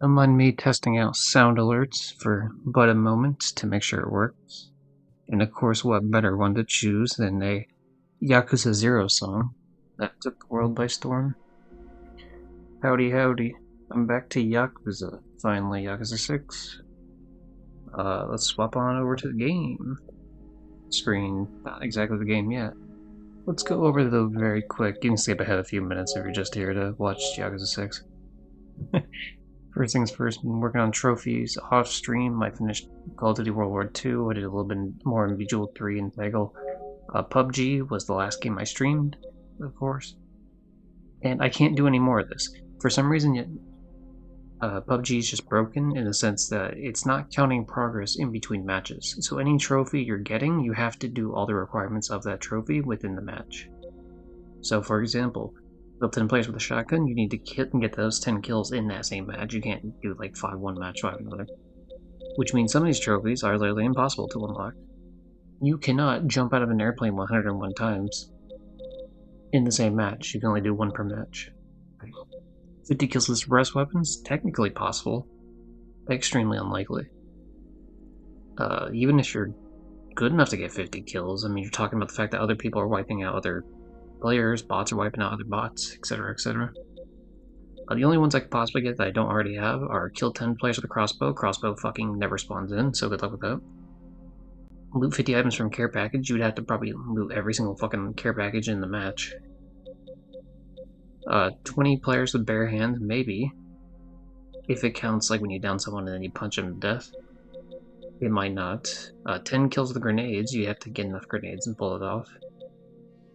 Don't mind me testing out sound alerts for but a moment to make sure it works. And of course, what better one to choose than a Yakuza 0 song that took the world by storm? Howdy, howdy. I'm back to Yakuza. Finally, Yakuza 6. Let's swap on over to the game screen. Not exactly the game yet. Let's go over the very quick. You can skip ahead a few minutes if you're just here to watch Yakuza 6. First things first, been working on trophies off stream. I finished Call of Duty World War II. I did a little bit more in Bejeweled 3 and Peggle. PUBG was the last game I streamed, of course. And I can't do any more of this. For some reason, PUBG is just broken in the sense that it's not counting progress in between matches. So any trophy you're getting, you have to do all the requirements of that trophy within the match. So for example, kill 10 players with a shotgun, you need to get those 10 kills in that same match. You can't do like 5-1 match, 5 another. Which means some of these trophies are literally impossible to unlock. You cannot jump out of an airplane 101 times in the same match. You can only do one per match. 50 kills with suppressed weapons? Technically possible. Extremely unlikely. Even if you're good enough to get 50 kills, I mean, you're talking about the fact that other people are wiping out other players, bots are wiping out other bots, etc., etc. The only ones I could possibly get that I don't already have are kill 10 players with a crossbow. Crossbow fucking never spawns in, so good luck with that. Loot 50 items from care package. You would have to probably loot every single fucking care package in the match. 20 players with bare hands, maybe. If it counts like when you down someone and then you punch them to death. It might not. 10 kills with grenades, you have to get enough grenades and pull it off.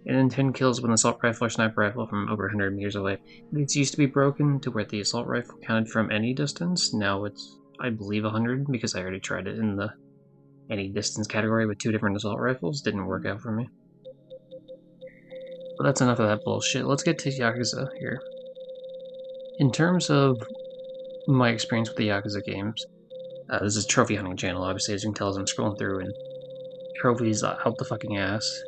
And then 10 kills with an assault rifle or sniper rifle from over 100 meters away. It used to be broken to where the assault rifle counted from any distance. Now it's, I believe, 100 because I already tried it in the any distance category with 2 different assault rifles. Didn't work out for me. But that's enough of that bullshit. Let's get to Yakuza here. In terms of my experience with the Yakuza games, this is a trophy hunting channel, obviously, as you can tell as I'm scrolling through, and trophies out the fucking ass.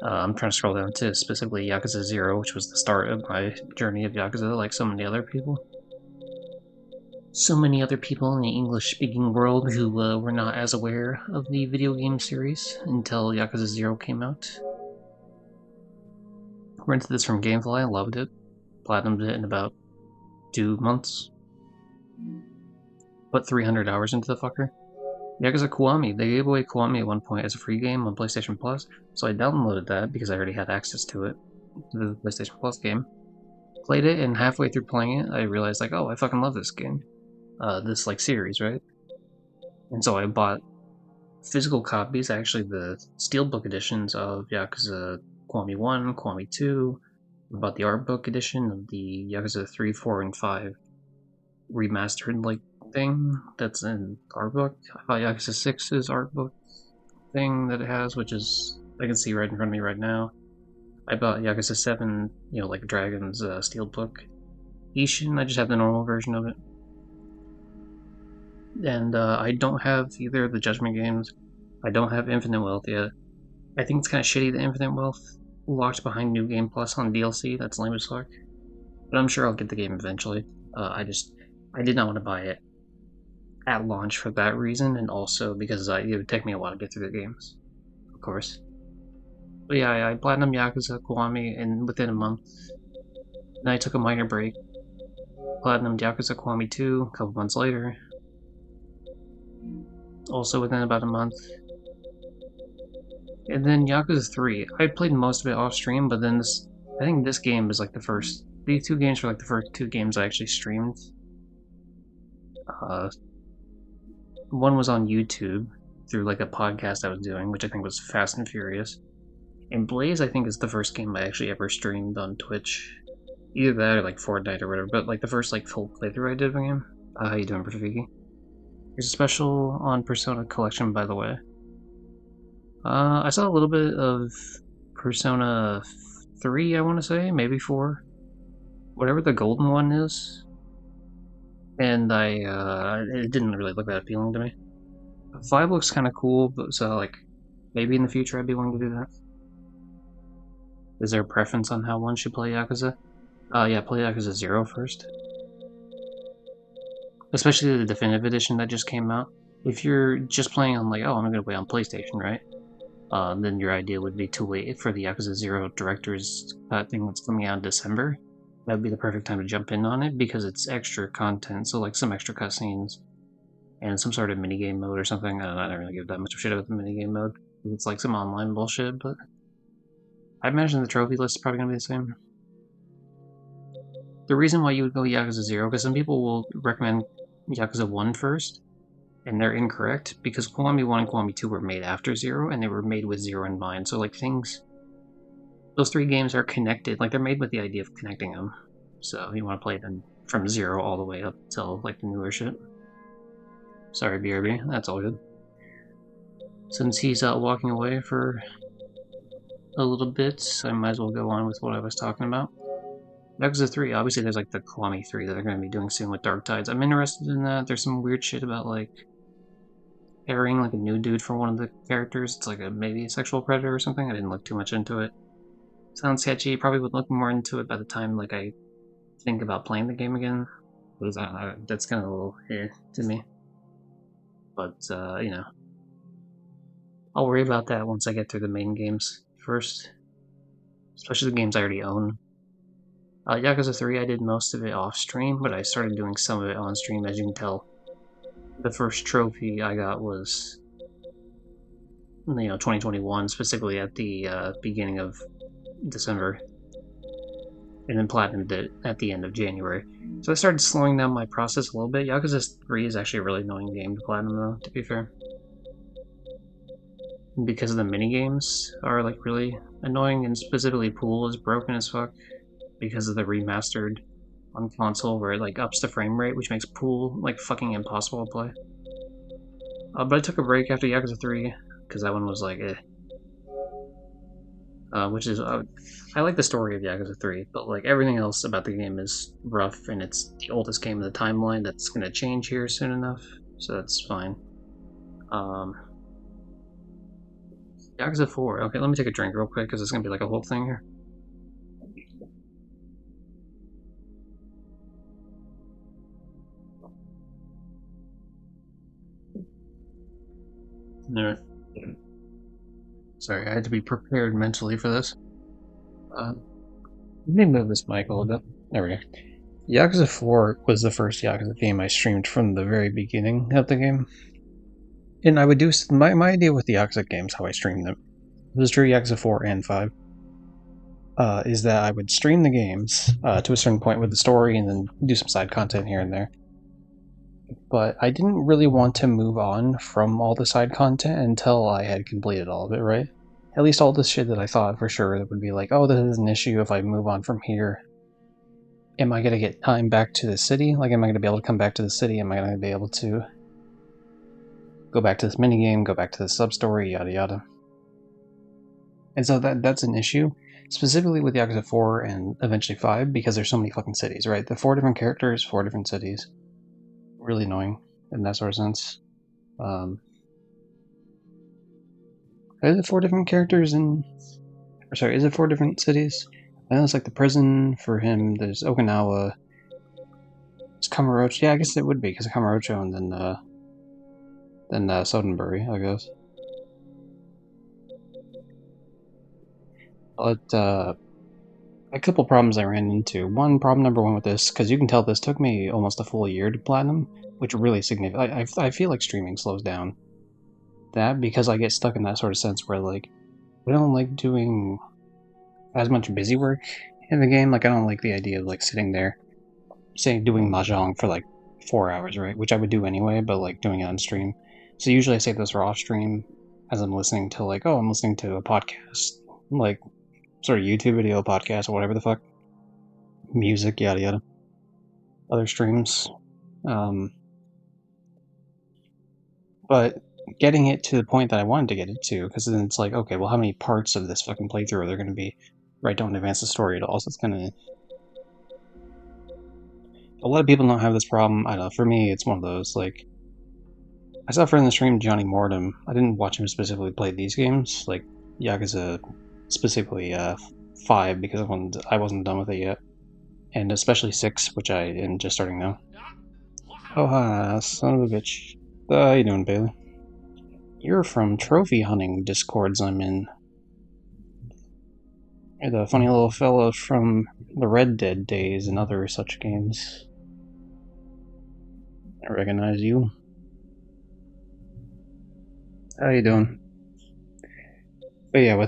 I'm trying to scroll down to specifically Yakuza 0, which was the start of my journey of Yakuza, like so many other people. So many other people in the English-speaking world who were not as aware of the video game series until Yakuza 0 came out. Rented this from Gamefly, loved it. Platinumed it in about 2 months. Put 300 hours into the fucker. Yakuza Kiwami. They gave away Kiwami at one point as a free game on PlayStation Plus, so I downloaded that because I already had access to it, the PlayStation Plus game. Played it, and halfway through playing it, I realized, like, oh, I fucking love this game. This, like, series, right? And so I bought physical copies, actually the steelbook editions of Yakuza Kiwami 1, Kiwami 2. I bought the art book edition of the Yakuza 3, 4, and 5 remastered, like, thing that's in art book. I bought Yakuza 6's art book thing that it has, which is, I can see right in front of me right now. I bought Yakuza 7, you know, like Dragon's steelbook Ishin. I just have the normal version of it. And I don't have either of the Judgment games. I don't have Infinite Wealth yet. I think it's kind of shitty that Infinite Wealth locked behind New Game Plus on DLC. That's lame as fuck. But I'm sure I'll get the game eventually. I did not want to buy it at launch for that reason, and also because it would take me a while to get through the games, of course. But yeah, I platinumed Yakuza Kiwami within a month. Then I took a minor break. Platinumed Yakuza Kiwami 2 a couple months later. Also within about a month. And then Yakuza 3. I played most of it off stream, but then I think this game is like the first. These 2 games were like the first 2 games I actually streamed. One was on YouTube through like a podcast I was doing, which I think was Fast and Furious. And Blaze, I think, is the first game I actually ever streamed on Twitch. Either that or like Fortnite or whatever, but like the first like full playthrough I did of a game. How you doing, Perfiki? There's a special on Persona Collection, by the way. I saw a little bit of Persona 3, I want to say, maybe 4. Whatever the golden one is. And it didn't really look that appealing to me. 5 looks kind of cool, but so like, maybe in the future I'd be willing to do that. Is there a preference on how one should play Yakuza? Yeah, play Yakuza 0 first. especially the definitive edition that just came out. If you're just playing on like, oh, I'm gonna wait on PlayStation, right? Then your idea would be to wait for the Yakuza 0 Director's Cut thing that's coming out in December. That would be the perfect time to jump in on it because it's extra content, so like some extra cutscenes and some sort of minigame mode or something. I don't really give that much of shit about the minigame mode. It's like some online bullshit, but I imagine the trophy list is probably gonna be the same. The reason why you would go Yakuza 0, because some people will recommend Yakuza 1 first, and they're incorrect, because Kiwami 1 and Kiwami 2 were made after 0, and they were made with 0 in mind, so like things... Those three games are connected, like they're made with the idea of connecting them. So you want to play them from 0 all the way up till like the newer shit. Sorry, BRB, that's all good. Since he's walking away for a little bit, I might as well go on with what I was talking about. Yakuza 3, obviously there's like the Kiwami 3 that they're going to be doing soon with Dark Tides. I'm interested in that. There's some weird shit about like pairing like a new dude for one of the characters. It's like maybe a sexual predator or something. I didn't look too much into it. Sounds sketchy. Probably would look more into it by the time like I think about playing the game again. That's kind of a little to me. But you know, I'll worry about that once I get through the main games first, especially the games I already own. Yakuza 3, I did most of it off stream, but I started doing some of it on stream. As you can tell, the first trophy I got was 2021, specifically at the beginning of December, and then platinumed it at the end of January. So I started slowing down my process a little bit. Yakuza 3 is actually a really annoying game to platinum, though, to be fair. Because the minigames are like really annoying, and specifically Pool is broken as fuck because of the remastered on console where it like ups the frame rate, which makes Pool like fucking impossible to play. But I took a break after Yakuza 3 because that one was like which is I like the story of Yakuza 3, but like everything else about the game is rough, and it's the oldest game in the timeline that's gonna change here soon enough, so that's fine. Yakuza 4. Okay, let me take a drink real quick because it's gonna be like a whole thing here. Alright. Sorry, I had to be prepared mentally for this. Let me move this mic a little bit. There we go. Yakuza 4 was the first Yakuza game I streamed from the very beginning of the game. And I would do... My idea with the Yakuza games, how I streamed them, it was true Yakuza 4 and 5, is that I would stream the games to a certain point with the story and then do some side content here and there. But I didn't really want to move on from all the side content until I had completed all of it, right? At least all the shit that I thought for sure that would be like, oh, this is an issue if I move on from here. Am I going to get time back to the city? Like, am I going to be able to come back to the city? Am I going to be able to go back to this minigame, go back to the sub-story, yada yada. And so that's an issue, specifically with Yakuza 4 and eventually 5, because there's so many fucking cities, right? The 4 different characters, 4 different cities. Really annoying in that sort of sense. Are there 4 different characters in... Or sorry, is it 4 different cities? I know it's like the prison for him, there's Okinawa, there's Kamurocho. Yeah, I guess it would be, because of Kamurocho and then Sodenbury, I guess. But, a couple problems I ran into. Problem number one with this, because you can tell this took me almost a full year to platinum, which really significant. I feel like streaming slows down. That, because I get stuck in that sort of sense where, like, I don't like doing as much busy work in the game. Like, I don't like the idea of, like, sitting there, say, doing mahjong for, like, 4 hours, right? Which I would do anyway, but, like, doing it on stream. So usually I save those for off stream as I'm listening to, like, oh, I'm listening to a podcast, like, sort of YouTube video, podcast, or whatever the fuck. Music, yada yada. Other streams. But getting it to the point that I wanted to get it to, because then it's like, okay, well, how many parts of this fucking playthrough are there going to be where I don't advance the story at all? So it's kind of... A lot of people don't have this problem. I don't know, for me, it's one of those, like... I saw a friend in the stream, Johnny Mordum. I didn't watch him specifically play these games, like Yakuza, specifically 5, because I wasn't done with it yet. And especially 6, which I am just starting now. Oh, son of a bitch. How you doing, Bailey? You're from trophy hunting discords I'm in. You're the funny little fellow from the Red Dead days and other such games. I recognize you. How you doing? But yeah, I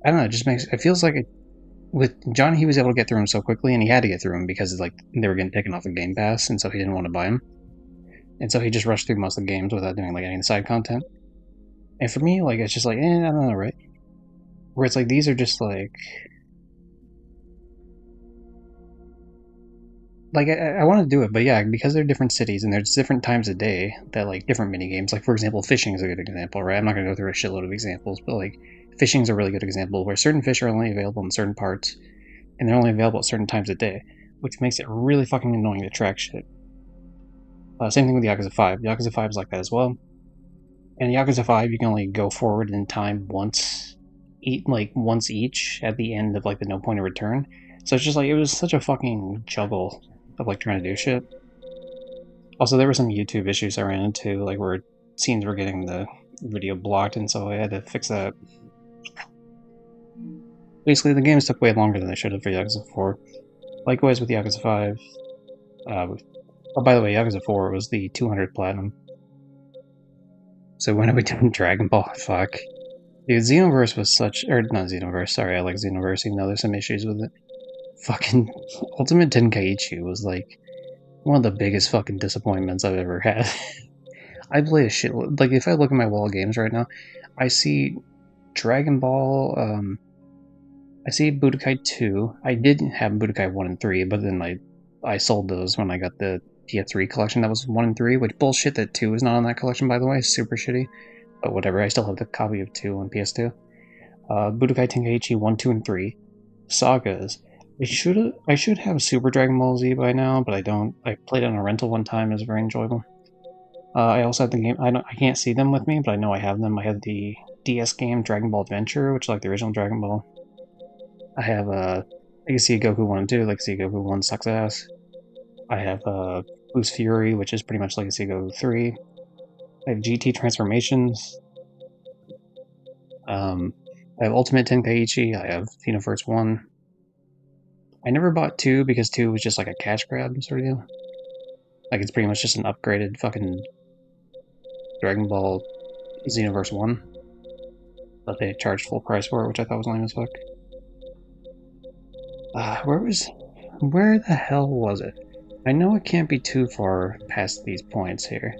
don't know, it just makes, it feels like with John, he was able to get through them so quickly, and he had to get through them because, like, they were getting taken off the Game Pass, and so he didn't want to buy them. And so he just rushed through most of the games without doing, like, any side content. And for me, like, it's just like, I don't know, right? Where it's like, these are just like I want to do it, but yeah, because they're different cities and there's different times of day that like different mini games. Like for example, fishing is a good example, right? I'm not gonna go through a shitload of examples, but like fishing is a really good example where certain fish are only available in certain parts and they're only available at certain times of day, which makes it really fucking annoying to track shit. Same thing with Yakuza 5. Yakuza 5 is like that as well. And Yakuza 5, you can only go forward in time once, once each at the end of like the no point of return. So it's just like it was such a fucking juggle of like trying to do shit. Also, there were some YouTube issues I ran into, like where scenes were getting the video blocked, and so I had to fix that. Basically, the games took way longer than they should have for Yakuza 4. Likewise with Yakuza 5. Oh, by the way, Yakuza 4 was the 200 platinum. So when are we doing Dragon Ball? Fuck. Dude, Xenoverse was such. Or, not Xenoverse, sorry, I like Xenoverse, even though there's some issues with it. Fucking Ultimate Tenkaichi was like one of the biggest fucking disappointments I've ever had. I play a shit. Like, if I look at my wall of games right now, I see Dragon Ball. I see Budokai 2. I didn't have Budokai 1 and 3, but then I sold those when I got the PS3 collection that was 1 and 3, which bullshit that 2 is not on that collection, by the way. Super shitty. But whatever, I still have the copy of 2 on PS2. Budokai Tenkaichi 1, 2, and 3. Sagas. I should have Super Dragon Ball Z by now, but I don't. I played it on a rental one time, it was very enjoyable. I also have the game. I can't see them with me, but I know I have them. I have the DS game Dragon Ball Adventure, which is like the original Dragon Ball. I have Legacy of Goku 1 and 2. Legacy of Goku 1 sucks ass. I have Boost Fury, which is pretty much Legacy of Goku 3. I have GT Transformations. I have Ultimate Tenkaichi. I have Xenoverse 1. I never bought 2 because 2 was just like a cash grab sort of deal. Like it's pretty much just an upgraded fucking Dragon Ball Xenoverse 1. But they charged full price for it, which I thought was lame as fuck. Where the hell was it? I know it can't be too far past these points here.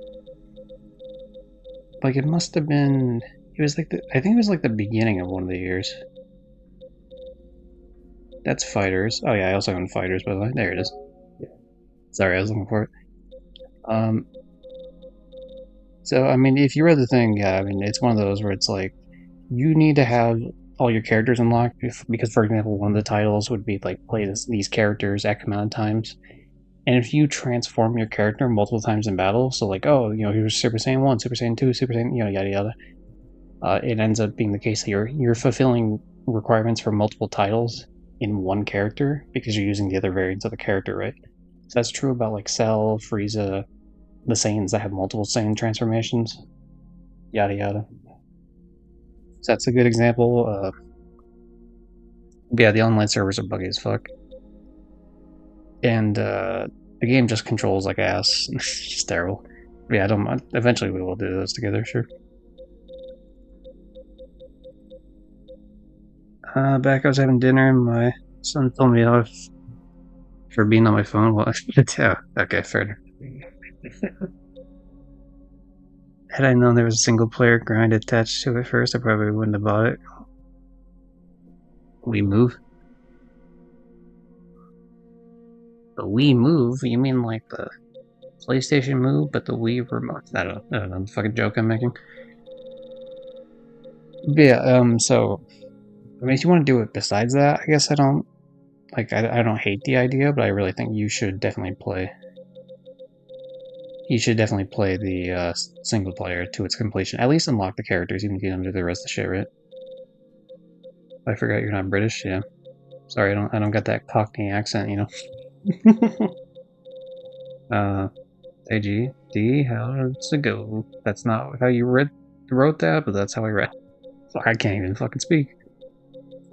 Like it must have been. It was like I think it was like the beginning of one of the years. That's Fighters. Oh yeah, I also own Fighters, by the way. There it is. Sorry, I was looking for it. Um. So I mean, if you read the thing, yeah, I mean, it's one of those where it's like you need to have all your characters unlocked because, for example, one of the titles would be like play these characters X amount of times. And if you transform your character multiple times in battle, so like, oh, you know, here's Super Saiyan 1, Super Saiyan 2, Super Saiyan, you know, yada yada, it ends up being the case that you're fulfilling requirements for multiple titles in one character because you're using the other variants of the character, right? So that's true about like Cell, Frieza, the Saiyans that have multiple Saiyan transformations, yada yada. So that's a good example. Yeah, the online servers are buggy as fuck, and the game just controls like ass. It's just terrible. But yeah, I don't. Eventually, we will do those together, sure. Back, I was having dinner, and my son told me off for being on my phone. Well, yeah, okay, fair. Had I known there was a single player grind attached to it first, I probably wouldn't have bought it. We move. The Wii Move? You mean like the PlayStation Move, but the Wii remote? I don't know the fucking joke I'm making. But yeah, so I mean, if you want to do it besides that, I guess I don't like. I don't hate the idea, but I really think you should definitely play. You should definitely play the single player to its completion. At least unlock the characters, even if you don't do the rest of the shit, right? I forgot you're not British. Yeah, sorry, I don't got that Cockney accent, you know. AG, D, how's it go? That's not how you wrote that, but that's how I read. Fuck, I can't even fucking speak.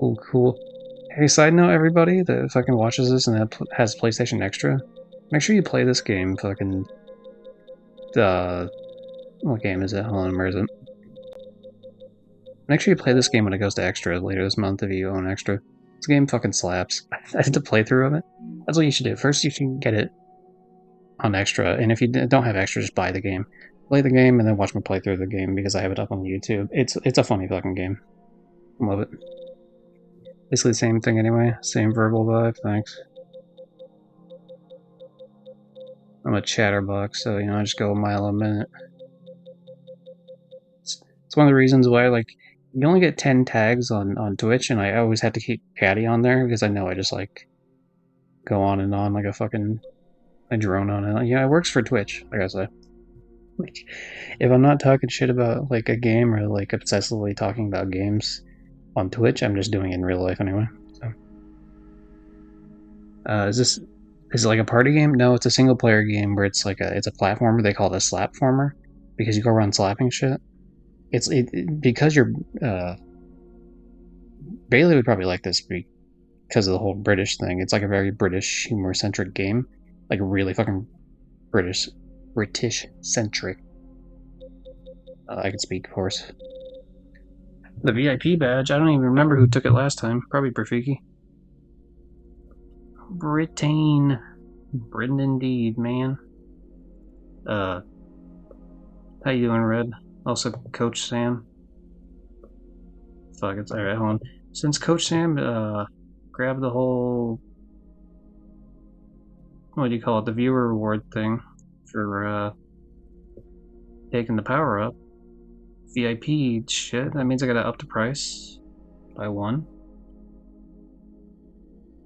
Oh, cool. Hey, side note, everybody that fucking watches this and has PlayStation Extra, make sure you play this game. Fucking, what game is it? Hold on, where is it? Make sure you play this game when it goes to Extra later this month if you own Extra. This game fucking slaps. I did a playthrough of it. That's what you should do. First, you should get it on Extra, and if you don't have Extra, just buy the game. Play the game and then watch me play through the game because I have it up on YouTube. It's a funny fucking game. Love it. Basically the same thing anyway. Same verbal vibe. Thanks. I'm a chatterbox, so I just go a mile a minute. It's one of the reasons why you only get 10 tags on Twitch, and I always have to keep Patty on there because I know I just go on and on like a drone on it. Yeah, it works for Twitch, like I said. Like, if I'm not talking shit about like a game or like obsessively talking about games on Twitch, I'm just doing it in real life anyway. So, is it like a party game? No, it's a single player game where it's a platformer. They call it a slapformer because you go around slapping shit. Because you're Bailey would probably like this because of the whole British thing. It's like a very British humor centric game, like really fucking British centric. I could speak, of course. The VIP badge. I don't even remember who took it last time. Probably Rafiki. Britain, Britain indeed, man. How you doing, Red? Also, Coach Sam. Fuck, it's alright. Hold on. Since Coach Sam grabbed the whole what do you call it, the viewer reward thing for taking the power up. VIP shit. That means I gotta up the price by 1.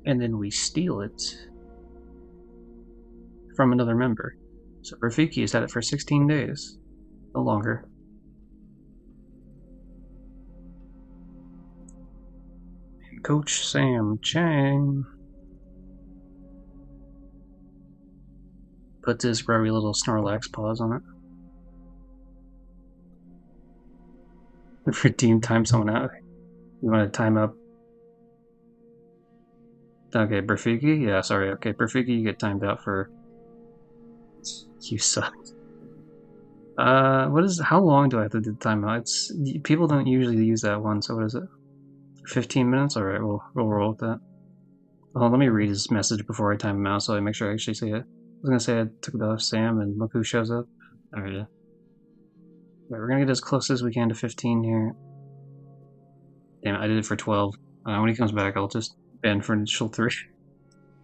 And then we steal it from another member. So Rafiki has had it for 16 days. No longer. And Coach Sam Chang puts his rubby little Snorlax paws on it. Redeem time someone out. You want to time up? Okay, Rafiki? Yeah, sorry. Okay, Rafiki, you get timed out for. You suck. How long do I have to do the timeout? People don't usually use that one, so what is it? 15 minutes? Alright, we'll roll with that. Oh, let me read his message before I time him out so I make sure I actually see it. I was gonna say I took it off Sam and look who shows up. Alright, yeah. Right, we're gonna get as close as we can to 15 here. Damn it, I did it for 12. When he comes back, I'll just ban for initial 3.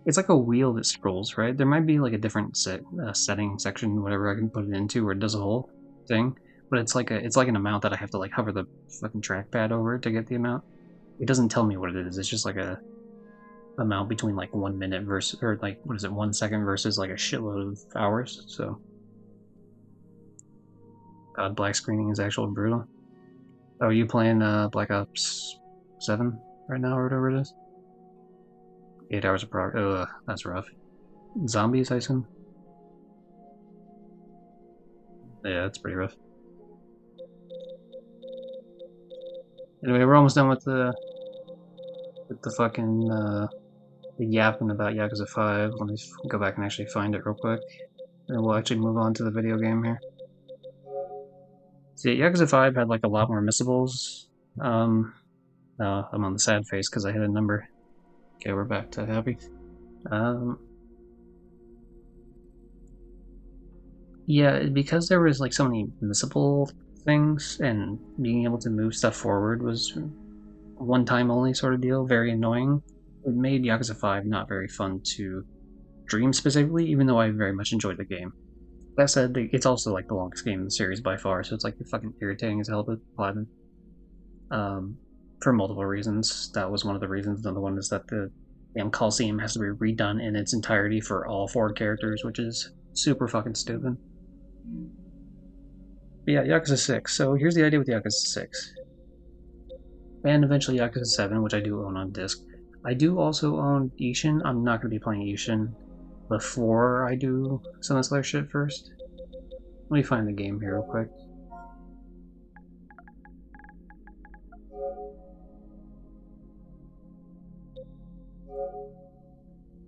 It's like a wheel that scrolls, right? There might be like a different setting section, whatever I can put it into, where it does a whole thing. But it's like an amount that I have to like hover the fucking trackpad over to get the amount. It doesn't tell me what it is. It's just like a amount between like 1 minute versus or like what is it 1 second versus like a shitload of hours. So, God, black screening is actually brutal. Oh, are you playing Black Ops 7 right now or whatever it is? 8 hours of progress. Oh, that's rough. Zombies, I assume. Yeah, that's pretty rough. Anyway, we're almost done with the fucking the yapping about Yakuza 5. Let me go back and actually find it real quick, and we'll actually move on to the video game here. See, Yakuza 5 had like a lot more missables. I'm on the sad face because I hit a number. Okay, we're back to happy. Yeah, because there was like so many missable things, and being able to move stuff forward was one time only sort of deal, very annoying. It made Yakuza 5 not very fun to dream specifically, even though I very much enjoyed the game. That said, it's also like the longest game in the series by far, so it's like fucking irritating as hell to platinum. For multiple reasons. That was one of the reasons. Another one is that the damn Coliseum has to be redone in its entirety for all 4 characters, which is super fucking stupid. But yeah, Yakuza 6. So here's the idea with Yakuza 6. And Yakuza 7, which I do own on disc. I do also own Ishin. I'm not going to be playing Ishin. before I do some of this other shit first. Let me find the game here real quick.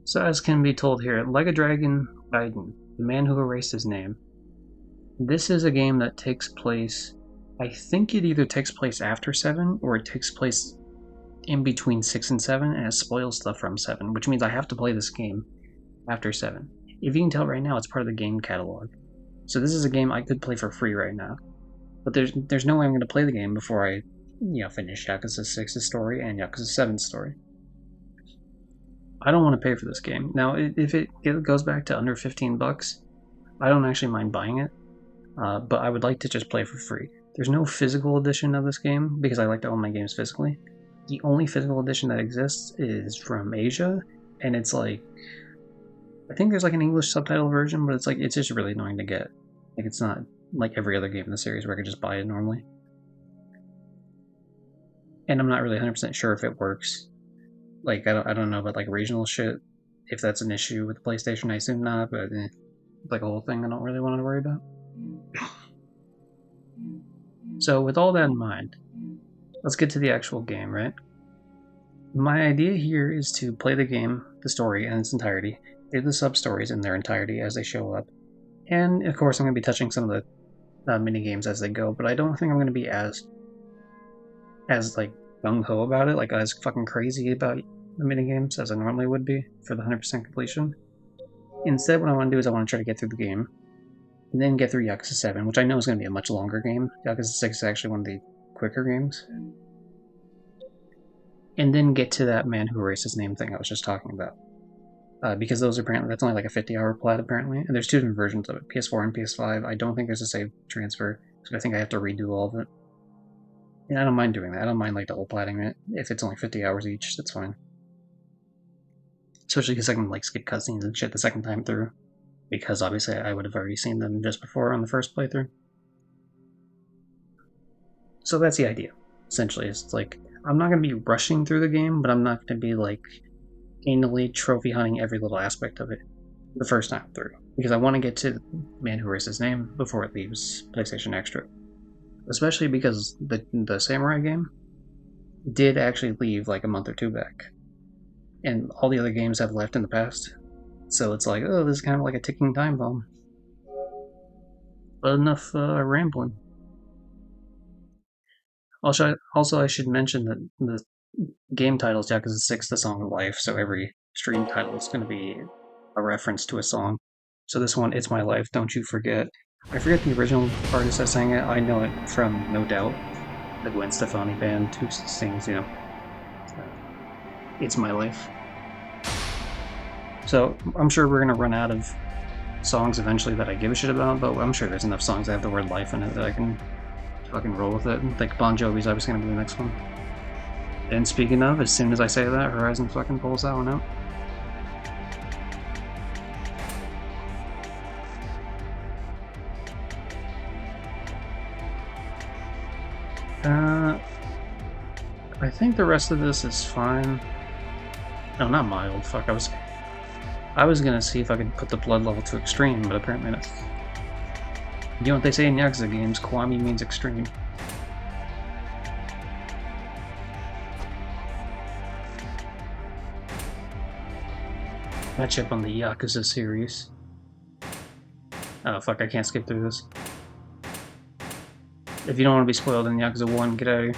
So as can be told here, Like a Dragon Gaiden, The Man Who Erased His Name. This is a game that takes place, I think it either takes place after 7 or it takes place in between 6 and 7, and it spoils stuff from 7, which means I have to play this game after 7. If you can tell right now, it's part of the game catalog. So this is a game I could play for free right now. But there's no way I'm going to play the game before I, finish Yakuza 6's story and Yakuza 7's story. I don't want to pay for this game. Now, if it goes back to under 15 bucks, I don't actually mind buying it, but I would like to just play for free. There's no physical edition of this game because I like to own my games physically. The only physical edition that exists is from Asia, and it's like, I think there's like an English subtitle version, but it's just really annoying to get. Like, it's not like every other game in the series where I could just buy it normally. And I'm not really 100% sure if it works. Like, I don't know about like regional shit, if that's an issue with the PlayStation. I assume not, but like a whole thing I don't really want to worry about. So with all that in mind, let's get to the actual game, right? My idea here is to play the game, the story in its entirety, do the sub-stories in their entirety as they show up, and of course I'm going to be touching some of the mini-games as they go, but I don't think I'm going to be as like gung-ho about it, like as fucking crazy about the minigames as I normally would be for the 100% completion. Instead, what I want to do is I want to try to get through the game, and then get through Yakuza 7, which I know is going to be a much longer game. Yakuza 6 is actually one of the quicker games. And then get to that Man Who Erased His Name thing I was just talking about. Because those apparently, that's only like a 50-hour plat apparently, and there's two different versions of it, PS4 and PS5. I don't think there's a save transfer, so I think I have to redo all of it. And I don't mind doing that. I don't mind like double platting it. If it's only 50 hours each, that's fine. Especially because I can like skip cutscenes and shit the second time through, because obviously I would have already seen them just before on the first playthrough. So that's the idea. Essentially, it's like I'm not going to be rushing through the game, but I'm not going to be like anally trophy hunting every little aspect of it the first time through, because I want to get to the Man Who Erased His Name before it leaves PlayStation Extra. Especially because the Samurai game did actually leave like a month or two back, and all the other games have left in the past. So it's like, oh, this is kind of like a ticking time bomb. But enough rambling. Also, I should mention that the game title is Yakuza 6: The Song of Life, so every stream title is going to be a reference to a song. So this one, It's My Life, Don't You Forget. I forget the original artist that sang it. I know it from No Doubt, the Gwen Stefani band who sings, It's My Life. So I'm sure we're going to run out of songs eventually that I give a shit about, but I'm sure there's enough songs that have the word life in it that I can fucking roll with it. Like Bon Jovi's obviously going to be the next one. And speaking of, as soon as I say that, Horizon fucking pulls that one out. I think the rest of this is fine. No, not mild. Fuck, I was gonna see if I could put the blood level to extreme, but apparently not. You know what they say in Yakuza games? Kiwami means extreme. Catch up on the Yakuza series. Oh fuck, I can't skip through this. If you don't want to be spoiled in Yakuza 1, get out of here.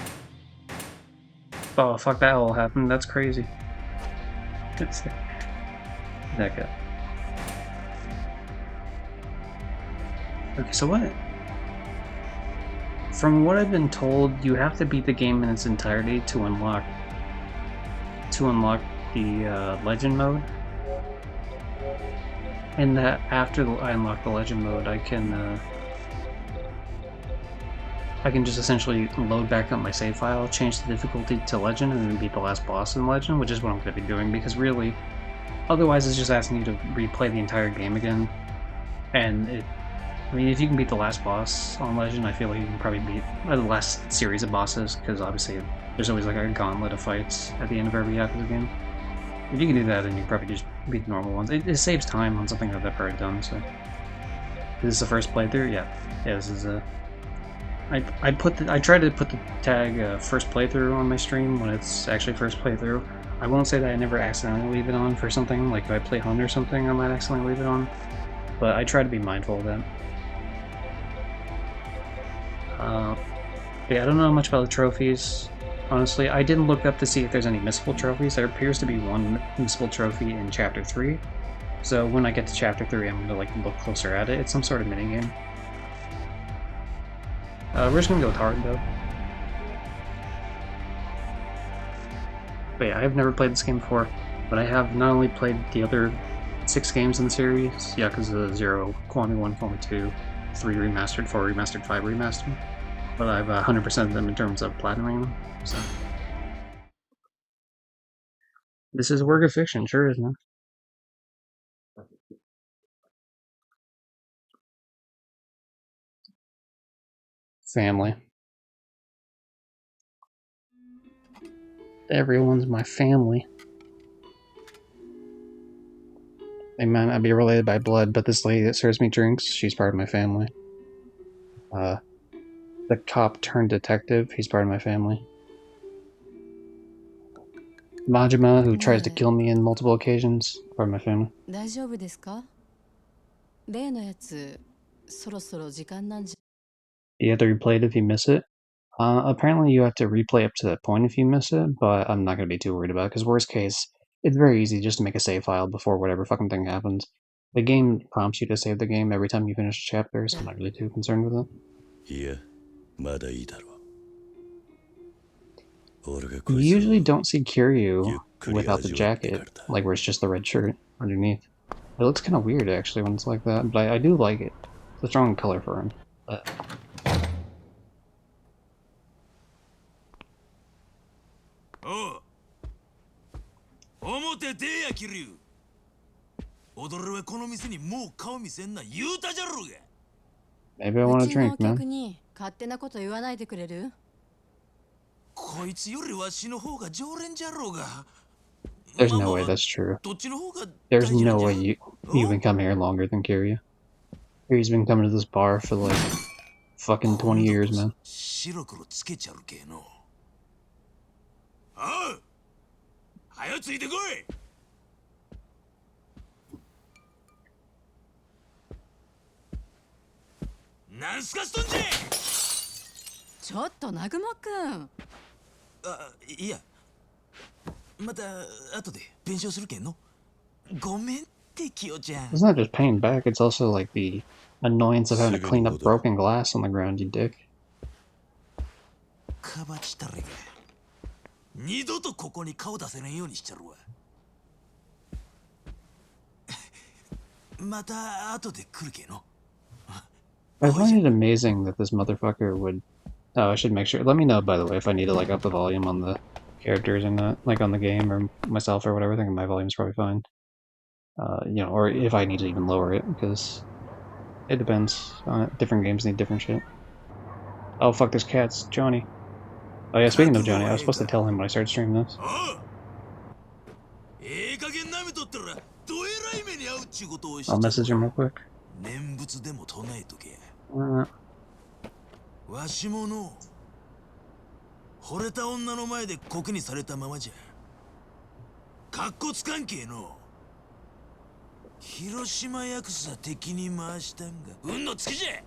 Oh fuck, that all happened. That's crazy. That guy. Okay, so what? From what I've been told, you have to beat the game in its entirety to unlock the legend mode, and that after I unlock the legend mode, I can just essentially load back up my save file, change the difficulty to legend, and then beat the last boss in legend, which is what I'm going to be doing, because really, otherwise it's just asking you to replay the entire game again, and I mean, if you can beat the last boss on Legend, I feel like you can probably beat the last series of bosses, because obviously there's always like a gauntlet of fights at the end of every Yakuza game. If you can do that, then you probably just beat the normal ones. It saves time on something that I've already done, so. This is the first playthrough? Yeah. Yeah, this is a. I try to put the tag first playthrough on my stream when it's actually first playthrough. I won't say that I never accidentally leave it on for something, like if I play Hunt or something, I might accidentally leave it on. But I try to be mindful of that. Yeah, I don't know much about the trophies. Honestly, I didn't look up to see if there's any missable trophies. There appears to be one missable trophy in Chapter 3. So when I get to Chapter 3, I'm gonna like look closer at it. It's some sort of minigame. We're just gonna go with hard though. But yeah, I've never played this game before, but I have not only played the other 6 games in the series, Yakuza 0, Kiwami 1, Kiwami 2, 3 Remastered, 4 Remastered, 5 Remastered, but I've 100% them in terms of platinum them, so. This is a work of fiction, sure isn't it? Family. Everyone's my family. They might not be related by blood, but this lady that serves me drinks, she's part of my family. The cop turned detective, he's part of my family. Majima, who tries to ね kill me in multiple occasions, part of my family. え、大丈夫ですか？例のやつ、そろそろ時間なんじゃ。You have to replay it if you miss it. Apparently, you have to replay up to that point if you miss it, but I'm not going to be too worried about it, because worst case, it's very easy just to make a save file before whatever fucking thing happens. The game prompts you to save the game every time you finish a chapter, so I'm not really too concerned with it. いや、まだいいだろう。俺が You こいつを usually don't see ゆっ Kiryu くり without the 味わってか jacket, らだ。like where it's just the red shirt underneath. It looks kind of weird actually when it's like that, but I do like it. It's a strong color for him. But おう、表出や桐生。踊るはこの店にもう顔見せんな言うたじゃろうが。maybe I う want a ちの drink, お客 man. に勝手なこと言わないでくれる？こいつよりわしの方が常連じゃろうが。There's まあ no ま way あ、that's true. どっちの方が There's 大事なん no じゃ。 way you've been coming here longer than Kiryu. Kiryu's been coming to this bar for like fucking 20 years, man. 白黒つけちゃるけの。おう、はよついてこい。なんすかしとんじゃ。ちょっと南雲くん。あ、いや、また後で弁償するけんの。ごめんってキヨちゃん。 It's not just paying back, it's also like the annoyance of having to clean up broken glass on the ground, you dick. かばちたれが二度とここに顔出せないようにしちゃるわ。また後で来るけの。 I find it amazing that this motherfucker would. Oh, I should make sure. Let me know, by the way, if I need to like up the volume on the characters or not, like on the game or myself or whatever. I think my volume's probably fine. Or if I need to even lower it, because it depends on it. Different games need different shit. Oh fuck, there's cats, Johnny. Oh yeah, speaking of Johnny, I was supposed to tell him when I started streaming this. ええ加減なめとったらどえらい目に遭うっちゅうことをし I'll ちゃ message him real quick. 念仏でも唱えとけ。 Uh, わしもの惚れた女の前でコケにされたままじゃかっこつかんけえの。広島ヤクザ敵に回したんが運のつきじゃ。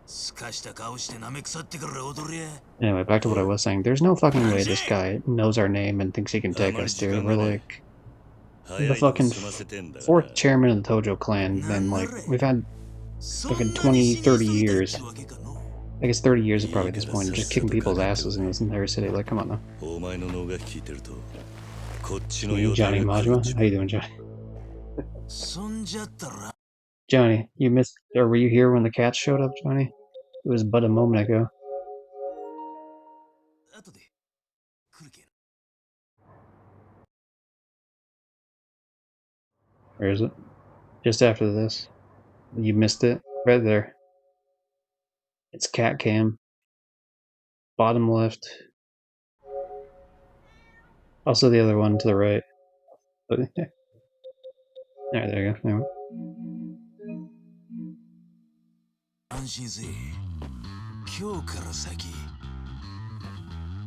すかした顔してなめくさってから踊りゃ。 anyway, back to what I was saying. There's no fucking way this guy knows our name and thinks he can take us, dude. We're like the fucking fourth chairman of the Tojo clan, and like we've had fucking 20, 30 years. I guess 30 years at probably at this point, just kicking people's asses in this entire city. Like, come on now. Hey, Johnny Majima? How you doing, Johnny? そんじゃったら Johnny, you missed, or were you here when the cats showed up, Johnny? It was but a moment ago. 後で来るけん。 Where is it? Just after this. You missed it. Right there. It's cat cam. Bottom left. Also, the other one to the right. Alright, there you go. Anyway. 安心せえ。今日から先、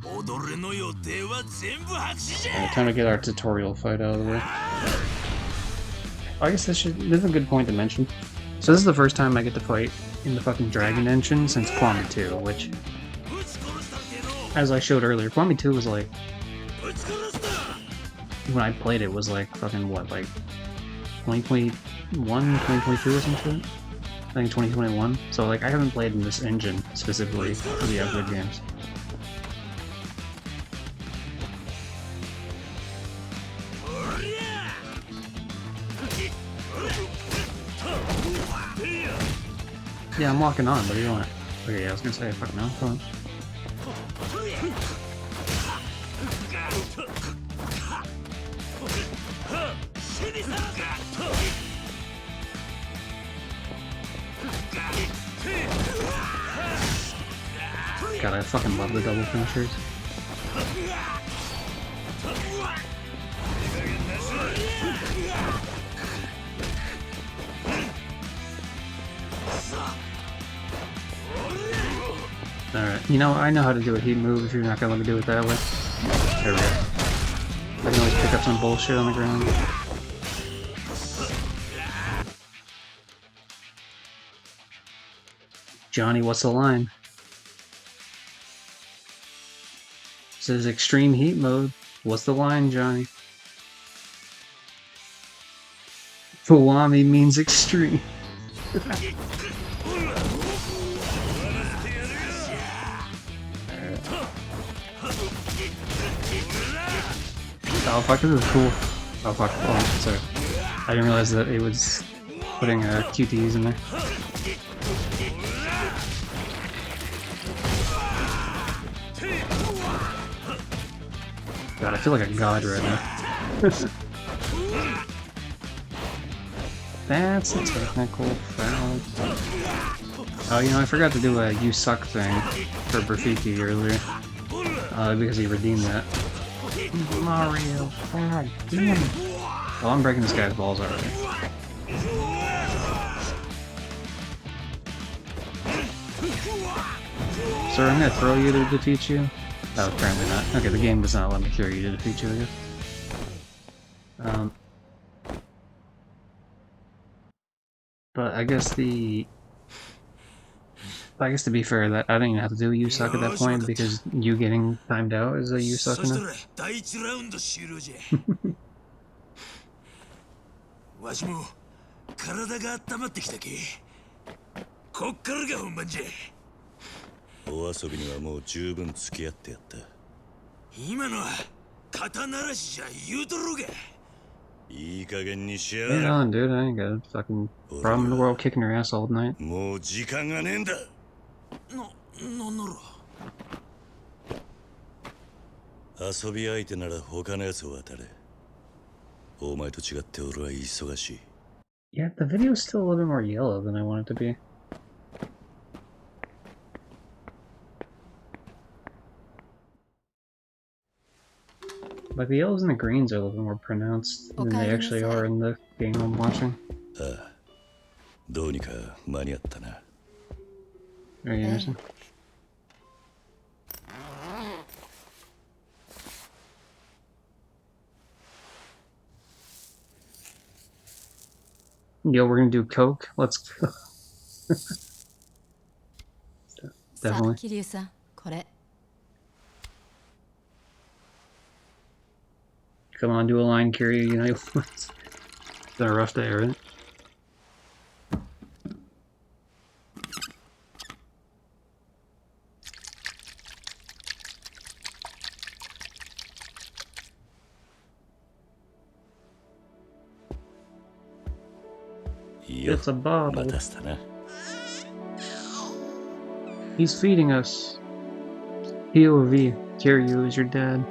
踊れの予定は全部白紙じゃ。 Alright, time to get our tutorial fight out of the way. I guess this is a good point to mention. So this is the first time I get to fight in the fucking Dragon engine since Kwami 2, which, as I showed earlier, Kwami 2 was like, when I played it was like fucking what, like 2021, 2022 or some shit? I think 2021. So like I haven't played in this engine specifically for the Yakuza games. Yeah, I'm walking on. What do you want? Okay, yeah, I was gonna say, fuck no. Come on. God, I fucking love the double finishers. Alright, you know, I know how to do a heat move if you're not gonna let me do it that way. There we go. I can always pick up some bullshit on the ground. Johnny, what's the line? It says extreme heat mode. What's the line, Johnny? Fuwami means extreme. Oh fuck, this is cool. Oh fuck, oh, sorry. I didn't realize that it was putting QTEs in there. God, I feel like a god right now. That's a technical foul. Oh, you know, I forgot to do a you suck thing for Rafiki earlier. Because he redeemed that. Mario, god damn it. Oh, I'm breaking this guy's balls already. Sir, I'm gonna throw you to defeat you. Oh, apparently not. Okay, the game does not let me throw you to defeat you, I guess. But I guess to be fair, that I didn't even have to do you suck at that point because you getting timed out is a you suck enough. わしも体が温まってきたけ。こっからが本番じゃ。お遊びにはもう十分付き合ってやった。今のは肩慣らしじゃ言うとろうが。いい加減にしやがれ。 Hang on, dude, I ain't got a fucking problem in the world kicking your ass all night. もう時間がねえんだ。なんなら。遊び相手なら他のやつを当たれ。お前と違って俺は忙しい。 Yeah, the video's still a little bit more yellow than I want it to be. Like, the yellows and the greens are a little bit more pronounced than they actually are in the game I'm watching. ああ、どうにか間に合ったな。 Are you interested? Yo, we're gonna do coke. Let's go. Definitely. 桐生さん、これ。 Come on, do a line, Kiryu. You know, it's been a rough day, right? It's a bottle. He's feeding us. POV. Kiryu is your dad.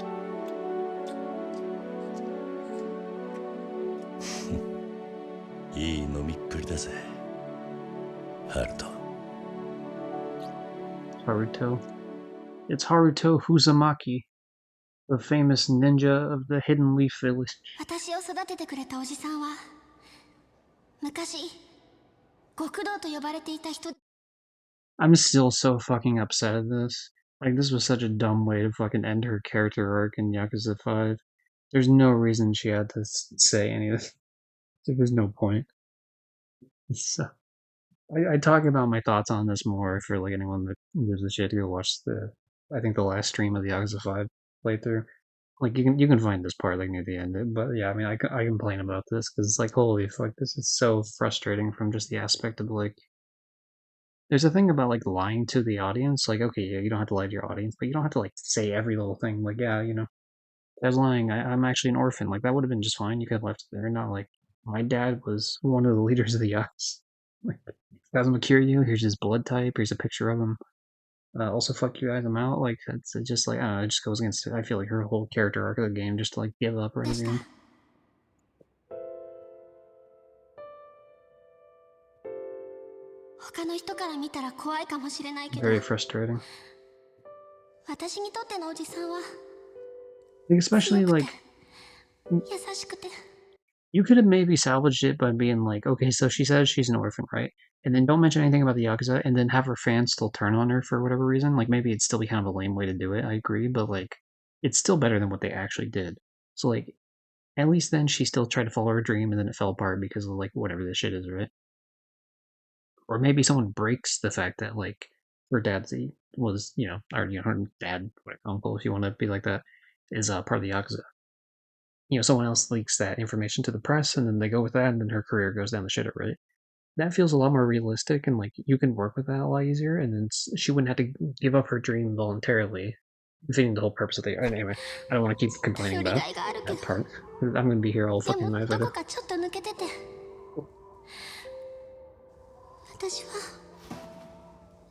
Haruto. It's Haruto Uzumaki. The famous ninja of the Hidden Leaf Village. 私を育ててくれたおじさんは昔極道と呼ばれていた人。 I'm still so fucking upset at this. Like, this was such a dumb way to fucking end her character arc in Yakuza 5. There's no reason she had to say any of this. There was no point. So, I talk about my thoughts on this more for like anyone that gives a shit to go watch I think the last stream of the Yakuza 5 playthrough. Like, you can find this part like near the end, but yeah, I mean, I complain about this because it's like, holy fuck, this is so frustrating from just the aspect of like, there's a thing about like lying to the audience. Like, okay, yeah, you don't have to lie to your audience, but you don't have to like say every little thing. Like, yeah, I was lying. I'm actually an orphan. Like, that would have been just fine. You could have left it there. Not like, my dad was one of the leaders of the Yakuza. Like, doesn't cure you. Here's his blood type. Here's a picture of him. Also, fuck you guys, I'm out. Like, it's just like, I don't know, it just goes against it. I feel like her whole character arc of the game just to like give up right at the end. 他の人から見たら怖いかもしれないけど、 Very frustrating. 私にとってのおじさんは Like, especially 強くて like, 優しくて。 you could have maybe salvaged it by being like, okay, so she says she's an orphan, right? And then don't mention anything about the Yakuza, and then have her fans still turn on her for whatever reason. Like, maybe it'd still be kind of a lame way to do it, I agree, but like, it's still better than what they actually did. So like, at least then she still tried to follow her dream, and then it fell apart because of like whatever this shit is, right? Or maybe someone breaks the fact that like her dad was, or her dad, whatever, uncle, if you want to be like that, is part of the Yakuza. Someone else leaks that information to the press, and then they go with that, and then her career goes down the shitter, right? That feels a lot more realistic, and like you can work with that a lot easier, and then she wouldn't have to give up her dream voluntarily, defeating the whole purpose of the. Anyway, I don't want to keep complaining about that part. I'm gonna be here all で fucking も night ど later. こかちょっと抜けてて、私は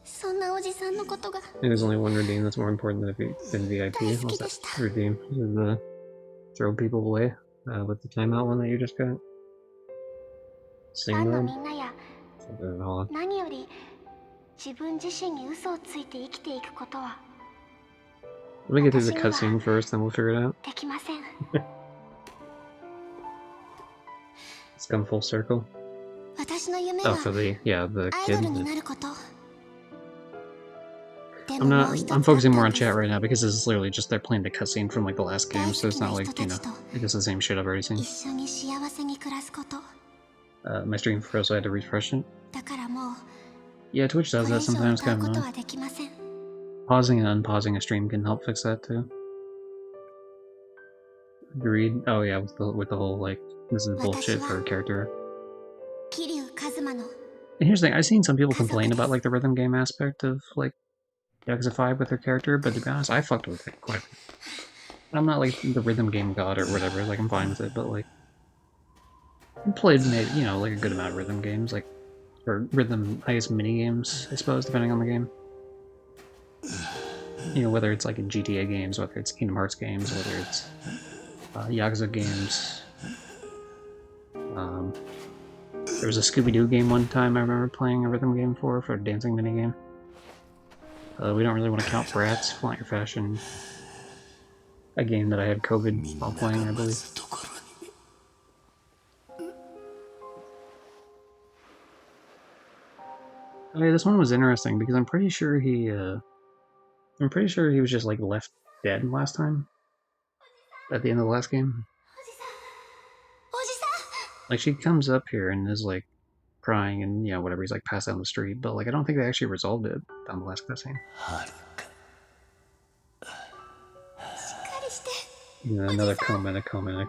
そんなおじさんのことが I think there's only one redeem that's more important than VIP. What's that redeem? The throw people away with the timeout one that you just got. フ Sing ァンの mode. みんなや Hold on. 何より自分自身に嘘をついて生きていくことは Let me get through the cutscene first, then we'll figure it out. できません。 It's come full circle. 私の夢 Oh, は for the アイド kid. ルになること。で I'm もも not. う一つ I'm あった focusing more ん on です chat right now because this is literally just they're playing the cutscene from like the last 大 game, 好 so it's き not な like 人たちと it's just the same shit I've already seen. 一緒に幸せに暮らすこと。 My stream froze, so I had to refresh it. だからもう Yeah, Twitch こ does れ that 以上 sometimes. 歌う Kind こ of と annoying. はできません。 Pausing and unpausing a stream can help fix that too. Agreed. Oh yeah, with the whole like this is bullshit for a character. 桐生一馬の And here's the thing: I've seen some people complain about like the rhythm game aspect of like Yakuza 5 with their character, but to be honest, I fucked with it quite a bit. I'm not like the rhythm game god or whatever. Like I'm fine with it, but like I played maybe like a good amount of rhythm games, like or rhythm I guess mini games, I suppose, depending on the game. Whether it's like in GTA games, whether it's Kingdom Hearts games, whether it's Yakuza games. There was a Scooby-Doo game one time I remember playing a rhythm game for a dancing minigame. We don't really want to count Bratz, Flaunt Your Fashion. A game that I had COVID while playing, I believe. Oh yeah, this one was interesting because I'm pretty sure he was just like left dead last time. At the end of the last game. おじさん Like she comes up here and is like crying and whatever, he's like passed down the street, but like I don't think they actually resolved it down the last cutscene. しっかりして Another coma and a coma. And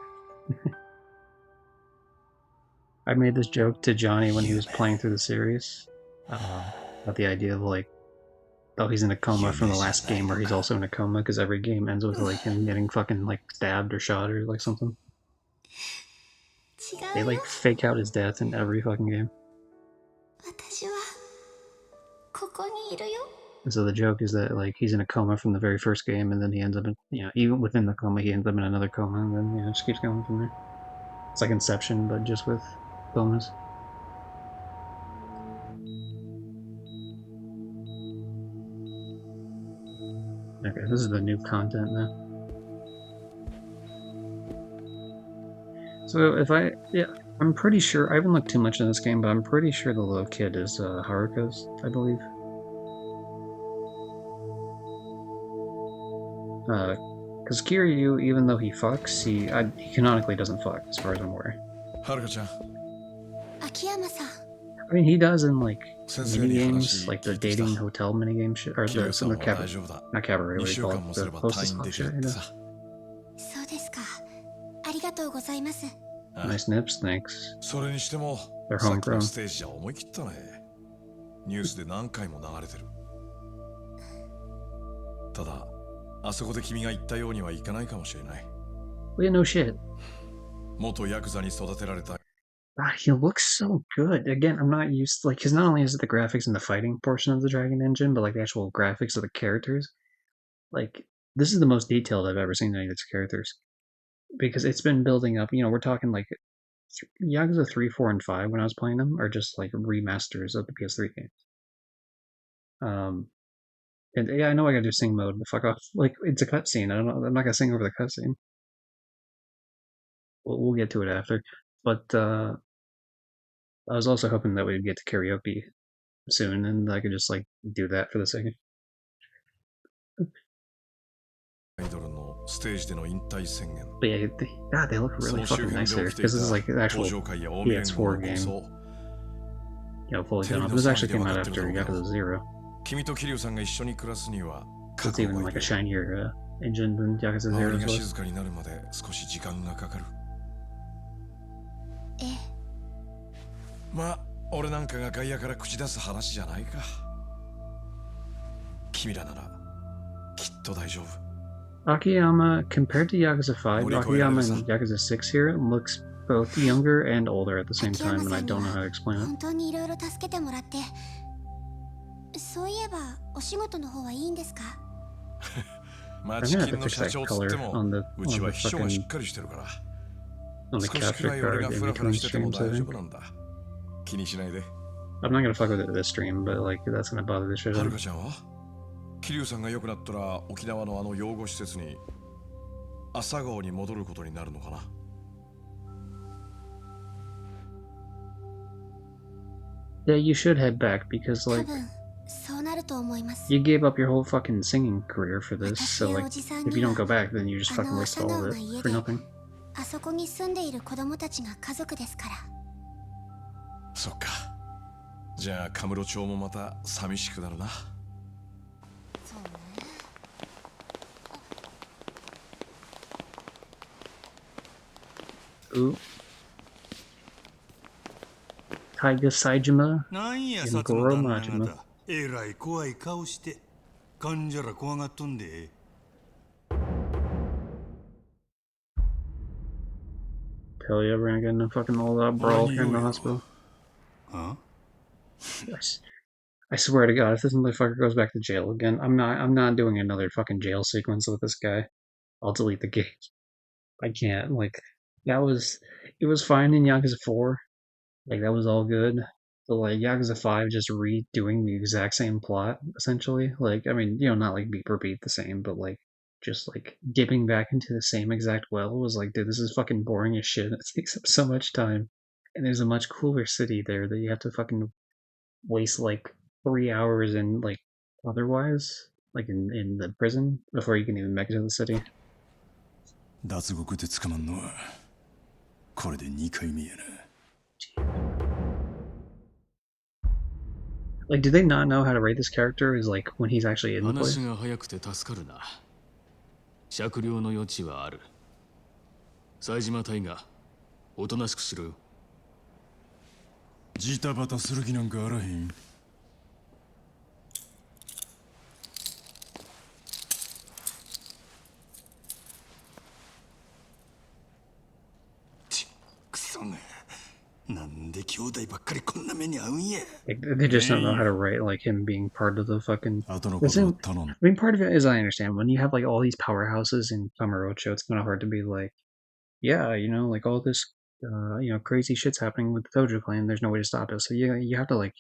I made this joke to Johnny when he was playing through the series about the idea of like, oh, he's in a coma from the last game where he's also in a coma because every game ends with like him getting fucking like stabbed or shot or like something. 違 They うよ like fake out his death in every fucking game. 私はここにいるよ And so the joke is that like he's in a coma from the very first game, and then he ends up in, even within the coma, he ends up in another coma, and then it just keeps going from there. It's like Inception, but just with comas. Okay, this is the new content now. So I'm pretty sure, I haven't looked too much in this game, but I'm pretty sure the little kid is Haruka's, I believe. Because Kiryu, even though he fucks, he canonically doesn't fuck, as far as I'm aware. Haruka-chan. Akiyama-san. I mean, he does in, like, 先生 mini に games, 話 like the 聞いてきた。 dating hotel mini game shit, or 桐生 the さんは cabaret, 大丈夫だ。 not cabaret, what 2 do you 週 call 間 it? も The すれば hostess 退院 club でき shit, るっ you て know? さ。そうですか。ありがとうございます。Nice nips, thanks. それにしても They're さっきの homegrown. ステージじゃ思い切ったね。ニュースで何回も流れてる。ただあそこで君が言ったようにはいかないかもしれない。 Yeah, no shit. 元ヤクザに育てられた。 He looks so good. Again, I'm not used to, like, because not only is it the graphics and the fighting portion of the Dragon Engine, but like the actual graphics of the characters. Like, this is the most detailed I've ever seen any of its characters. Because it's been building up, we're talking like Yakuza 3, 4, and 5 when I was playing them are just like remasters of the PS3 games. And yeah, I know I gotta do sing mode, but fuck off. Like, it's a cutscene. I don't know. I'm not gonna sing over the cutscene. We'll get to it after. But I was also hoping that we'd get to karaoke soon, and I could just like do that for the second. アイドルのステージでの引退宣言。 But yeah, God, they look そ really の周 fucking 辺 nice で here 起きてい because this is た like an actual 登場会や近江連合 PS4 の game, 構想。 fully done up. This actually came out after Yakuza 0. 君と桐生さんが一緒に暮らすには So 覚 it's 悟 even が like い a る。 shinier engine than Yakuza 周 0 as りが well. 静かになるまで少し時間がかかる。ええ。まあ俺なんかが外野から口出す話じゃないか。君らならきっと大丈夫。 Akiyama, compared to Yakuza 5, 乗り越えられる Akiyama さ。 in Yakuza 6 here looks both younger and older at the same 秋山 time, and さ I んに don't know は how to explain it. 本当にいろいろ助けてもらって。そういえばお仕事の方はいいんですか？ まあ I'm チ gonna キ have ン to の fix 社 that 長っつっ color ても on the うちは秘書がし fucking っかりしてるから。 on the 少しく capture らい俺 card が in フラフラ between してても streams, I 大丈 think. 夫なんだ。気にしないで。 I'm not gonna fuck with it this stream, but like that's gonna bother the shit out は of る me. かちゃんは桐生さんが良くなったら沖縄のあの養護施設に朝顔に戻ることになるのかな。 Yeah, you should head back because 多 like 分そうなると思います。 you gave up your whole fucking singing career for this, 私 so や like おじさん if に you は don't go back, then you just あ fucking の waste 朝 all 顔 of が it 家 for で nothing. あそこに住んでいる子供たちが家族ですから。そっか。じゃあカムロ町もまた寂しくなるな。そうね。 Ooh. Taiga Saijima なんや and 薩摩 Goro 旦那 Majima. 方えらい怖い顔して患者ら怖がっとんで Tell you, we're gonna get in a fucking all-out brawl here in the 何をやろ hospital. は Yes. I swear to God, if this motherfucker goes back to jail again, I'm not doing another fucking jail sequence with this guy. I'll delete the game. I can't. Like, it was fine in Yakuza 4. Like, that was all good. But like Yakuza 5 just redoing the exact same plot, essentially. Like, I mean, not like beat for beat the same, but like just like dipping back into the same exact well was like, dude, this is fucking boring as shit. It takes up so much time. And there's a much cooler city there that you have to fucking waste like 3 hours in, like, otherwise, like in the prison before you can even make it to the city. 脱獄で捕まんのはこれで2回目やな Like, do they not know how to rate this character? Is like when he's actually in the place? 話が早くて助かるな。酌量の余地はある。冴島隊がおとなしくしろよ。ジタバタする気なんかあらへん クソがなんで兄弟ばっかりこんな目に遭うんや Like, they just don't know how to write like him being part of the fucking. 後のことは頼ん I mean, part of it is I understand when you have like all these powerhouses in Kamurocho, it's kind of hard to be like, yeah, like all this, crazy shit's happening with the Tojo clan. There's no way to stop it. So you have to like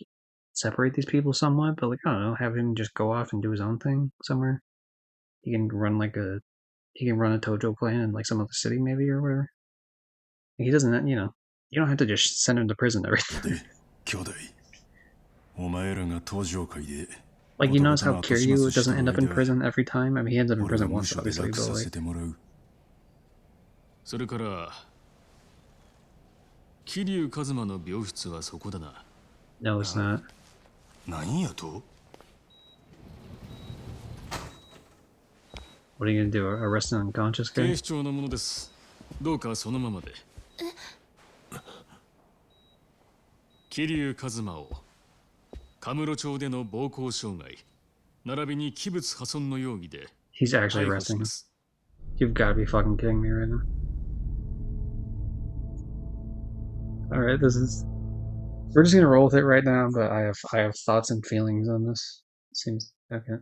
separate these people somewhat, but like I don't know, have him just go off and do his own thing somewhere. He can run a Tojo clan in like some other city maybe or whatever. He doesn't, you don't have to just send him to prison every time. で、兄弟。お前らが登場会で。Like, you notice how Kiryu doesn't end up in prison every time? I mean, he ends up in prison once, obviously, but like... それから、桐生一馬の病室はそこだな。No, it's not. 何やと What are you gonna do? Arrest an unconscious guy? 警視庁のものです。どうかそのままで。桐生一馬をカムロ町での暴行傷害、並びに器物破損の容疑で He's actually arresting him. You've got to be fucking kidding me right now. Alright, this is... We're just gonna roll with it right now, but I have thoughts and feelings on this. Seems... okay.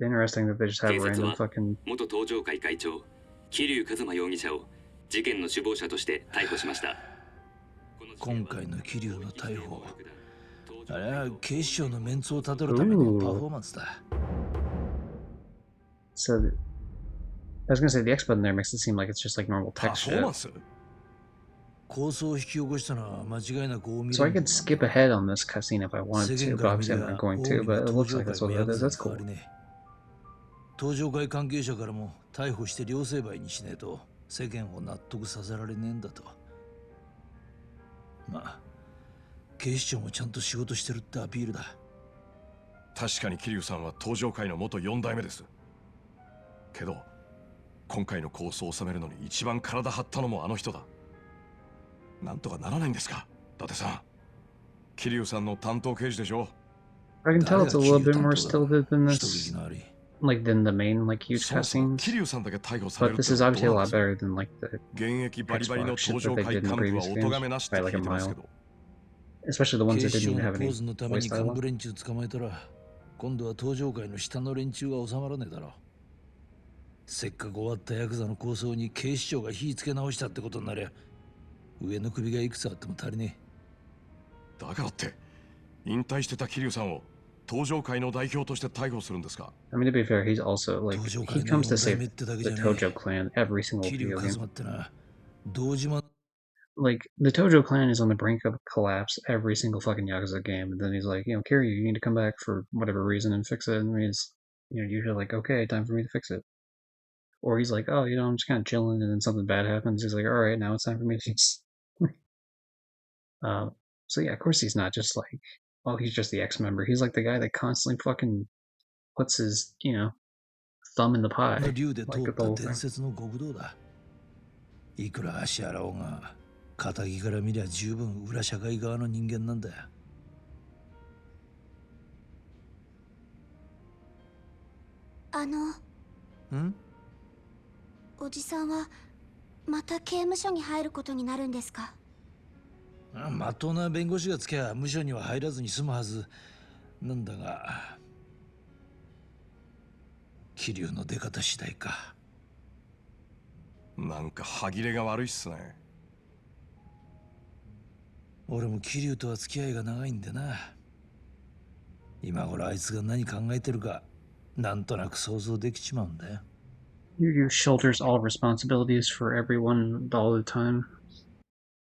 Interesting that they just have random fucking... 元登場会会長桐生一馬容疑者を事件の首謀者として逮捕しました。今回の桐生の逮捕、あれは警視庁のメンツを立てるためのパフォーマンスだ。So, I was gonna say the X button there makes it seem like it's just like normal text shit. So I could skip ahead on this cutscene if I wanted to, but obviously I'm not going to, but it looks like that's what it is. That's cool. 登場会関係者からも逮捕して両成敗にしねえと世間を納得させられねえんだと。まあ、警視庁もちゃんと仕事してるってアピールだ。確かに桐生さんは登場会の元4代目です。けど、今回の構想を収めるのに一番体張ったのもあの人だ。なんとかならないんですか、伊達さん。桐生さんの担当刑事でしょ。I can tell it's a little bit more stilted than this, like than the main like huge cutscenes. But this is obviously a lot better than like the Xbox shit that they did in the previous games by like a mile. Especially the ones that didn't even have any voice dialogue. 今度は登場会の下の連中が収まらねえだろう。せっかく終わったヤクザの構想に警視庁が火つけ直したってことになりゃ、上の首がいくつあっても足りねえ。だからって引退してた桐生さんを登場会の代表として逮捕するんですか。I mean, to be fair, he's also like he comes to save the Tojo clan every single video game. Like the Tojo clan is on the brink of collapse every single fucking Yakuza game, and then he's like, Kiryu, you need to come back for whatever reason and fix it. And he's, usually like, okay, time for me to fix it. Or he's like, oh, I'm just kind of chilling, and then something bad happens. He's like, all right, now it's time for me to fix. So yeah, of course he's not just like, oh, he's just the X-member. He's like the guy that constantly fucking puts his, thumb in the pie. Like the whole thing. いくら足洗おうが、仇から見りゃ十分裏社会側の人間なんだよ。おじさんはまた刑務所に入ることになるんですか？まっとうな弁護士がつきゃ無所には入らずに済むはずなんだが、桐生の出方次第か。なんか歯切れが悪いっすね。俺も桐生とは付き合いが長いんでな。今頃あいつが何考えてるかなんとなく想像できちまうんだよ。You shoulders all responsibilities for everyone all the time.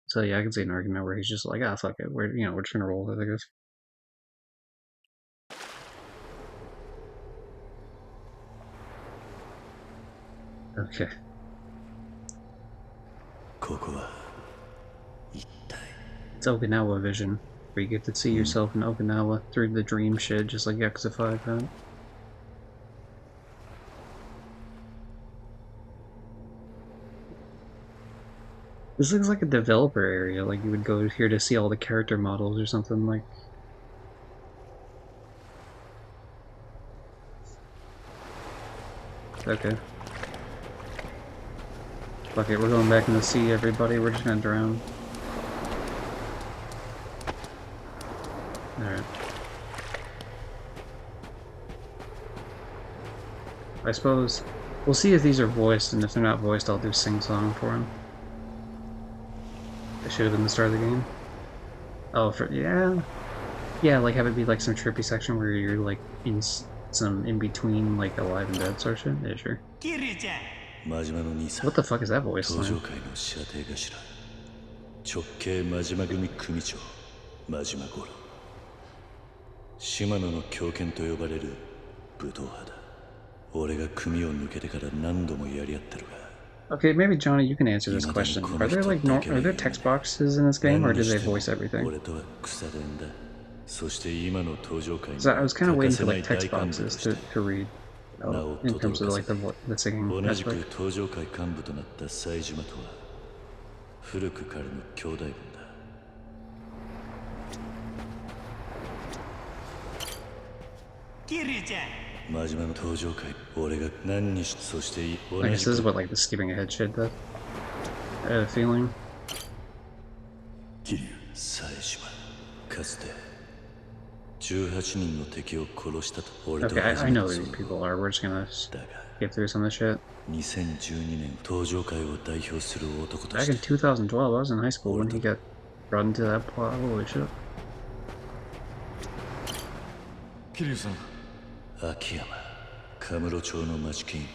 So yeah, I can see an argument where he's just like, fuck it, we're just gonna roll with it, I guess. Okay. It's Okinawa vision, where you get to see yourself in Okinawa through the dream shit, just like Yakuza 5 had. This looks like a developer area, like you would go here to see all the character models or something like... Okay. Fuck it, we're going back in the sea, everybody, we're just gonna drown. Alright. I suppose... We'll see if these are voiced, and if they're not voiced, I'll do sing-song for him. It should have been the start of the game. Oh, yeah, like have it be like some trippy section where you're like in some in between, like alive and dead sort of shit? Yeah, sure. 真島の兄さん What the fuck is that voice 登場 line? 界の射程頭直系真島組組長真島五郎島野の狂犬と呼ばれる武闘派だ俺が組を抜けてから何度もやり合ってるが Okay, maybe Johnny, you can answer this question. Are there like are there text boxes in this game, or do they voice everything? 俺とは草伝だそして今の登場界 So I was kind of 欠 waiting かせ for ない like 大 text 幹部と boxes して to read in terms of like the singing 同じく aspect. 登場界幹部となった冴島とは古くからの兄弟分だ真島の登場界俺が何にしそして I guess this is what like the skipping ahead shit does. I had a feeling. 冴島かつて18人の敵を殺したと俺と Okay, I 初めて know そう who 言 these う people are. We're just gonna だが get through some of this shit. 2012年登場界を代表する男と Back し in て2012, I was in high school when he got brought into that plot. Holy shit. 桐生さん秋山カムロ町の町金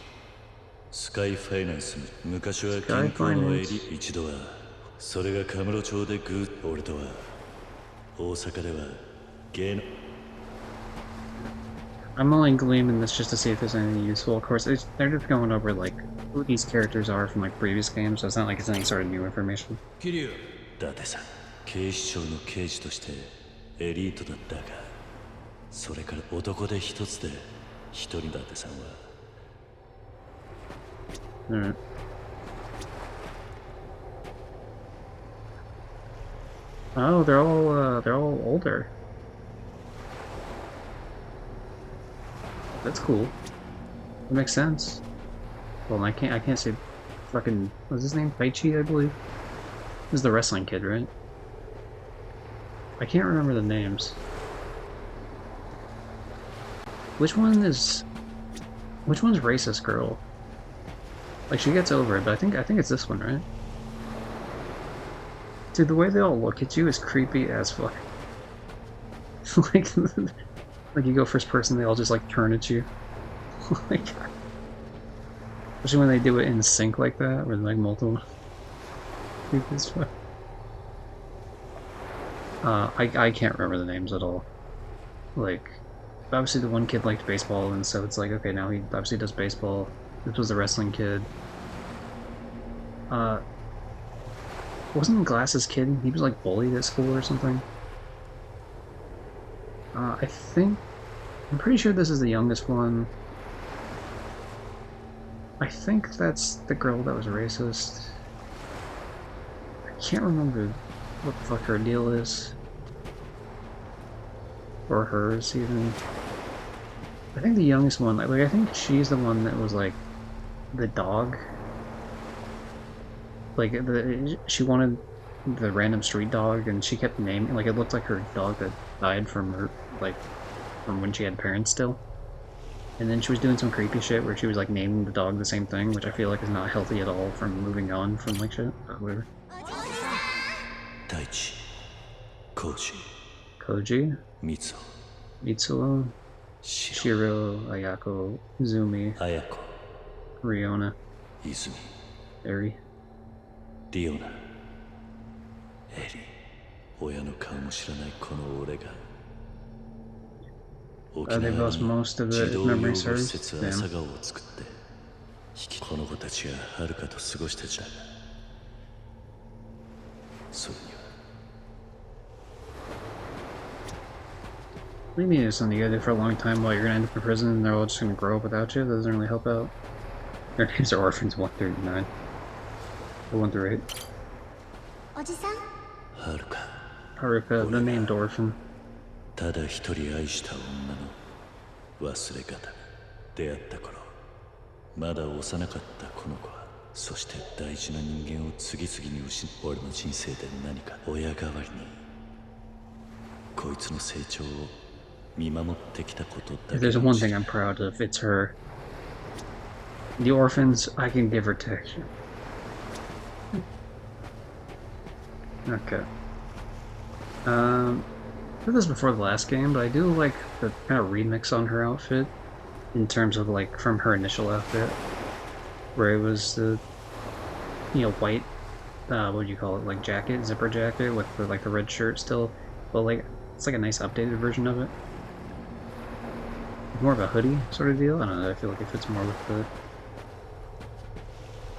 スカイファイナンスの昔は銀行のエリ一度はそれがカムロ町で俺とは大阪では芸能 I'm only gleaming this just to see if there's anything useful. Of course, they're just going over like who these characters are from like previous games, so it's not like it's any sort of new information. 桐生伊達さん警視庁の刑事としてエリートだったがそれから男で一つで一人伊達さんは Alright. Oh, they're all older. That's cool. That makes sense. Well, I can't say fucking, what's his name? Taichi, I believe? This is the wrestling kid, right? I can't remember the names. Which one's racist girl? Like she gets over it, but I think it's this one, right? Dude, the way they all look at you is creepy as fuck. like you go first person, they all just like turn at you. Like, especially when they do it in sync like that, with like multiple. Creepy as fuck. I can't remember the names at all. Like, obviously the one kid liked baseball, and so it's like, okay, now he obviously does baseball. This was the wrestling kid. Wasn't Glasses kid? He was like bullied at school or something. I'm pretty sure this is the youngest one. I think that's the girl that was racist. I can't remember what the fuck her deal is. Or hers, even. I think the youngest one, like I think she's the one that was like the dog. Like she wanted the random street dog, and she kept naming, like it looked like her dog that died from her, like from when she had parents still. And then she was doing some creepy shit where she was like naming the dog the same thing, which I feel like is not healthy at all from moving on from like shit. But whatever. Taichi, Koji, Mitsuo, Mitsuo, Shiro, Ayako, Zumi, Ayako, Riona, Izumi, Eri. リオナ、エリ、親の顔も知らないこの俺が沖 They 縄 lost に most of 児 the 童養護 memory 施 serves. 設 Damn. 朝顔を作ってこの子たちが遥かと過ごした時代それには What do you mean it's something you gotta do for a long time while you're gonna end up in prison and they're all just gonna grow up without you? That doesn't really help out. Their names are orphans 1 through 9. Or 1 through 8. おじさん 遥か Haruka, the named orphan. ただ一人愛した女の忘れ方出会った頃まだ幼かったこの子はそして大事な人間を次々に失う俺の人生で何か親代わりにこいつの成長を見守ってきたことだ If け there's one thing I'm proud of, it's her. The orphans, I can give her texture. Okay. I did this before the last game, but I do like the kind of remix on her outfit. in terms of like from her initial outfit, where it was the white what do you call it, like jacket, zipper jacket with the like the red shirt still, but like it's like a nice updated version of it. More of a hoodie sort of deal. I don't know. I feel like it fits more with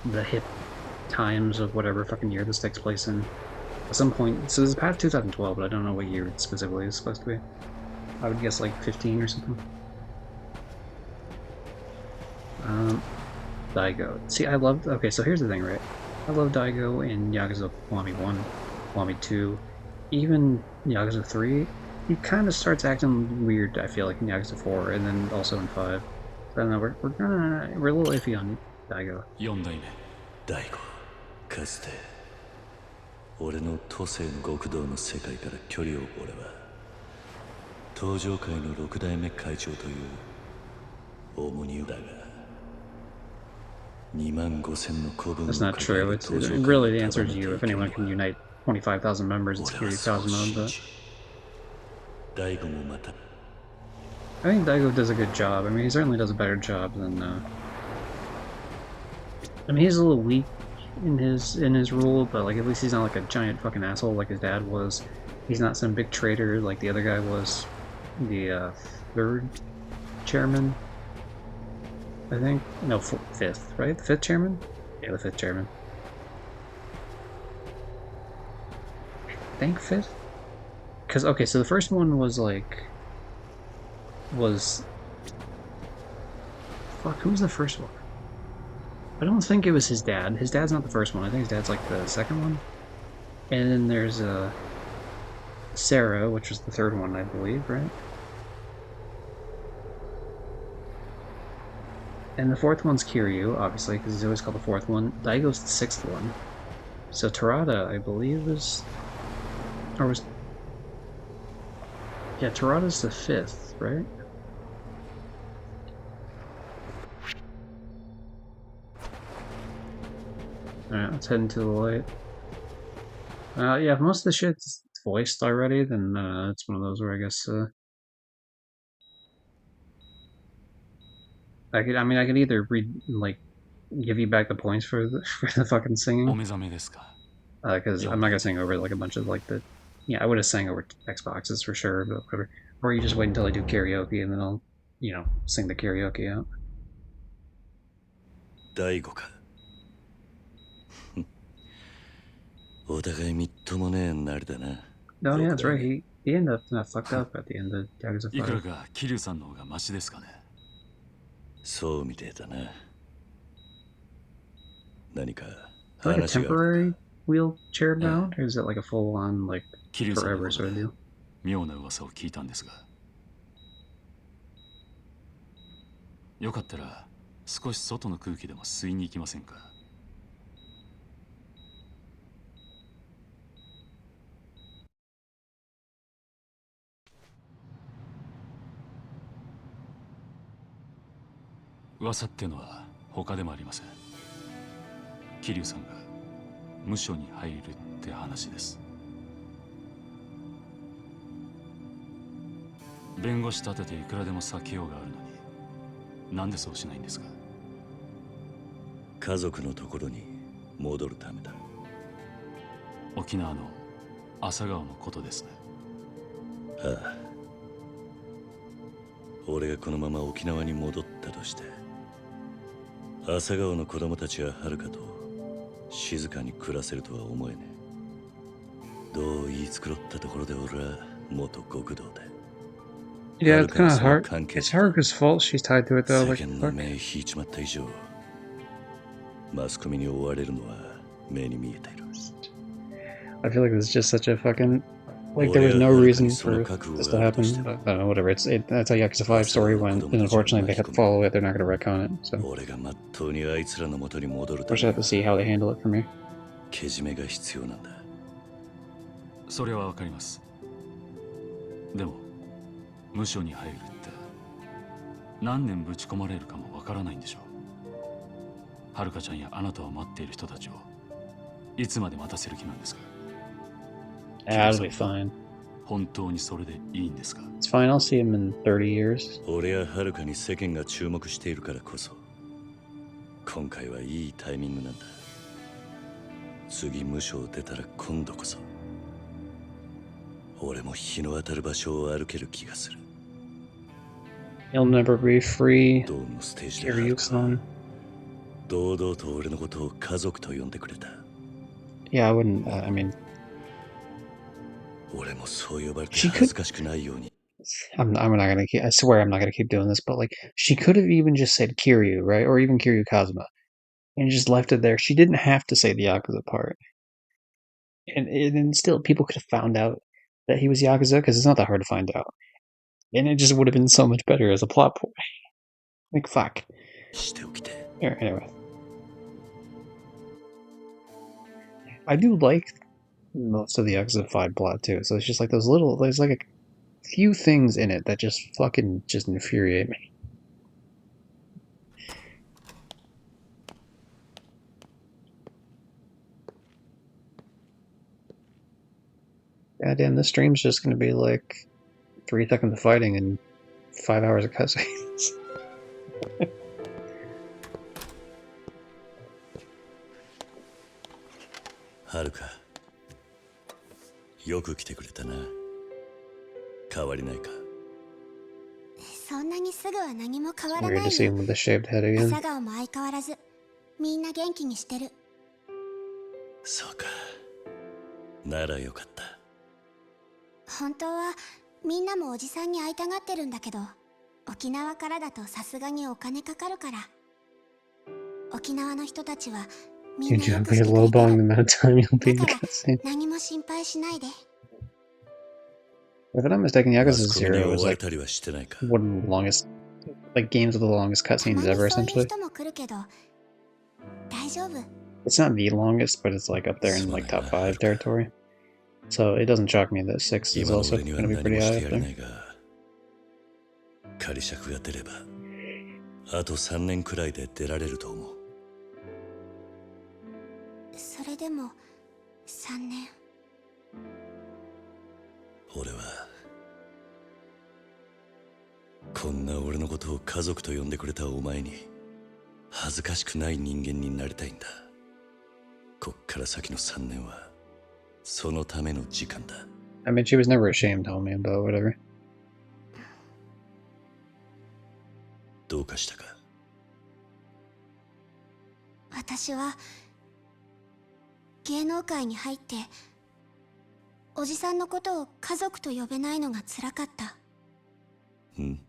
the hip times of whatever fucking year this takes place in. At some point, so this is past 2012, but I don't know what year it specifically is supposed to be. I would guess like 15 or something. Daigo. See, I loved. Okay, so here's the thing, right? I love Daigo in Yakuza Kiwami 1, Kiwami 2, even Yakuza 3. He kind of starts acting weird, I feel like, in Yakuza 4, and then also in 5. So I don't know, we're a little iffy on Daigo. 4代目大悟かつて俺の都政の極道の世界から距離を俺は東上界の6代目会長という重荷だが2万5000の子分 That's not true. It's really the answer to you if anyone can unite 25,000 members. It's Kiryu Kazuma, but I think Daigo does a good job. I mean, he certainly does a better job than. I mean, he's a little weak in his role, but like at least he's not like a giant fucking asshole like his dad was. He's not some big traitor like the other guy was. The third chairman, I think. No, fifth, right? The fifth chairman? Yeah, the fifth chairman. I think fifth? Because, okay, so the first one was like... Fuck, who was the first one? I don't think it was his dad. His dad's not the first one. I think his dad's like the second one. And then there's Sarah, which was the third one, I believe, right? And the fourth one's Kiryu, obviously, because he's always called the fourth one. Daigo's the sixth one. So Terada, I believe, was... Or was... Yeah, Terada's the fifth, right? Alright, let's head into the light. Yeah, if most of the shit's voiced already, then it's one of those where I guess... I could either give you back the points for the fucking singing. Because I'm not gonna sing over like a bunch of like the... Yeah, I would have sang over Xboxes for sure, but whatever. Or you just wait until I do karaoke and then I'll, sing the karaoke out. Daigoかお互いみっともねえなりだな No, yeah, that's right. He ended up fucked up at the end of Yakuza 5. いくらか桐生さんの方がマシですかね。そうみてえだな何か Like a temporary wheelchair bound, or is it like a full-on, like, forever sort of deal? 妙な噂を聞いたんですが。よかったら少し外の空気でも吸いに行きませんか。噂ってのは他でもありません。桐生さんが無所に入るって話です。弁護士立てていくらでも避けようがあるのに、なんでそうしないんですか。家族のところに戻るためだ。沖縄の朝顔のことですね。ああ。俺がこのまま沖縄に戻ったとして、朝顔の子供たちは遥かと静かに暮らせるとは思えねえ。どう言い繕ったところで俺は元極道で。Yeah, it's kind of hard. It's Haruka's fault she's tied to it though. Like, 世間の目引いちまった以上、マスコミに追われるのは目に見えている。I feel like this is just such a fucking... Like, there was no reason for this to happen. I don't know, whatever. That's a Yakuza 5 story when, unfortunately, they have to follow it. They're not going to retcon it, so... We'll just have to see how they handle it from here. けじめが必要なんだ。それはわかります。でも、無所に入るって何年ぶち込まれるかもわからないんでしょう。はるかちゃんやあなたを待っている人たちをいつまで待たせる気なんですか。That'll be fine. 本当にそれでいいんですか？ It's fine, I'll see him in 30 years. 俺ははるかに世間が注目しているからこそ今回はいいタイミングなんだ。次無所を出たら今度こそ俺も日の当たる場所を歩ける気がする。 He'll never be free. ドーンのステージではるか Kiryu-san. 堂々と俺のことを家族と呼んでくれた。 Yeah, I wouldn't. I mean, 俺もそう呼ばれて She could- 恥ずかしくないように。 I'm not gonna keep. I swear I'm not gonna keep doing this. But like, she could have even just said Kiryu, right, or even Kiryu Kazuma, and just left it there. She didn't have to say the Yakuza part, and still people could have found out that he was Yakuza because it's not that hard to find out, and it just would have been so much better as a plot point. Like fuck. しておきて。 Anyway, I do like most of the Yakuza 5 plot too. So it's just like there's like a few things in it that just fucking just infuriate me. God damn, this stream's just gonna be like 3 seconds of fighting and 5 hours of cutscenes. はるかよく来てくれたな。変わりないか。そんなにすぐは何も変わ It's ら weird な to い see よ。 him with the shaved head again. 朝顔も相変わらずみんな元気にしてる。そうか。ならよかった。本当はみんなもおじさんに会いたがってるんだけど、沖縄からだとさすがにお金かかるから。沖縄の人たちはみん You な do よ have くして to くれ low て bong the る。 amount of time you'll be in だ the から cutscene. 何も心配しないで。 If I'm not mistaken, マ Yakuza スコミに Zero 追 was われ like たりはしてないか。 one of the longest, like games with the longest た cutscenes まに ever, そういう essentially. 人も来るけど、大丈夫。 It's not the longest, but it's like up there in like top 5 territory. So it doesn't shock me that 6 is 今の also 俺には going to be 何 pretty もし high て up やれ there. ないが、仮釈が出ればあと3年くらいで出られると思う。それでも3年。俺はこんな俺のことを家族と呼んでくれたお前に恥ずかしくない人間になりたいんだ。こっから先の3年はそのための時間だ。 I mean, she was never ashamed, told me about whatever. どうかしたか。私は芸能界に入っておじさんのことを家族と呼べないのが辛かった。うん。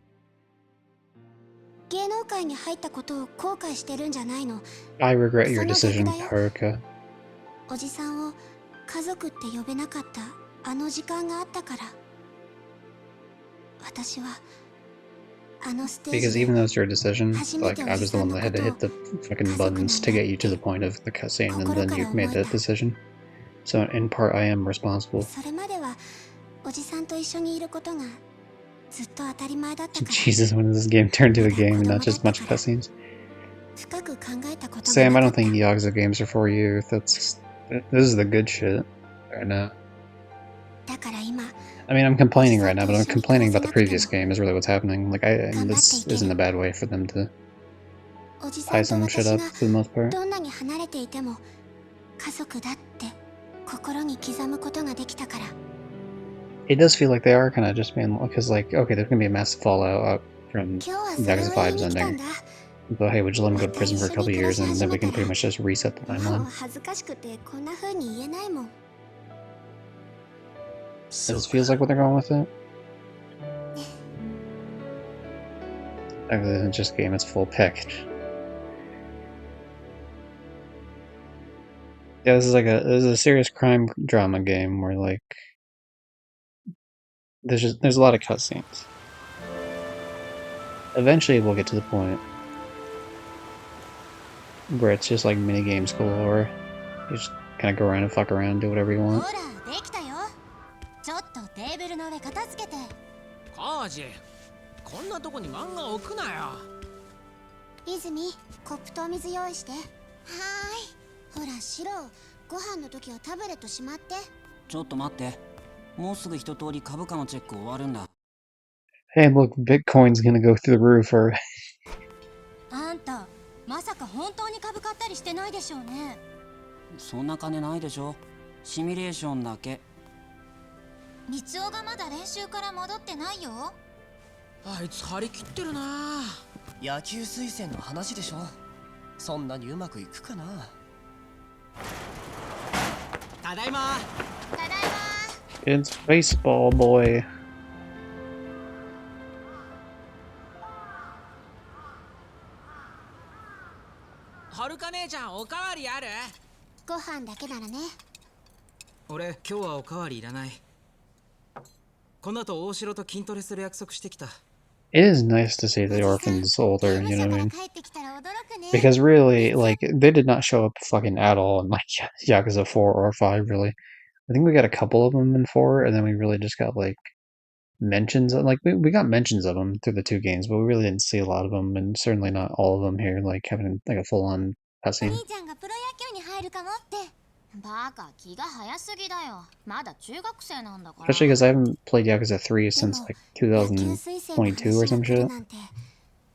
芸能界に入ったことを後悔してるんじゃないの。 I regret your その decision, 逆だよ。 Haruka. おじさんを家族って呼べなかったあの時間があったから。私はあのステー Because ジで even though it's your decision, 初め like て I おじ was the さん one の that こ had と to を hit the fucking buttons to get you to the point of the cutscene, and then you made that decision. So in part, I am responsible. それまではおじさんと一緒にいることがずっと当たり前だったから。 Jesus, when does this game turn to a game and not just much cutscenes? 深く考えたことが Sam, な I か don't った。 think Yakuza games are for you. This is the good shit right now. だから今 I mean, I'm complaining right now, but I'm complaining about the previous game is really what's happening. Like, this isn't a bad way for them to おじさ tie んと some 私 shit が up for the most part. どんなに離れていても家族だって心に刻むことができたから。 It does feel like they are kind of just being, because like, okay, there's gonna be a massive fallout from 今日はそれを Yakuza 言い 5's に来たん ending. だ。 But hey, would you let him go to prison for a couple of years and then we can pretty much just reset the もう timeline? 恥ずかしくてこんな風に言えないもん。 It just feels like what they're going with it. Other than just game its full package. Yeah, this is a serious crime drama game where like there's a lot of cutscenes. Eventually we'll get to the point where it's just like mini games galore. You just kind of go around and fuck around, do whatever you ほ want. ら、できたよ。ちょっとテーブルの上片付けて。カージ、こんなとこに漫画置くなよ。泉、コップとお水用意して。はーい。ほら、シロ、ご飯の時はタブレットしまって。ちょっと待って。もうすぐ一通り株価のチェック終わるんだ。 Hey, look, Bitcoin's gonna go through the roof, or あんたまさか本当に株買ったりしてないでしょうね。そんな金ないでしょ。シミュレーションだけ。三尾がまだ練習から戻ってないよ。あいつ張り切ってるな。野球推薦の話でしょ。そんなにうまくいくかな。ただいま。ただいま。 it's baseball boy. はるか姉ちゃん、おかわりある？ご飯だけならね。俺今日はおかわりいらない。この後大城と筋トレする約束してきた。 It is nice to see the orphans older, you know what I mean? Because really, like, they did not show up fucking at all in, like, Yakuza 4 or 5, really. I think we got a couple of them in 4, and then we really just got, like, mentions. Like, we got mentions of them through the 2 games, but we really didn't see a lot of them, and certainly not all of them here, like, having, like, a full-on cutscene. 兄ちゃんがプロ野球に入るかもって。バカ、気が早すぎだよ。まだ中学生なんだから。Especially because I haven't played Yakuza 3 since, like, 2022 or some shit.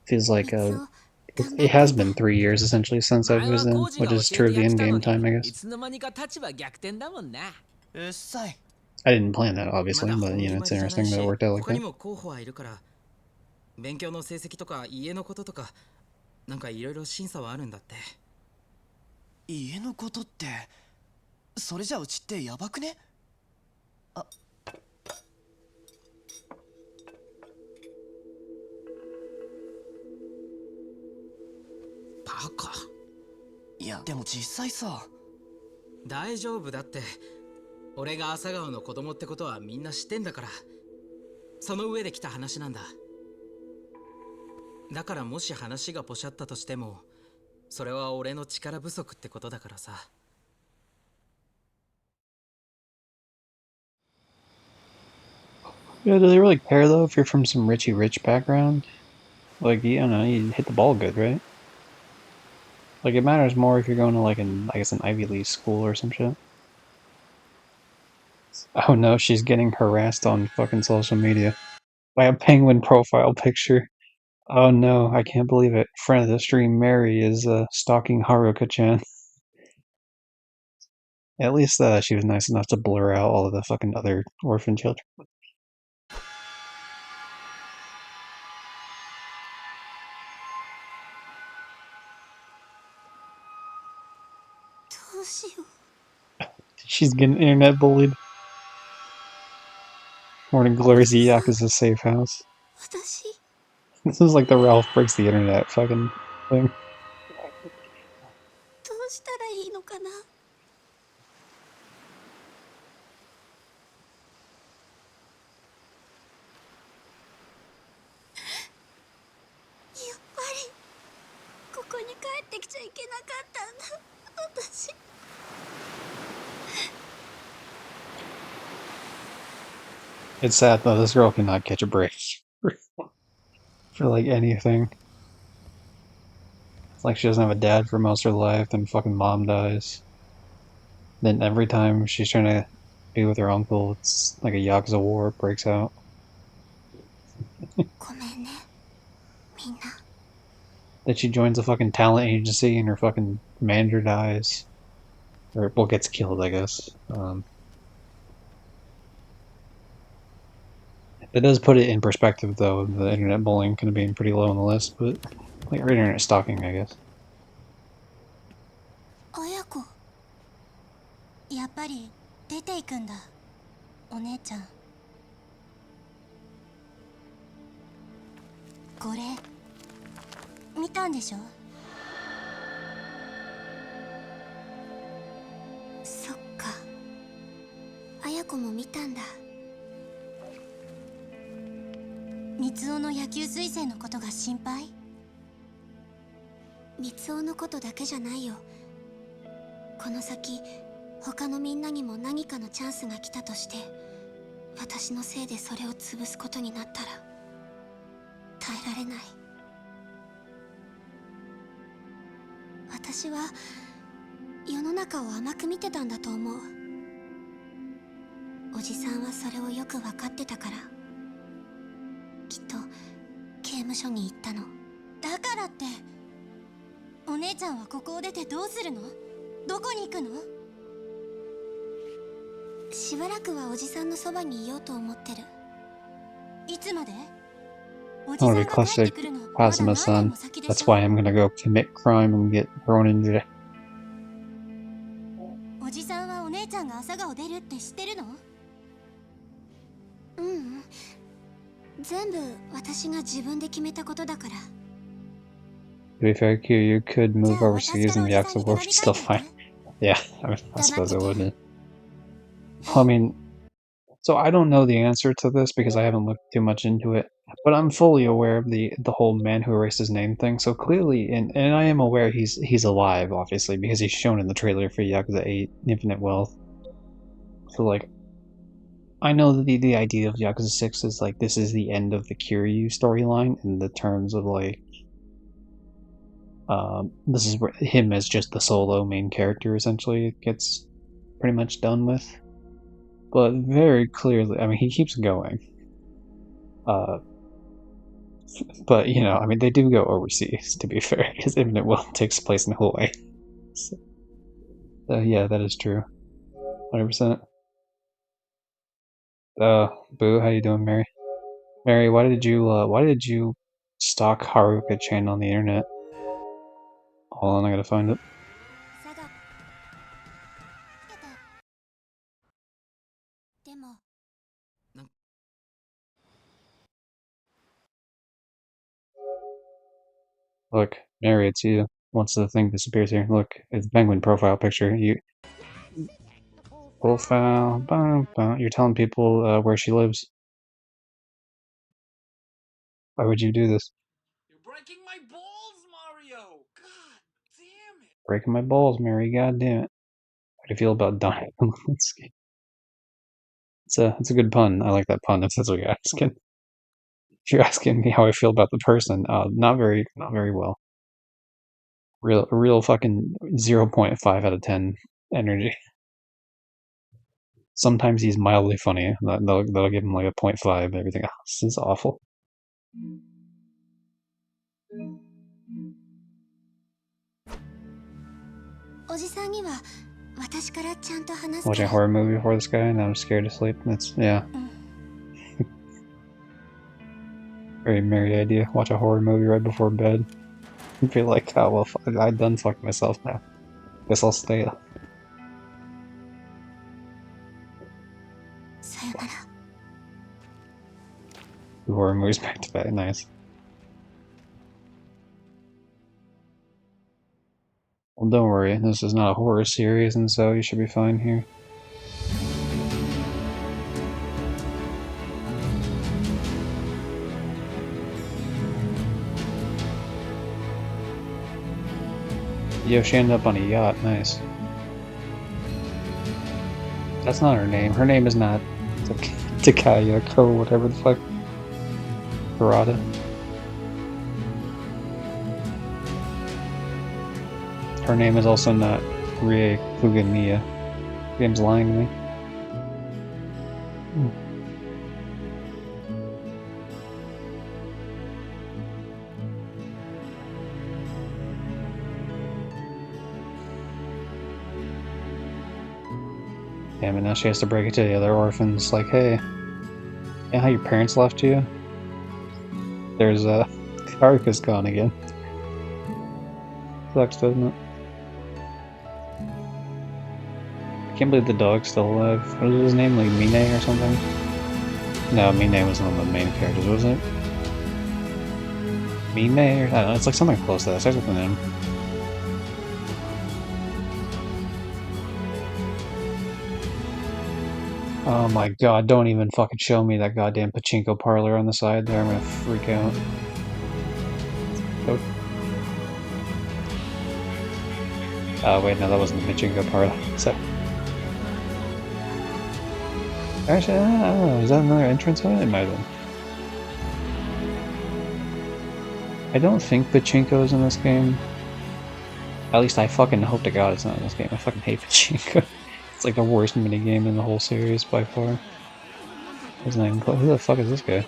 Feels like, it has been 3 years, essentially, since I was in, which is true of the in-game time, I guess. いつの間にか立場逆転だもんな。うっさい。 I didn't plan that, obviously, but, you know, it's interesting that it worked out like 他に that. も候補はいるから、勉強の成績とか家のこととか、なんかいろいろ審査はあるんだって。家のことって、それじゃうちってやばくね？あ、バカ。いやでも実際さ。大丈夫だって。俺が朝顔の子供ってことはみんな知ってんだから。その上で来た話なんだ。だからもし話がポシャったとしても、それは俺の力不足ってことだからさ。Yeah, do they really care though if you're from some Richie Rich background? Like, you don't know, you hit the ball good, right? Like, it matters more if you're going to, like, I guess, an Ivy League school or some shit. Oh no, she's getting harassed on fucking social media by a penguin profile picture. Oh no, I can't believe it. Friend of the stream, Mary, is stalking Haruka-chan. At least she was nice enough to blur out all of the fucking other orphan children. どうしよう。 She's getting internet bullied. Morning Glory's Yakuza safe house. 私 This is like the Ralph breaks the internet fucking thing. どうしたらいいのかな。やっぱりここに帰ってきちゃいけなかったんだ私。 It's sad though, this girl cannot catch a break. For like anything. It's like she doesn't have a dad for most of her life, then fucking mom dies. Then every time she's trying to be with her uncle, it's like a Yakuza war breaks out. ごめんね、みんな。 Then she joins a fucking talent agency and her fucking manager dies. Or, well, gets killed, I guess. It does put it in perspective, though, the internet bullying kind of being pretty low on the list, but, like, or internet stalking, I guess. 綾子、やっぱり出ていくんだ、お姉ちゃん。これ見たんでしょ。そっか、綾子も見たんだ。三尾の野球推薦のことが心配？三尾のことだけじゃないよ。この先他のみんなにも何かのチャンスが来たとして、私のせいでそれを潰すことになったら耐えられない。私は世の中を甘く見てたんだと思う。おじさんはそれをよく分かってたから、きっと刑務所に行ったの。だからってお姉ちゃんはここを出てどうするの？どこに行くの？しばらくはおじさんのそばにいようと思ってる。いつまで？ I want to be classic Kazuma son. That's why I'm gonna go commit crime and get thrown in jail. おじさんはお姉ちゃんが朝顔出るって知ってるの？ううん、全部私が自分で決めたことだから。To be fair, you could move overseas and the Yakuza war would still fine. Yeah, I suppose it wouldn't. I mean, so I don't know the answer to this because I haven't looked too much into it, but I'm fully aware of the whole man who erased his name thing. So clearly, and I am aware he's alive, obviously, because he's shown in the trailer for Yakuza 8 Infinite Wealth. So like, I know that the idea of Yakuza 6 is like this is the end of the Kiryu storyline in the terms of like, this is where him as just the solo main character essentially gets pretty much done with. But very clearly, I mean, he keeps going. But, you know, I mean, they do go overseas, to be fair, because Infinite Wealth takes place in Hawaii. So, yeah, that is true. 100%. Boo, how you doing, Mary? Mary, why did you stalk Haruka-chan on the internet? Hold on, I gotta find it. Look, Mary, it's you. Once the thing disappears here, look, it's Penguin profile picture. You profile, you're telling people where she lives. Why would you do this? You're breaking my balls, Mario! God damn it! Breaking my balls, Mary. God damn it. How do you feel about dying? It's a good pun. I like that pun. If that's what you're asking. If you're asking me how I feel about the person, not very well. Real fucking 0.5 out of 10 energy. Sometimes he's mildly funny. That'll give him like a 0.5. Everything else is awful. Watching a horror movie before this guy, and I'm scared to sleep. That's, yeah. Very merry idea. Watch a horror movie right before bed. And feel like, oh well, I done fucked myself now. Guess I'll stay up. Horror movies back to back, nice. Well, don't worry, this is not a horror series, and so you should be fine here. Yo, she ended up on a yacht, nice. That's not her name. Her name is not Takayako, whatever the fuck. Harada. Her name is also not Rie Kugamiya. Game's lying to me. Damn it, now she has to break it to the other orphans, like, hey, you know how your parents left you? There's, Haruka's gone again. Sucks, doesn't it? I can't believe the dog's still alive. What was his name, like Mine or something? No, Mine wasn't one of the main characters, was it? Mime, or I don't know, it's like something close to that, it starts with an M. Oh my god, don't even fucking show me that goddamn pachinko parlor on the side there, I'm gonna freak out. Oh wait, no, that wasn't the pachinko parlor, so... Actually, I don't know, is that another entrance on it? It might have been. I don't think pachinko is in this game. At least I fucking hope to god it's not in this game, I fucking hate pachinko. It's like the worst minigame in the whole series by far. Isn't even close. Who the fuck is this guy?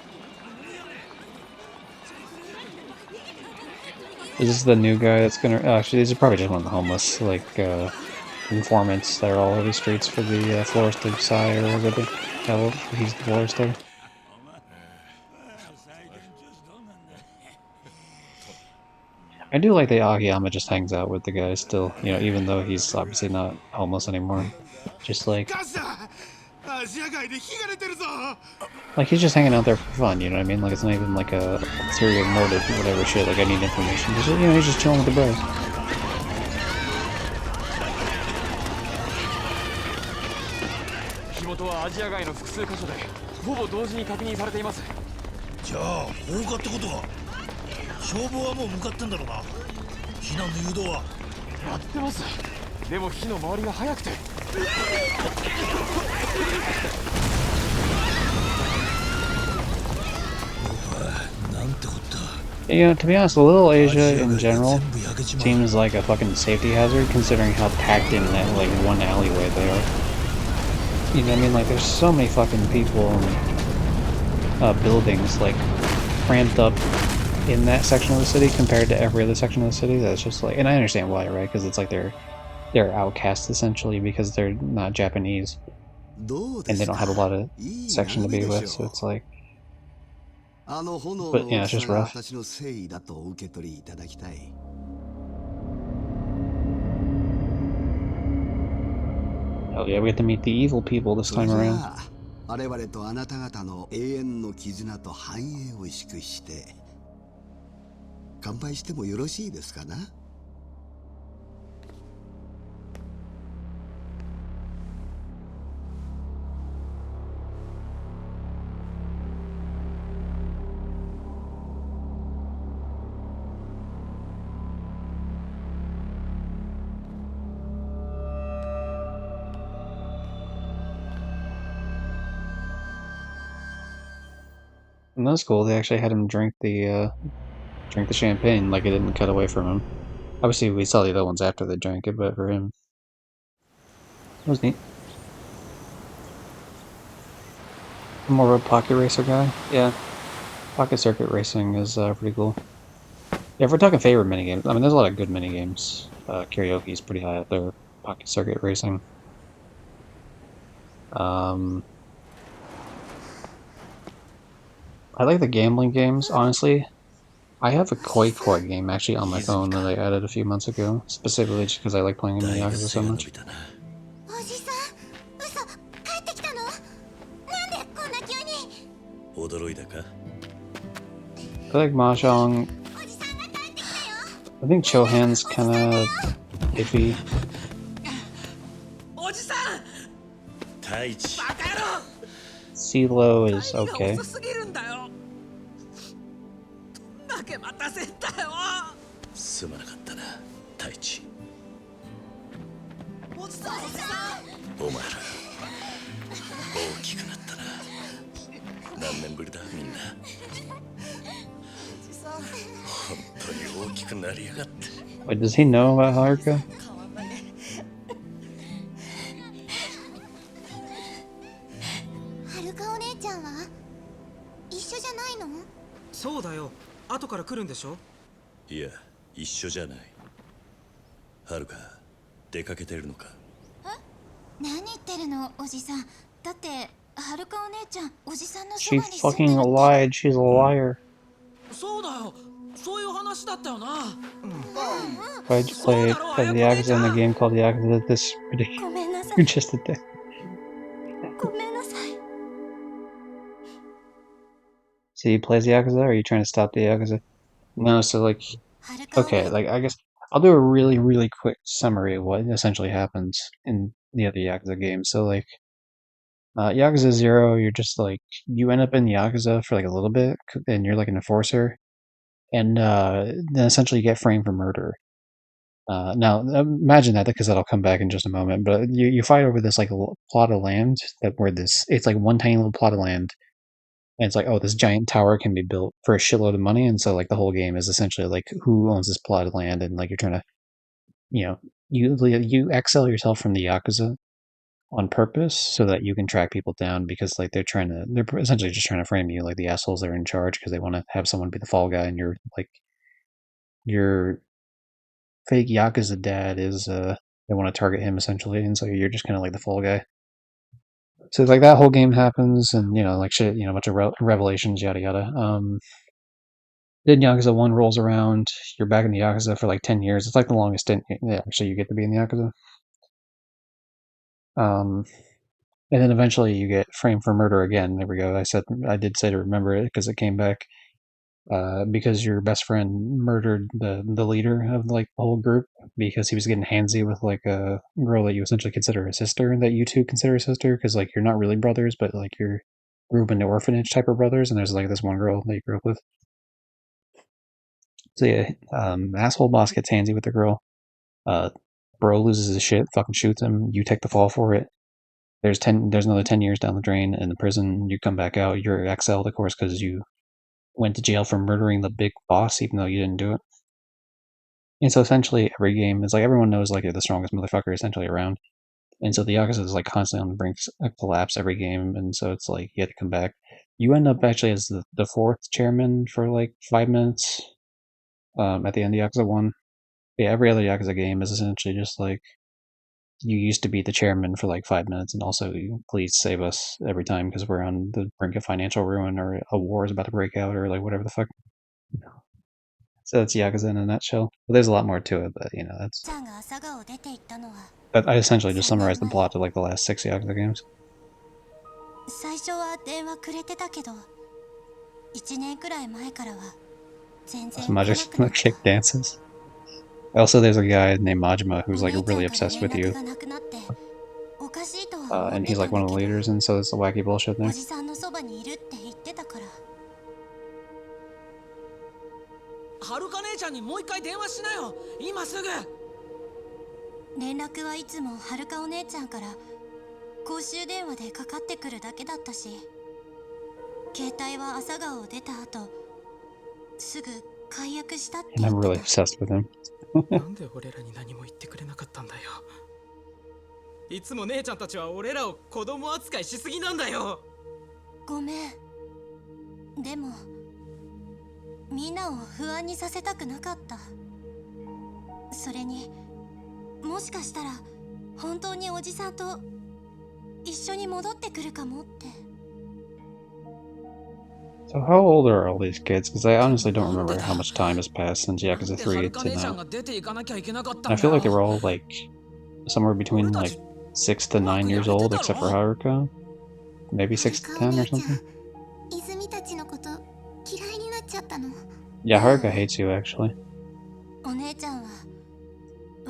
Is this the new guy that's gonna... Oh, actually, these are probably just one of the homeless, like, informants that are all over the streets for the florist of Psy or whatever the hell he's the florist of. I do like that Akiyama just hangs out with the guys still, you know, even though he's obviously not homeless anymore. Just like he's just hanging out there for fun, you know what I mean? Like it's not even like a serial motive or whatever shit, like I need information. Just, you know, he's just chilling with the bros. 火元はアジア街の複数箇所でほぼ同時に確認されています。じゃあ放火ってことは消防はもう向かってんだろうな。避難の誘導はやってます。でも火の回りが早くて。なんてこった。 You know, to be honest, Little Asia in general seems like a fucking safety hazard considering how packed in that like one alleyway they are. You know what I mean? Like there's so many fucking people and buildings like cramped up in that section of the city compared to every other section of the city. That's just like, and I understand why, right? Because it's like they're outcasts essentially because they're not Japanese and they don't have a lot of section to be with. So it's like, but yeah, it's just rough. Oh yeah, we get to meet the evil people this time around. 我々とあなた方の永遠の絆と繁栄を祝して乾杯してもよろしいですかな。And that's cool. They actually had him drink the champagne, like it didn't cut away from him. Obviously, we saw the other ones after they drank it, but for him, it was neat. More of a pocket racer guy, yeah. Pocket circuit racing is pretty cool. Yeah, if we're talking favorite minigames, I mean, there's a lot of good minigames. Karaoke is pretty high up there. Pocket circuit racing. I like the gambling games, honestly. I have a Koi Koi game actually on my phone that I added a few months ago, specifically just because I like playing in the Yakuza so much. I like Mahjong. I think Chohan's kinda iffy. CeeLo is okay. Wait, does he know about Haruka? そうだよ。後から来るんでしょ？いや、一緒じゃない。はるか、出かけてるのか？え？何言ってるの、おじさん。だって、はるかお姉ちゃん、おじさんのそば She に住んでる fucking lied. She's a liar. そうだよ。そういう話だったよな。Why'd you play the Yakuza in a game called Yakuza this ridiculous? You just did that. ごめんなさい。 So he plays Yakuza, or are you trying to stop the Yakuza? No, so like, okay, like I guess I'll do a really, really quick summary of what essentially happens in the other Yakuza games. So like, Yakuza 0, you're just like, you end up in Yakuza for like a little bit, and you're like an enforcer, and then essentially you get framed for murder. Now, imagine that, because that'll come back in just a moment, but you fight over this like plot of land it's like one tiny little plot of land. And it's like, oh, this giant tower can be built for a shitload of money, and so like the whole game is essentially like who owns this plot of land, and like you're trying to, you know, you exile yourself from the Yakuza, on purpose so that you can track people down because like they're essentially just trying to frame you like the assholes that are in charge because they want to have someone be the fall guy and you're like your fake Yakuza dad is they want to target him essentially and so you're just kind of like the fall guy. So like that whole game happens and like shit, a bunch of revelations, yada yada. Then Yakuza 1 rolls around, you're back in the Yakuza for like 10 years. It's like the longest stint actually you get to be in the Yakuza. And then eventually you get framed for murder again. There we go. I did say to remember it because it came back. Because your best friend murdered the leader of like the whole group because he was getting handsy with like a girl that you essentially consider a sister that you two consider a sister because like you're not really brothers but like you're grew up in the orphanage type of brothers and there's like this one girl that you grew up with. So yeah, asshole boss gets handsy with the girl. Bro loses his shit, fucking shoots him. You take the fall for it. There's another 10 years down the drain in the prison. You come back out. You're exiled, of course, because you went to jail for murdering the big boss, even though you didn't do it. And so essentially, every game is like everyone knows like you're the strongest motherfucker essentially around. And so the Yakuza is like constantly on the brink of collapse every game. And so it's like you had to come back. You end up actually as the fourth chairman for like 5 minutes at the end of Yakuza 1. Yeah, every other Yakuza game is essentially just like you used to be the chairman for like 5 minutes and also please save us every time because we're on the brink of financial ruin or a war is about to break out or like whatever the fuck. So that's Yakuza in a nutshell. But there's a lot more to it, but that's. But I essentially just summarized the plot of like the last 6 Yakuza games. 最初は電話くれてたけど1年くらい前からは全然来なくなった Majima kick dances. Also, there's a guy named Majima who's like really obsessed with you. And he's like one of the leaders, and so there's the wacky bullshit there. おじさんのそばにいるって言ってたからはるか姉ちゃんにもう一回電話しなよ今すぐ連絡はいつもはるかお姉ちゃんから公衆電話でかかってくるだけだったし携帯は朝顔を出た後すぐ解約したって And I'm really obsessed with him. なんで俺らに何も言ってくれなかったんだよいつも姉ちゃんたちは俺らを子供扱いしすぎなんだよごめんでもみんなを不安にさせたくなかったそれにもしかしたら本当におじさんと一緒に戻ってくるかもって So how old are all these kids? Because I honestly don't remember how much time has passed since Yakuza 3 to now. And I feel like they were all like somewhere between like 6 to 9 years old, except for Haruka. Maybe 6 to 10 or something. Yeah, Haruka hates you actually.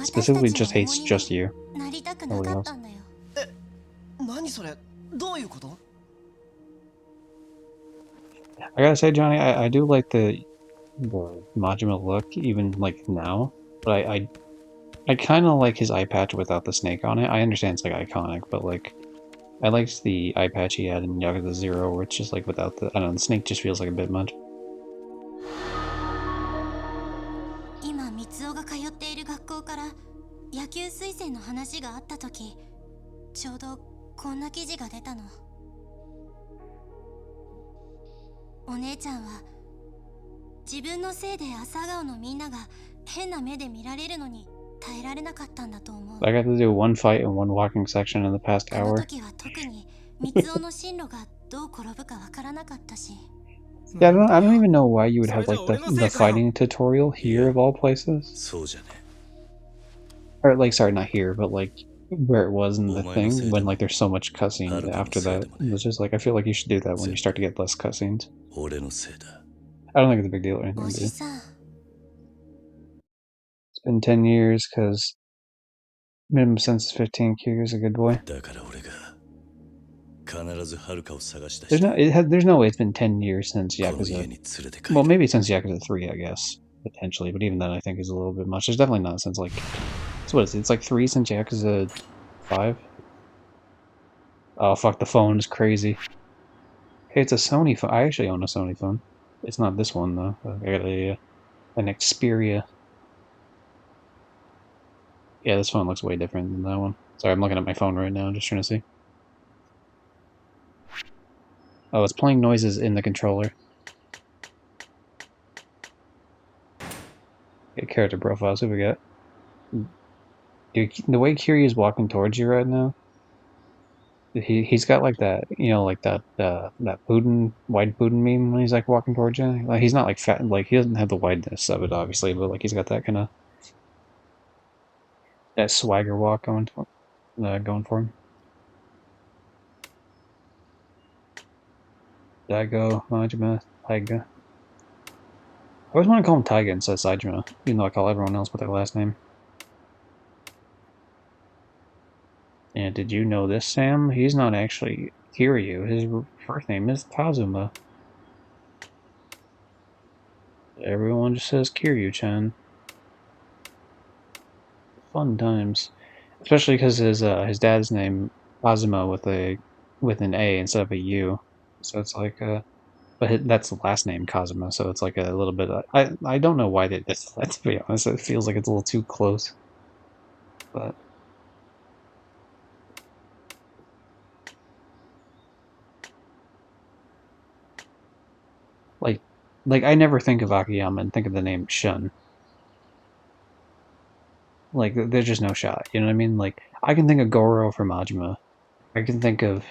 Specifically just hates just you. Nobody else. 何それどういうこと I gotta say, Johnny, I do like the Majima look, even like now. But I kind of like his eye patch without the snake on it. I understand it's like iconic, but like I liked the eye patch he had in Yakuza 0, where it's just like without the I don't know, the snake just feels like a bit much. 今三尾が通っている学校から野球推薦の話があった時ちょうどこんな記事が出たのお姉ちゃんは自分のせいで朝顔のみんなが変な目で見られるのに耐えられなかったんだと思う I got to do one fight and one walking section in the past あの hour. 時は特に三尾の進路がどう転ぶかわからなかったし Yeah, I don't even know why you would have like the fighting tutorial here of all places. Or like, sorry, not here, but like where it was in the thing when like there's so much cutscene after that. It's just like I feel like you should do that when you start to get less cutscenes. I don't think it's a big deal or anything. But it's been 10 years because minimum since 15. Kyu's a good boy. There's no way it's been 10 years since Yakuza. Well, maybe since Yakuza 3, I guess potentially, but even then I think is a little bit much. There's definitely not since like. So what is it? It's like 3 since Yakuza 5? Oh fuck, the phone is crazy. Hey, it's a Sony phone. I actually own a Sony phone. It's not this one though. I got an Xperia. Yeah, this phone looks way different than that one. Sorry, I'm looking at my phone right now, just trying to see. Oh, it's playing noises in the controller. Okay, character profiles, who we got? The way Kiryu's walking towards you right now, he's got like that, you know, like that Putin, wide Putin meme when he's like walking towards you. Like he's not like fat, like he doesn't have the wideness of it, obviously, but like he's got that kind of that swagger walk going for him. Daigo, Majima, Taiga. I always want to call him Taiga instead of Saijima, even though I call everyone else by their last name. And did you know this, Sam? He's not actually Kiryu. His first name is Kazuma. Everyone just says Kiryu-chan. Fun times, especially because his dad's name Kazuma with an A instead of a U, so it's like but that's the last name Kazuma, so it's like a little bit. I don't know why they did that. To be honest, it feels like it's a little too close, but like I never think of Akiyama and think of the name Shun. Like there's just no shot. You know what I mean? Like I can think of Goro from Majima. I can think of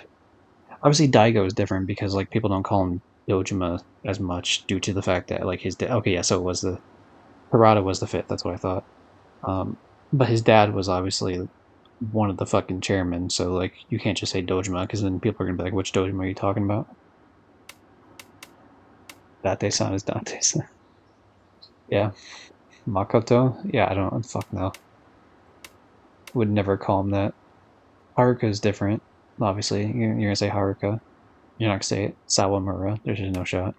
obviously Daigo is different because like people don't call him Dojima as much due to the fact that like his okay, yeah, so it was the Harada was the fifth, that's what I thought. But his dad was obviously one of the fucking chairmen, so like you can't just say Dojima because then people are gonna be like, which Dojima are you talking about? Date-san is Dante-san. Yeah. Makoto? Yeah, I don't fuck no. Would never call him that. Haruka is different. Obviously, you're gonna say Haruka. You're not gonna say it. Sawamura. There's just no shot.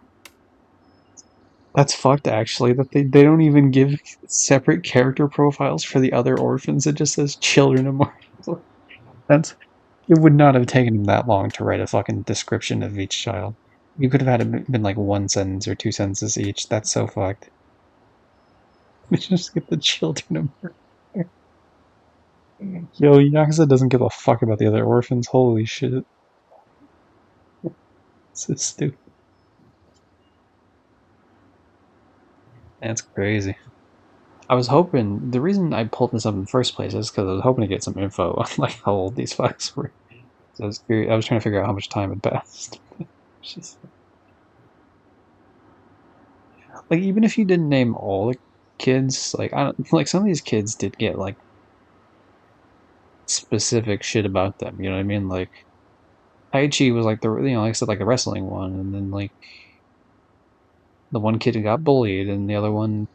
That's fucked, actually, that they don't even give separate character profiles for the other orphans. It just says children of Mars. That's it would not have taken him that long to write a fucking description of each child. You could have had it been like one sentence or two sentences each. That's so fucked. Just get the children of Mars. Yo, Yakuza doesn't give a fuck about the other orphans. Holy shit. So stupid. That's crazy. I was hoping the reason I pulled this up in the first place is because I was hoping to get some info on like how old these fucks were. So I was trying to figure out how much time had passed. Just, like even if you didn't name all the kids, like I don't like some of these kids did get like specific shit about them. You know what I mean? Like Aichi was like the like I said like a wrestling one, and then like the one kid who got bullied, and the other one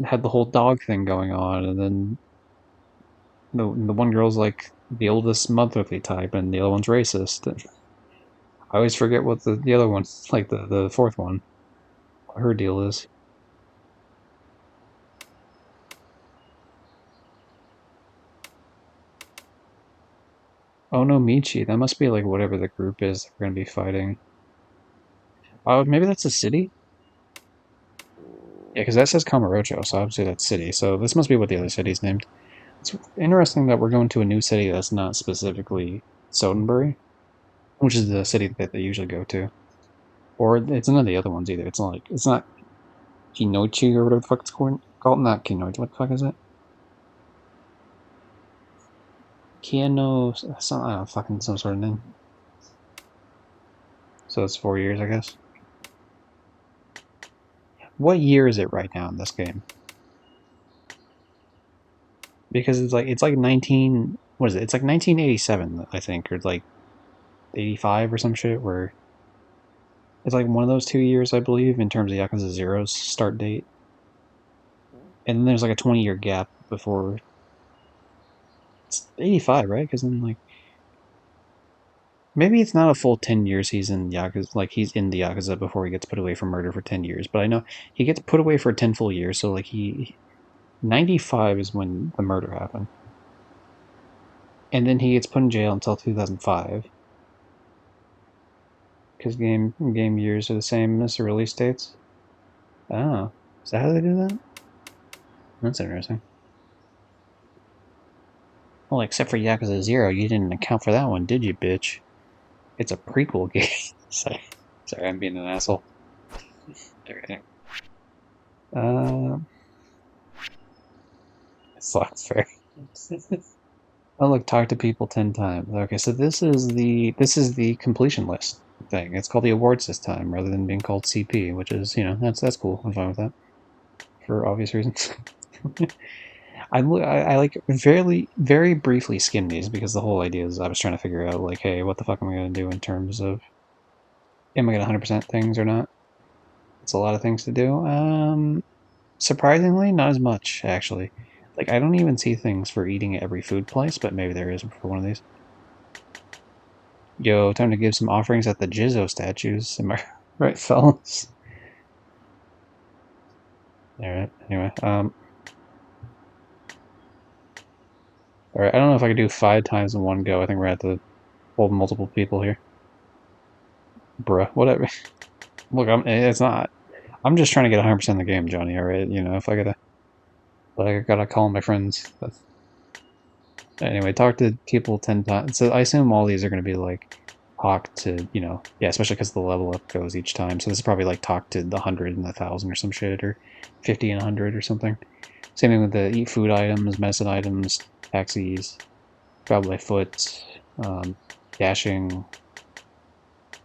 had the whole dog thing going on, and then the one girl's like the oldest motherly type, and the other one's racist. And I always forget what the other one's like the fourth one. What her deal is. Oh no, Michi. That must be like whatever the group is we're gonna be fighting. Oh, maybe that's a city? Yeah, because that says Kamurocho, so obviously that's city. So this must be what the other city's named. It's interesting that we're going to a new city that's not specifically Sodenbury, which is the city that they usually go to. Or it's none of the other ones either. It's not Kinoichi or whatever the fuck it's called. Not Kinoichi. What the fuck is it? Kiano. I don't know, fucking some sort of name. So it's 4 years, I guess. What year is it right now in this game? Because it's like 19. What is it? It's like 1987, I think, or like 85 or some shit. Where it's like one of those 2 years, I believe, in terms of Yakuza Zero's start date. And then there's like a 20-year gap before. It's 85, right? Because then like maybe it's not a full 10 years he's in Yakuza, like he's in the Yakuza before he gets put away for murder for 10 years. But I know he gets put away for 10 full years, so like 95 is when the murder happened. And then he gets put in jail until 2005. Because game years are the same as the release dates. Oh, is that how they do that? That's interesting. Well, except for Yakuza 0, you didn't account for that one, did you, bitch? It's a prequel game. Sorry, I'm being an asshole. Alright. It's not fair. Oh look, talk to people 10 times. Okay, so this is the completion list thing. It's called the awards this time rather than being called CP, which is, that's cool. I'm fine with that for obvious reasons. I like very briefly skimmed these because the whole idea is I was trying to figure out like, hey, what the fuck am I going to do in terms of am I going to 100% things or not? It's a lot of things to do. Surprisingly, not as much actually. Like I don't even see things for eating at every food place, but maybe there is for one of these. Yo, time to give some offerings at the Jizzo statues. Am I right, fellas? Alright, anyway, alright, I don't know if I could do 5 times in one go. I think we're at to hold multiple people here. Bruh, whatever. Look, it's not. I'm just trying to get 100% of the game, Johnny, alright? If I gotta call my friends. Anyway, talk to people 10 times. So I assume all these are gonna be like, talk to, yeah, especially because the level up goes each time. So this is probably like talk to the 100 and the 1,000 or some shit, or 50 and 100 or something. Same thing with the eat food items, medicine items, taxis, travel by foot, dashing,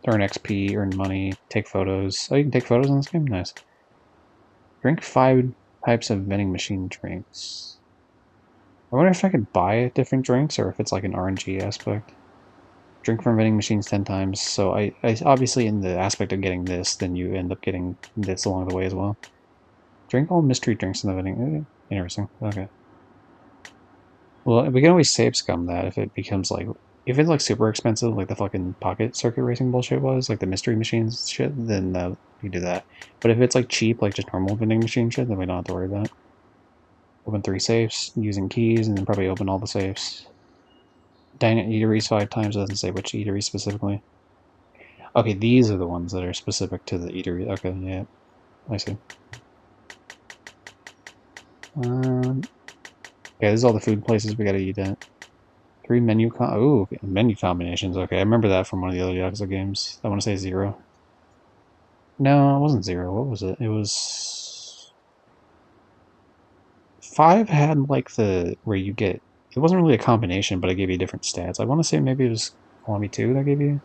earn XP, earn money, take photos. Oh, you can take photos in this game? Nice. Drink 5 types of vending machine drinks. I wonder if I could buy different drinks or if it's like an RNG aspect. Drink from vending machines 10 times. So I obviously in the aspect of getting this, then you end up getting this along the way as well. Drink all mystery drinks in the vending. Interesting. Okay. Well, we can always save scum that if it becomes like if it's like super expensive, like the fucking pocket circuit racing bullshit was, like the mystery machines shit, then we do that. But if it's like cheap, like just normal vending machine shit, then we don't have to worry about it. Open 3 safes using keys, and then probably open all the safes. Dine at eateries 5 times. It doesn't say which eatery specifically. Okay, these are the ones that are specific to the eatery. Okay, yeah, I see. Yeah, this is all the food places we gotta eat at. 3 menu combinations. Okay, I remember that from one of the other Yakuza games. I want to say 0. No, it wasn't 0. What was it? It was 5 had like the where you get. It wasn't really a combination, but it gave you different stats. I want to say maybe it was Kiwami 2 that gave you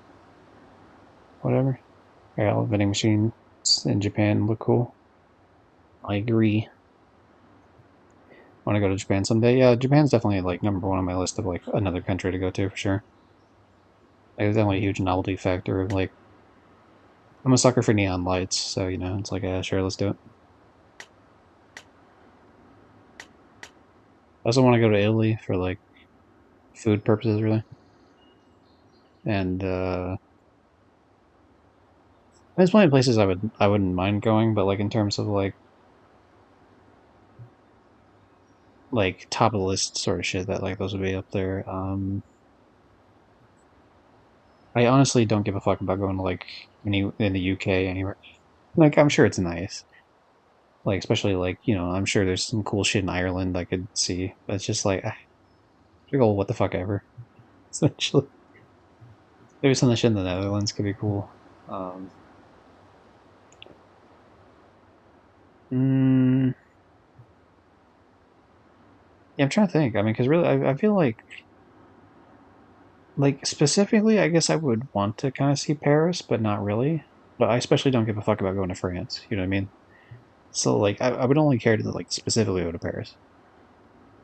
whatever. Yeah, all vending machines in Japan look cool. I agree. Want to go to Japan someday? Yeah, Japan's definitely like #1 on my list of like another country to go to for sure. There's definitely a huge novelty factor of like I'm a sucker for neon lights, so it's like yeah, sure, let's do it. I also want to go to Italy for like food purposes, really. And there's plenty of places I wouldn't mind going, but like in terms of like top of the list sort of shit that like those would be up there. I honestly don't give a fuck about going to like any in the UK anywhere. Like I'm sure it's nice. Like especially like I'm sure there's some cool shit in Ireland I could see, but it's just like go what the fuck ever. Essentially, maybe some of the shit in the Netherlands could be cool. Mm, yeah, I'm trying to think. I mean, because really, I feel like specifically, I guess I would want to kind of see Paris, but not really. But I especially don't give a fuck about going to France. You know what I mean? So like, I would only care to like specifically go to Paris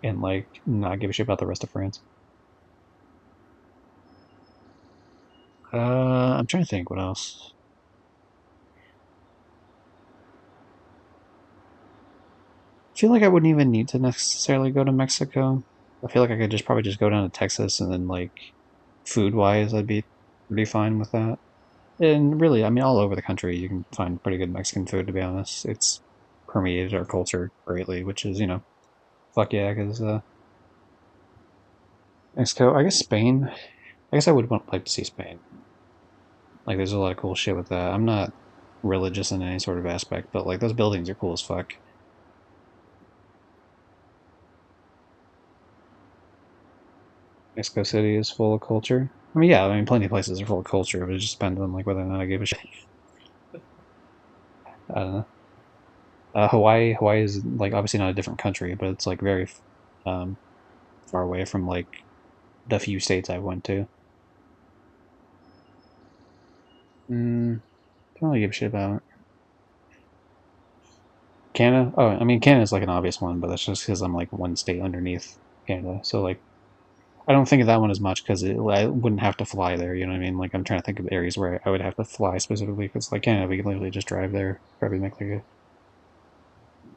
and like not give a shit about the rest of France. I'm trying to think what else. I feel like I wouldn't even need to necessarily go to Mexico. I feel like I could just probably just go down to Texas and then like food wise, I'd be pretty fine with that. And really, I mean, all over the country, you can find pretty good Mexican food, to be honest. It's permeated our culture greatly, which is, fuck yeah, because Mexico, I guess Spain, I guess I would like to see Spain. Like, there's a lot of cool shit with that. I'm not religious in any sort of aspect, but like, those buildings are cool as fuck. Mexico City is full of culture. I mean, yeah, I mean, plenty of places are full of culture, but it just depends on like whether or not I give a shit. I don't know. Hawaii is like obviously not a different country, but it's like very um, far away from like the few states I went to. Don't really give a shit about Canada. Oh, I mean, Canada's like an obvious one, but that's just because I'm like one state underneath Canada. So like, I don't think of that one as much because I wouldn't have to fly there. You know what I mean? Like, I'm trying to think of areas where I would have to fly specifically because like Canada, we can literally just drive there, probably make like a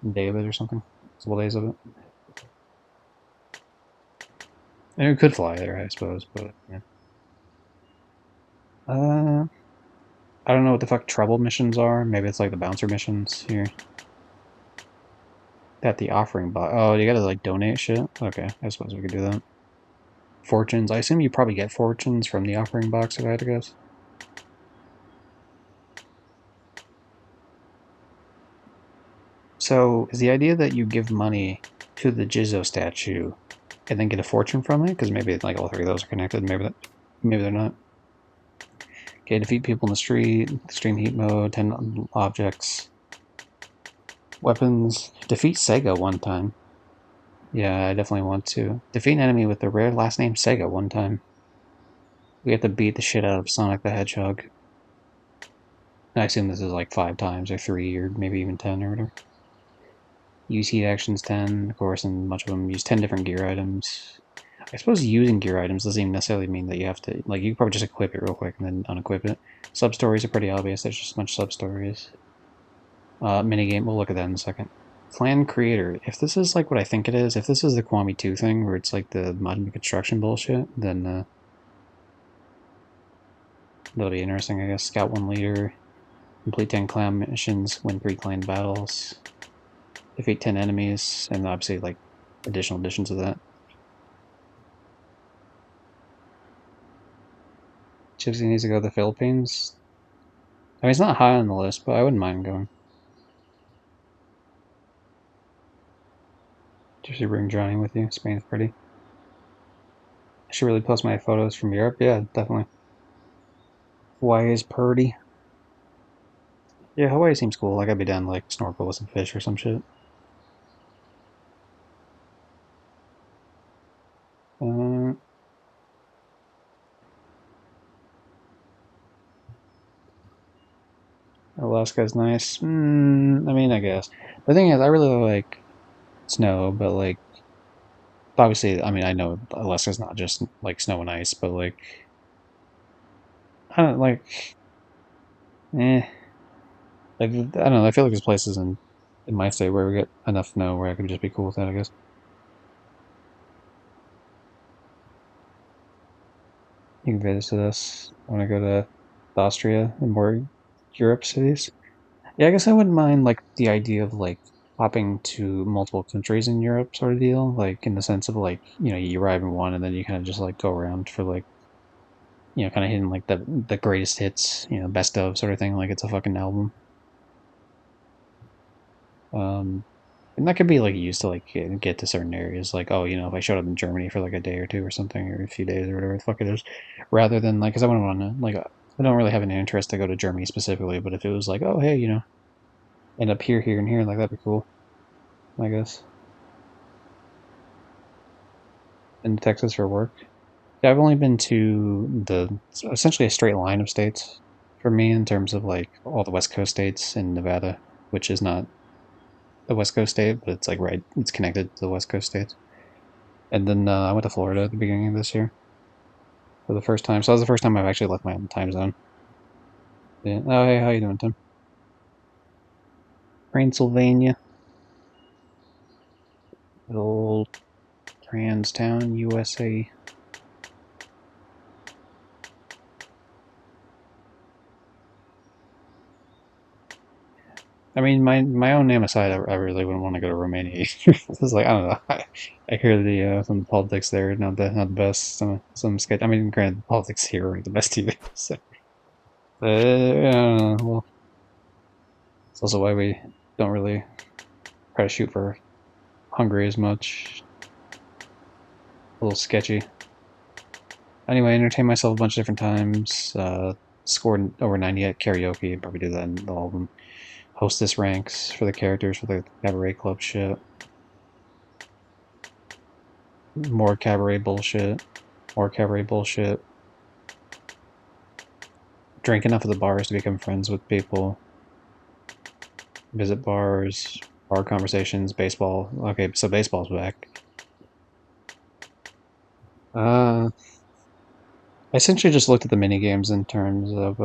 day of it or something, couple days of it. And we could fly there, I suppose, but yeah. I don't know what the fuck trouble missions are. Maybe it's like the bouncer missions here. That the offering box. Oh, you gotta like donate shit? Okay, I suppose we could do that. Fortunes. I assume you probably get fortunes from the offering box if I had to guess. So, is the idea that you give money to the Jizzo statue and then get a fortune from it? Because maybe like all three of those are connected. Maybe they're not. Okay, defeat people in the street. Extreme heat mode. 10 objects. Weapons. Defeat Sega one time. Yeah, I definitely want to. Defeat an enemy with the rare last name Sega one time. We have to beat the shit out of Sonic the Hedgehog. I assume this is like 5 times or 3 or maybe even 10 or whatever. Use heat actions 10, of course, and much of them use 10 different gear items. I suppose using gear items doesn't even necessarily mean that you have to, like, you can probably just equip it real quick and then unequip it. Sub-stories are pretty obvious, there's just a bunch of sub-stories. Minigame, we'll look at that in a second. Clan creator, if this is like what I think it is, if this is the Kwame 2 thing, where it's like the modern construction bullshit, then that'll be interesting, I guess. Scout 1 leader, complete 10 clan missions, win 3 clan battles, defeat 10 enemies, and obviously like additional additions of that. Gypsy needs to go to the Philippines. I mean, it's not high on the list, but I wouldn't mind going. You should bring Johnny with you. Spain's pretty. I should really post my photos from Europe. Yeah, definitely. Hawaii is pretty. Yeah, Hawaii seems cool. Like I'd be down to, like snorkel with some fish or some shit. Uh, Alaska's nice. I mean, I guess. The thing is, I really like snow, but like, obviously, I mean, I know Alaska's not just like snow and ice, but like, I don't like, eh. Like, I don't know. I feel like there's places in my state where we get enough snow where I could just be cool with that, I guess. You can visit us. I want to go to Austria and more Europe cities. Yeah, I guess I wouldn't mind like the idea of like hopping to multiple countries in Europe sort of deal. Like in the sense of like, you arrive in one and then you kind of just like go around for like, kind of hitting like the greatest hits, best of sort of thing, like it's a fucking album. Um and that could be like used to like get to certain areas, like if I showed up in Germany for like a day or two or something, or a few days or whatever the fuck it is, rather than like, because I wouldn't want to like, I don't really have an interest to go to Germany specifically, but if it was like, oh hey, end up here, and here, like that'd be cool, I guess. In Texas for work, yeah, I've only been to the essentially a straight line of states for me in terms of like all the West Coast states and Nevada, which is not a West Coast state, but it's like right, it's connected to the West Coast states. And then I went to Florida at the beginning of this year for the first time. So that was the first time I've actually left my own time zone. Yeah. Oh, hey, how you doing, Tim? Pennsylvania, old Transtown, USA. I mean, my own name aside, I really wouldn't want to go to Romania. It's like, I don't know. I hear some of the politics there not the best. Some sketch. I mean, granted, the politics here aren't the best either. So, I don't know. Well, it's also why we don't really try to shoot for Hungary as much. A little sketchy. Anyway, I entertained myself a bunch of different times. Scored over 90 at karaoke. Probably do that in all of them. Hostess ranks for the characters for the cabaret club shit. More cabaret bullshit. More cabaret bullshit. Drink enough at the bars to become friends with people. Visit bars. Bar conversations. Baseball. Okay, so baseball's back. I essentially just looked at the mini games in terms of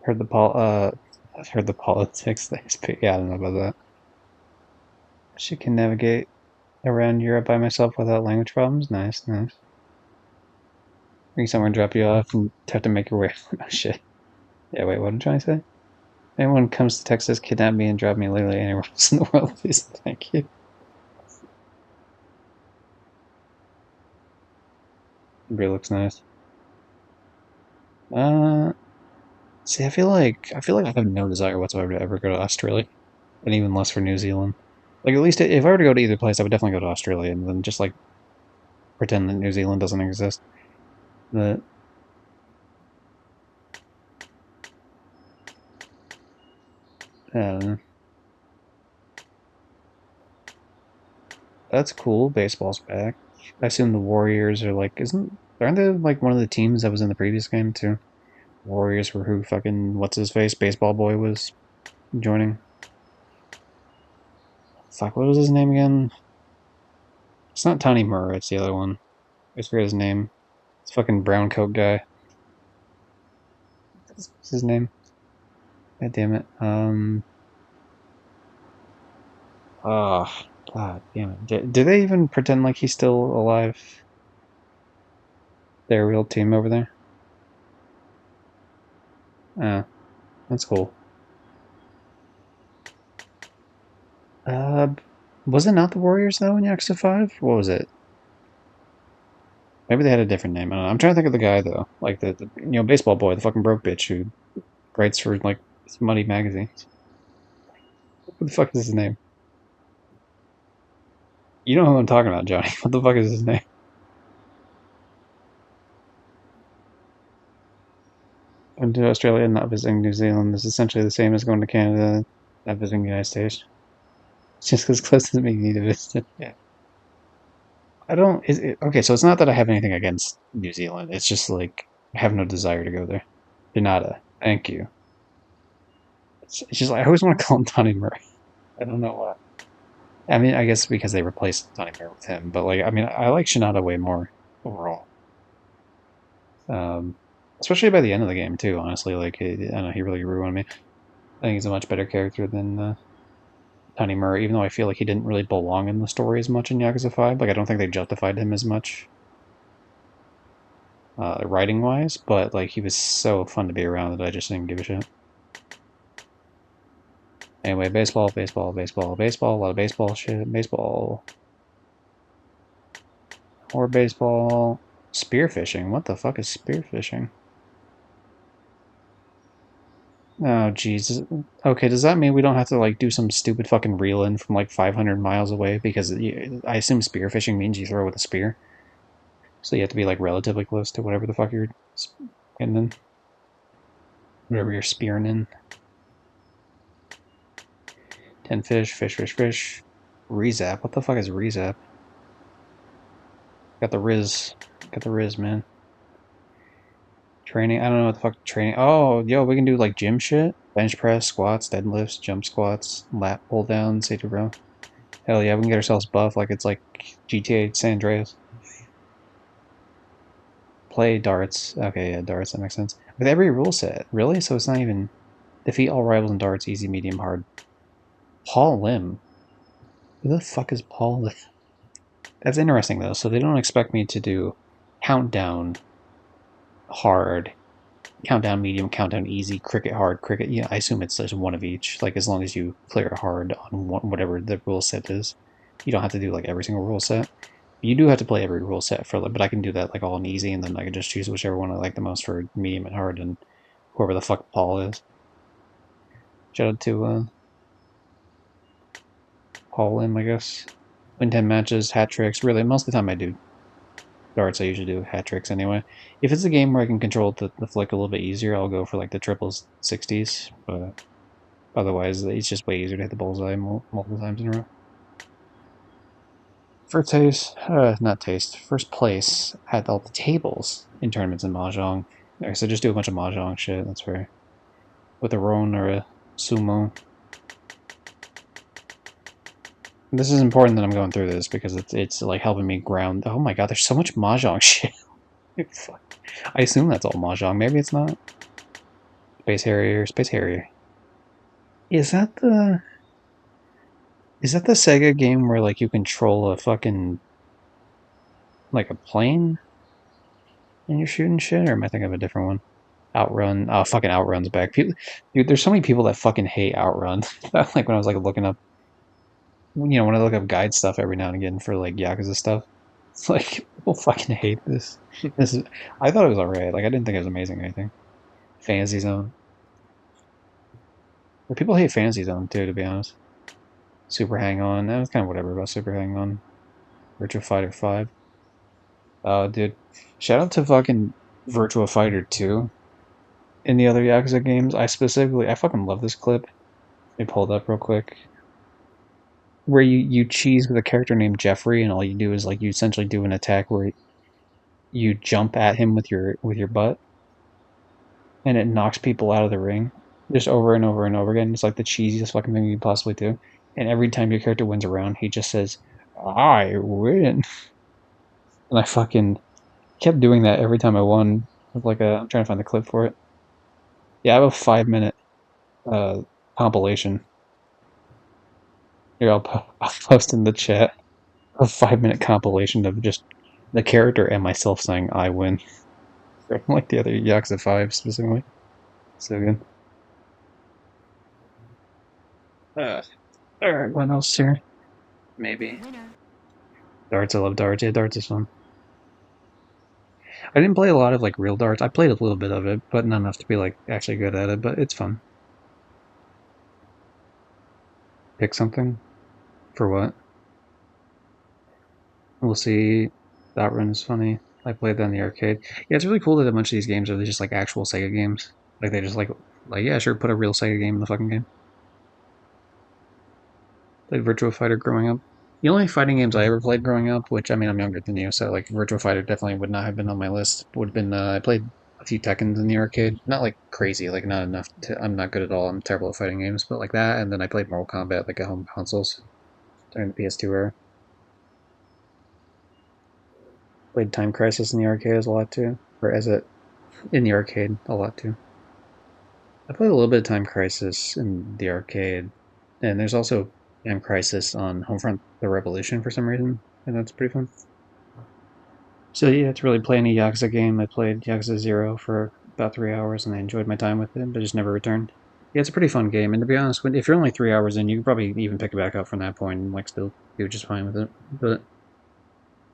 heard the I've heard the politics things, but yeah, I don't know about that. She can navigate around Europe by myself without language problems. Nice, nice. Bring someone, drop you off, and have to make your way. Oh shit. Yeah, wait, what did I say? Anyone comes to Texas, kidnap me and drop me literally anywhere else in the world, please. Thank you. It really looks nice. See, I feel like I have no desire whatsoever to ever go to Australia, and even less for New Zealand. Like, at least if I were to go to either place, I would definitely go to Australia and then just like pretend that New Zealand doesn't exist. But that's cool. Baseball's back. I assume the Warriors are like, aren't they like one of the teams that was in the previous game too? Warriors were who fucking what's his face baseball boy was joining. Fuck, what was his name again? It's not Tony Murray, it's the other one. I forget his name. It's fucking brown coat guy. What's his name? God damn it. Oh, god damn it. Do they even pretend like he's still alive? Their real team over there? That's cool. Was it not the Warriors though in Yakuza 5? What was it? Maybe they had a different name. I don't know. I'm trying to think of the guy though, like the baseball boy, the fucking broke bitch who writes for like money magazines. What the fuck is his name? You know who I'm talking about, Johnny. What the fuck is his name? Going to Australia and not visiting New Zealand is essentially the same as going to Canada, not visiting the United States. Just because close doesn't make me need to visit. Yeah. I don't. Okay, so it's not that I have anything against New Zealand. It's just like I have no desire to go there. Denada. Thank you. It's just like I always want to call him Tony Murray. I don't know why. I mean, I guess because they replaced Tony Murray with him, but like, I mean, I like Shinada way more overall. Especially by the end of the game too. Honestly, like, I don't know, he really grew on me. I think he's a much better character than Tony Murray, even though I feel like he didn't really belong in the story as much in Yakuza 5. Like, I don't think they justified him as much writing wise, but like, he was so fun to be around that I just didn't give a shit. Anyway, baseball, baseball, baseball, baseball, a lot of baseball shit, baseball. Or baseball. Spearfishing. What the fuck is spearfishing? Oh, jeez. Okay, does that mean we don't have to, like, do some stupid fucking reel-in from, like, 500 miles away? Because I assume spearfishing means you throw with a spear. So you have to be, like, relatively close to whatever the fuck you're getting in. Whatever you're spearing in. 10 fish, fish, fish, fish. Rezap. What the fuck is rezap? Got the Riz. Got the Riz, man. Training. I don't know what the fuck training. Oh, yo, we can do like gym shit. Bench press, squats, deadlifts, jump squats, lat pull down, say bro. Hell yeah, we can get ourselves buff like it's like GTA San Andreas. Play darts. Okay, yeah, darts, that makes sense. With every rule set, really? So it's not even defeat all rivals in darts, easy, medium, hard. Paul Lim. Who the fuck is Paul Lim? That's interesting though. So they don't expect me to do countdown, hard, countdown medium, countdown easy, cricket hard, cricket. Yeah, I assume it's just one of each. Like as long as you clear it hard on whatever the rule set is, you don't have to do like every single rule set. You do have to play every rule set for, but I can do that like all in easy, and then I can just choose whichever one I like the most for medium and hard, and whoever the fuck Paul is. Shout out to haul in, I guess. Win 10 matches, hat tricks. Really, most of the time I do darts. I usually do hat tricks anyway. If it's a game where I can control the flick a little bit easier, I'll go for like the triples 60s. But otherwise, it's just way easier to hit the bullseye multiple times in a row. First place at all the tables in tournaments in Mahjong. Alright, so just do a bunch of Mahjong shit, that's fair. With a Roan or a Sumo. This is important that I'm going through this because it's like helping me ground. Oh my god, there's so much Mahjong shit. I assume that's all Mahjong, maybe it's not. Space Harrier, Space Harrier. Is that the Sega game where like you control a fucking like a plane and you're shooting shit, or am I thinking of a different one? Outrun. Oh, fucking Outrun's back. People, dude, there's so many people that fucking hate Outrun. Like when I was like looking up, when I look up guide stuff every now and again for like Yakuza stuff, it's like people fucking hate this. I thought it was alright. Like I didn't think it was amazing or anything. Fantasy Zone. But people hate Fantasy Zone too, to be honest. Super Hang On. That was kind of whatever about Super Hang On. Virtua Fighter 5. Oh, dude. Shout out to fucking Virtua Fighter 2. In the other Yakuza games, I fucking love this clip. Let me pull it up real quick. Where you cheese with a character named Jeffrey, and all you do is like you essentially do an attack where you jump at him with your butt, and it knocks people out of the ring, just over and over and over again. It's like the cheesiest fucking thing you can possibly do. And every time your character wins a round, he just says, "I win," and I fucking kept doing that every time I won. With like I'm trying to find the clip for it. Yeah, I have a 5-minute compilation. Here, I'll post in the chat a 5-minute compilation of just the character and myself saying "I win," like the other Yakuza 5 specifically. So good. Alright, what else here? Maybe. Darts, I love darts. Yeah, darts is fun. I didn't play a lot of like real darts. I played a little bit of it, but not enough to be like actually good at it, but it's fun. Pick something? For what? We'll see. That run is funny. I played that in the arcade. Yeah, it's really cool that a bunch of these games are just like actual Sega games. Like they just like yeah, sure, put a real Sega game in the fucking game. Played Virtua Fighter growing up. The only fighting games I ever played growing up, which I mean I'm younger than you, so like Virtua Fighter definitely would not have been on my list. Would have been I played a few Tekkens in the arcade. Not like crazy, like not enough to I'm not good at all. I'm terrible at fighting games, but like that, and then I played Mortal Kombat like at home consoles during the PS2 era. Played Time Crisis in the arcade a lot too. Or as it in the arcade a lot too. I played a little bit of Time Crisis in the arcade. And there's also Time Crisis on Homefront The Revolution for some reason, and that's pretty fun. So yeah, to really play any Yakuza game, I played Yakuza 0 for about 3 hours, and I enjoyed my time with it, but just never returned. Yeah, it's a pretty fun game, and to be honest, if you're only 3 hours in, you can probably even pick it back up from that point and like still do just fine with it. But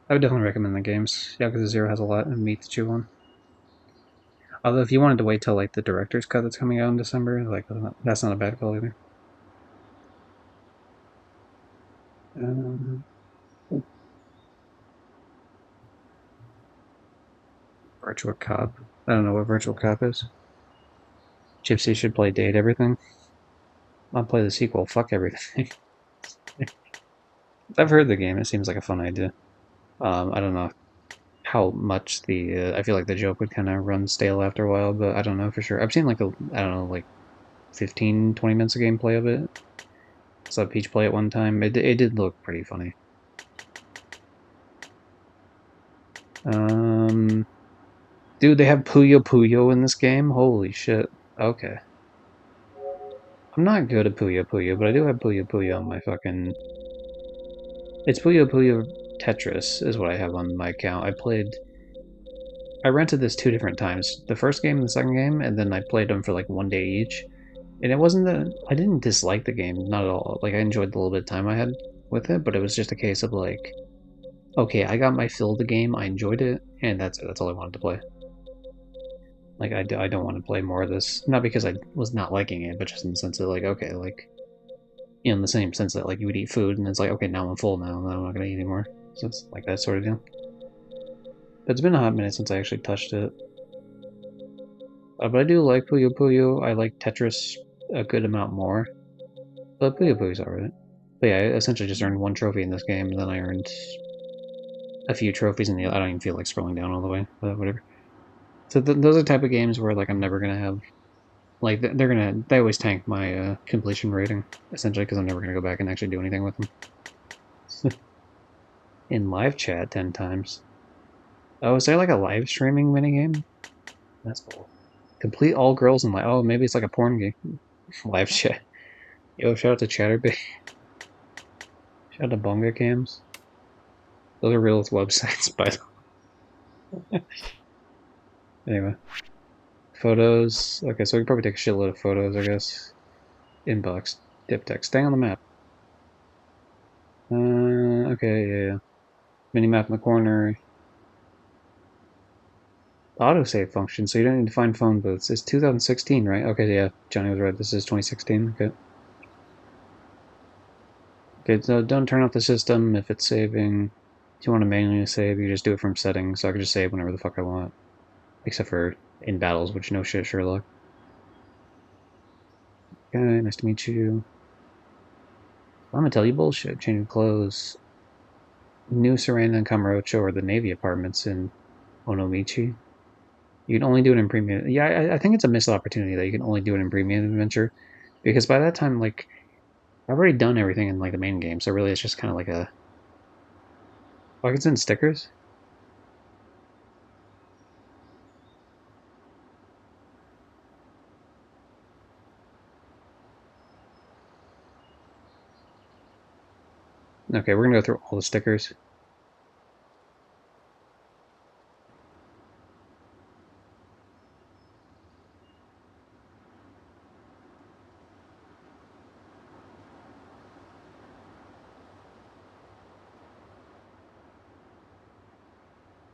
I would definitely recommend the games. Yakuza 0 has a lot of meat to chew on. Although if you wanted to wait till like the director's cut that's coming out in December, like that's not a bad call either. Virtual Cop. I don't know what Virtual Cop is. Gypsy should play Date Everything. I'll play the sequel. Fuck everything. I've heard the game. It seems like a fun idea. I don't know how much I feel like the joke would kind of run stale after a while, but I don't know for sure. I've seen like I don't know, like 15, 20 minutes of gameplay of it. Saw Peach play it one time. It did look pretty funny. Dude, they have Puyo Puyo in this game? Holy shit. Okay. I'm not good at Puyo Puyo, but I do have Puyo Puyo on my fucking... It's Puyo Puyo Tetris is what I have on my account. I rented this 2 different times. The first game and the second game, and then I played them for like 1 day each. And it wasn't that... I didn't dislike the game, not at all. Like, I enjoyed the little bit of time I had with it, but it was just a case of like... Okay, I got my fill of the game, I enjoyed it, and that's it. That's all I wanted to play. Like, I don't want to play more of this. Not because I was not liking it, but just in the sense of, like, okay, like... You know, in the same sense that like you would eat food and it's like, okay, now I'm full now, I'm not gonna eat anymore. So it's like that sort of deal. But it's been a hot minute since I actually touched it. But I do like Puyo Puyo. I like Tetris a good amount more. But Puyo Puyo's alright. But yeah, I essentially just earned 1 trophy in this game, and then I earned a few trophies in the I don't even feel like scrolling down all the way, but whatever. So those are the type of games where like I'm never gonna have like they always tank my completion rating essentially because I'm never gonna go back and actually do anything with them. In live chat 10 times. Oh, is there like a live streaming minigame? That's cool. Complete all girls in live. Oh, maybe it's like a porn game. Live chat. Yo, shout out to Chatterbait. Shout out to Bonga Cams. Those are real websites, by the way. Anyway. Photos. Okay, so we can probably take a shitload of photos, I guess. Inbox. Diptych. Stay on the map. Okay, yeah. Mini map in the corner. Autosave function, so you don't need to find phone booths. It's 2016, right? Okay, yeah. Johnny was right. This is 2016. Okay. Okay, so don't turn off the system if it's saving. If you want to manually save, you just do it from settings, so I can just save whenever the fuck I want. Except for in battles, which no shit, Sherlock. Okay, nice to meet you. I'm gonna tell you bullshit. Changing clothes. New Serena and Kamurocho are the Navy apartments in Onomichi. You can only do it in premium. Yeah, I think it's a missed opportunity that you can only do it in premium adventure, because by that time, like, I've already done everything in like the main game, so really it's just kind of like a. Oh, I can send stickers. Okay, we're gonna go through all the stickers.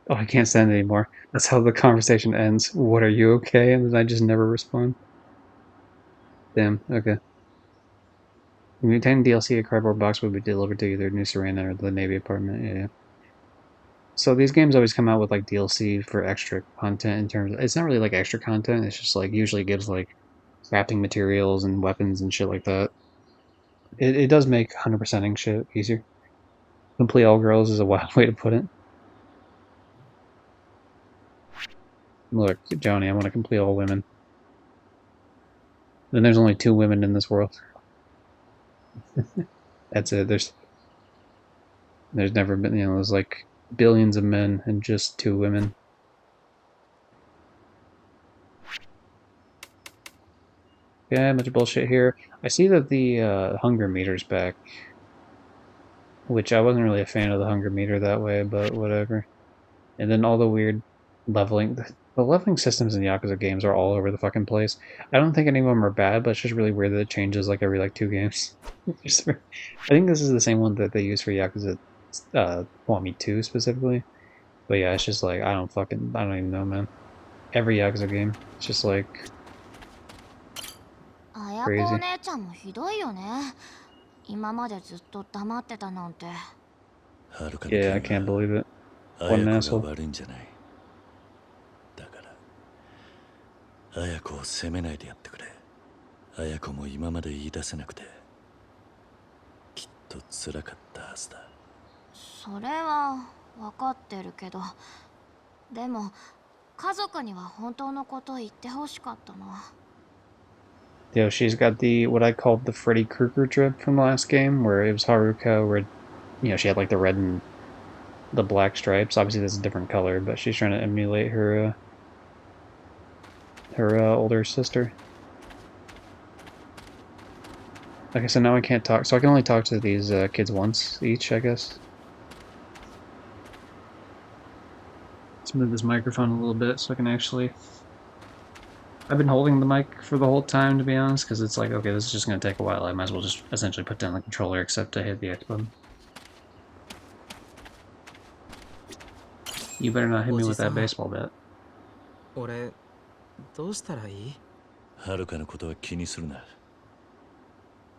Oh, I can't send anymore. That's how the conversation ends. What, are you okay? And then I just never respond. Damn, okay. Mutant DLC, a cardboard box would be delivered to either New Serena or the Navy apartment. Yeah. So these games always come out with like DLC for extra content in terms of, it's not really like extra content, it's just like usually gives like crafting materials and weapons and shit like that. It does make 100%ing shit easier. Complete all girls is a wild way to put it. Look, Johnny, I want to complete all women. Then there's only 2 women in this world. That's it. There's never been, there's like billions of men and just 2 women. Yeah, much bullshit here. I see that the hunger meter's back, which I wasn't really a fan of the hunger meter that way, but whatever. And then all the weird leveling. The leveling systems in Yakuza games are all over the fucking place. I don't think any of them are bad, but it's just really weird that it changes like every like 2 games. I think this is the same one that they use for Yakuza Kiwami 2 specifically. But yeah, it's just like I don't even know, man. Every Yakuza game, it's just like 綾子お crazy. 姉ちゃんもひどいよね。今までずっと黙ってたなんて。はるかの Yeah, I 件 can't は believe it. 綾 What an 子 asshole. が悪いんじゃない。だから綾子を責めないでやってくれ。綾子も今まで言い出せなくてきっと辛かったはずだ。それは分かってるけど、でも家族には本当のこと言ってほしかったな。Yo, she's got what I called the Freddy Krueger drip from the last game, where it was Haruka, where she had like the red and the black stripes. Obviously, that's a different color, but she's trying to emulate her older sister. Okay, so now I can't talk. So I can only talk to these kids once each, I guess. Let's move this microphone a little bit so I can actually. I've been holding the mic for the whole time, to be honest, because it's like, okay, this is just going to take a while. I might as well just essentially put down the controller, except to hit the X button. You better not hit me with that baseball bat. 俺どうしたらいい？はるかのことは気にするな。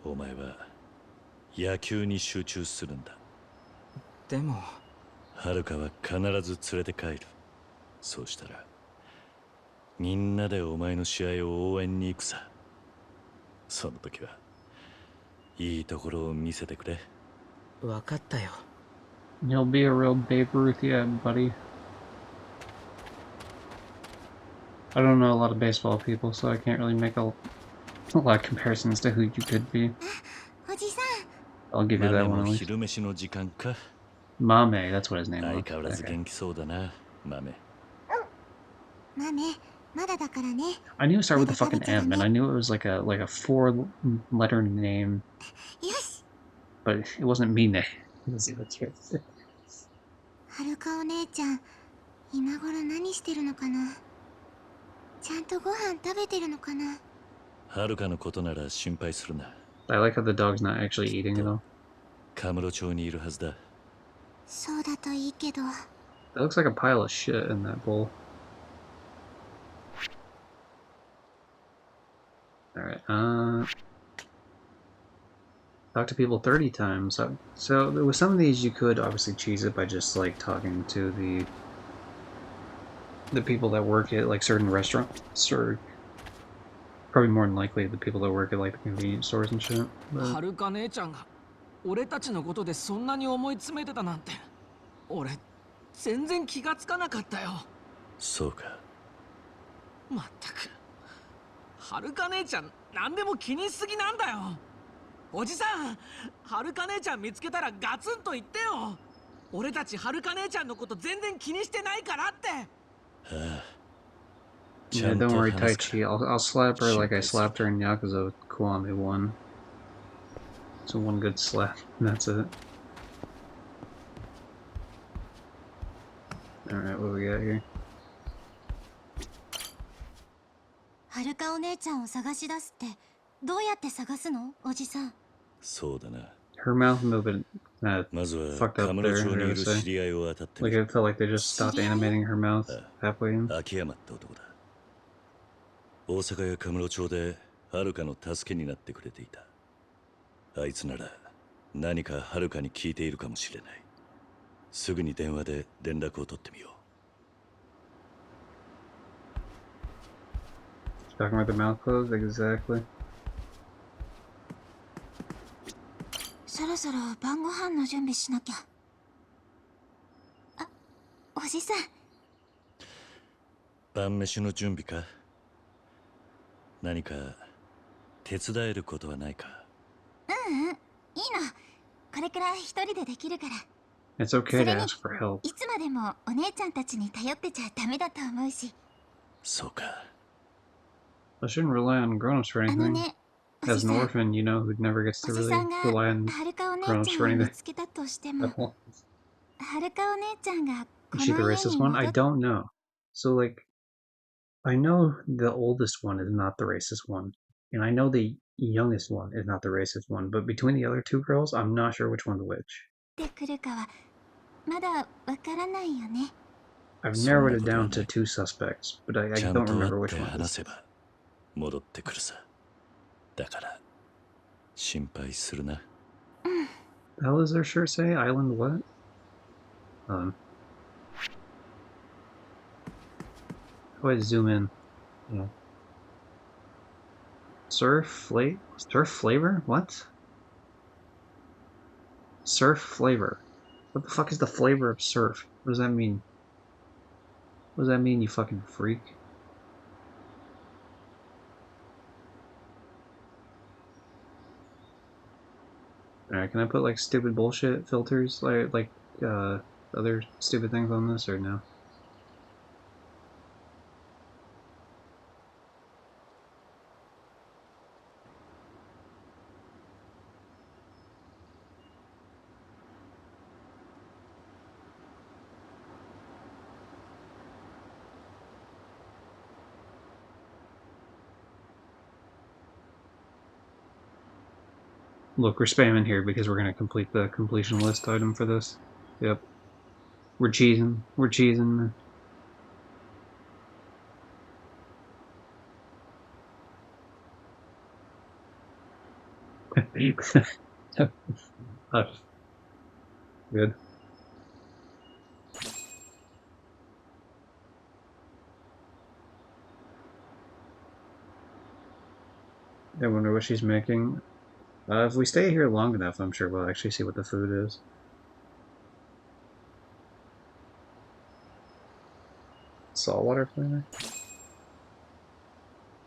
お前は野球に集中するんだ。でもはるかは必ず連れて帰る。そうしたらみんなでお前の試合を応援に行くさ。その時はいいところを見せてくれ。分かったよ。 You'll be a real Babe Ruth yet, buddy. I don't know a lot of baseball people, so I can't really make a lot of comparisons to who you could be. I'll give you that one at least. 昼飯の時間か。Mame, that's what his name 相 was. 変わらず元気そうだな、豆。I knew it started with a fucking M, and I knew it was like a 4-letter name, but it wasn't Mine. Let's see, that's right. はるかお姉ちゃん、今頃何してるのかな。ちゃんとご飯食べてるのかな。はるかのことなら心配するな。I like how the dog's not actually eating it all. カムロ町にいるはずだ。そうだといいけど。That looks like a pile of shit in that bowl. Alright, talk to people 30 times. So with some of these you could obviously cheese it by just like talking to the people that work at like certain restaurants, or probably more than likely the people that work at like the convenience stores and shit. はるか姉ちゃんが俺たちのことでそんなに思い詰めてたなんて俺全然気がつかなかったよ。そうか。まったくはるか姉ちゃん何でも気にしすぎなんだよ。おじさん、はるか姉ちゃん見つけたらガツンと言ってよ。俺たちはるか姉ちゃんのこと全然気にしてないからって。Yeah, don't worry, Taichi. I'll slap her like I slapped her in Yakuza with Kiwami 1. So one good slap, and that's it. Alright, what do we got here? はるかお姉ちゃんを探し出すってどうやって探すの、おじさん。そうだな。 Her mouth movement fucked up there, I gotta say. Like it felt like they just stopped animating her mouth halfway in. 秋山って男だ。大阪やカムロ町ではるかの助けになってくれていた。あいつなら何かはるかに聞いているかもしれない。すぐに電話で連絡を取ってみよう。 Talking about the mouth closed? Exactly. そろそろ晩ご飯の準備しなきゃ。あ、おじさん。晩飯の準備か。何か手伝えることはないか。いいの。これくらい一人でできるから。 It's okay to ask for help. いつまでもお姉ちゃんたちに頼ってちゃダメだと思うし。そうか。 I shouldn't rely on grown-ups for anything. As an orphan, you know, who never gets to really rely on grown-ups for anything. Is she the racist one? I don't know. So, like, I know the oldest one is not the racist one, and I know the youngest one is not the racist one, but between the other two girls, I'm not sure which one's which. I've narrowed it down to 2 suspects, but I don't remember which one it is. 戻ってくるさ。だから心配するな。 The hell does their shirt say? Island what? How do I zoom in? Yeah. Surf flavor? What? Surf flavor. What the fuck is the flavor of surf? What does that mean? What does that mean, you fucking freak? Alright, can I put like stupid bullshit filters like other stupid things on this or no? Look, we're spamming here because we're going to complete the completion list item for this. Yep. We're cheesing. We're cheesing. Good. I wonder what she's making. If we stay here long enough, I'm sure we'll actually see what the food is. Saltwater flavor?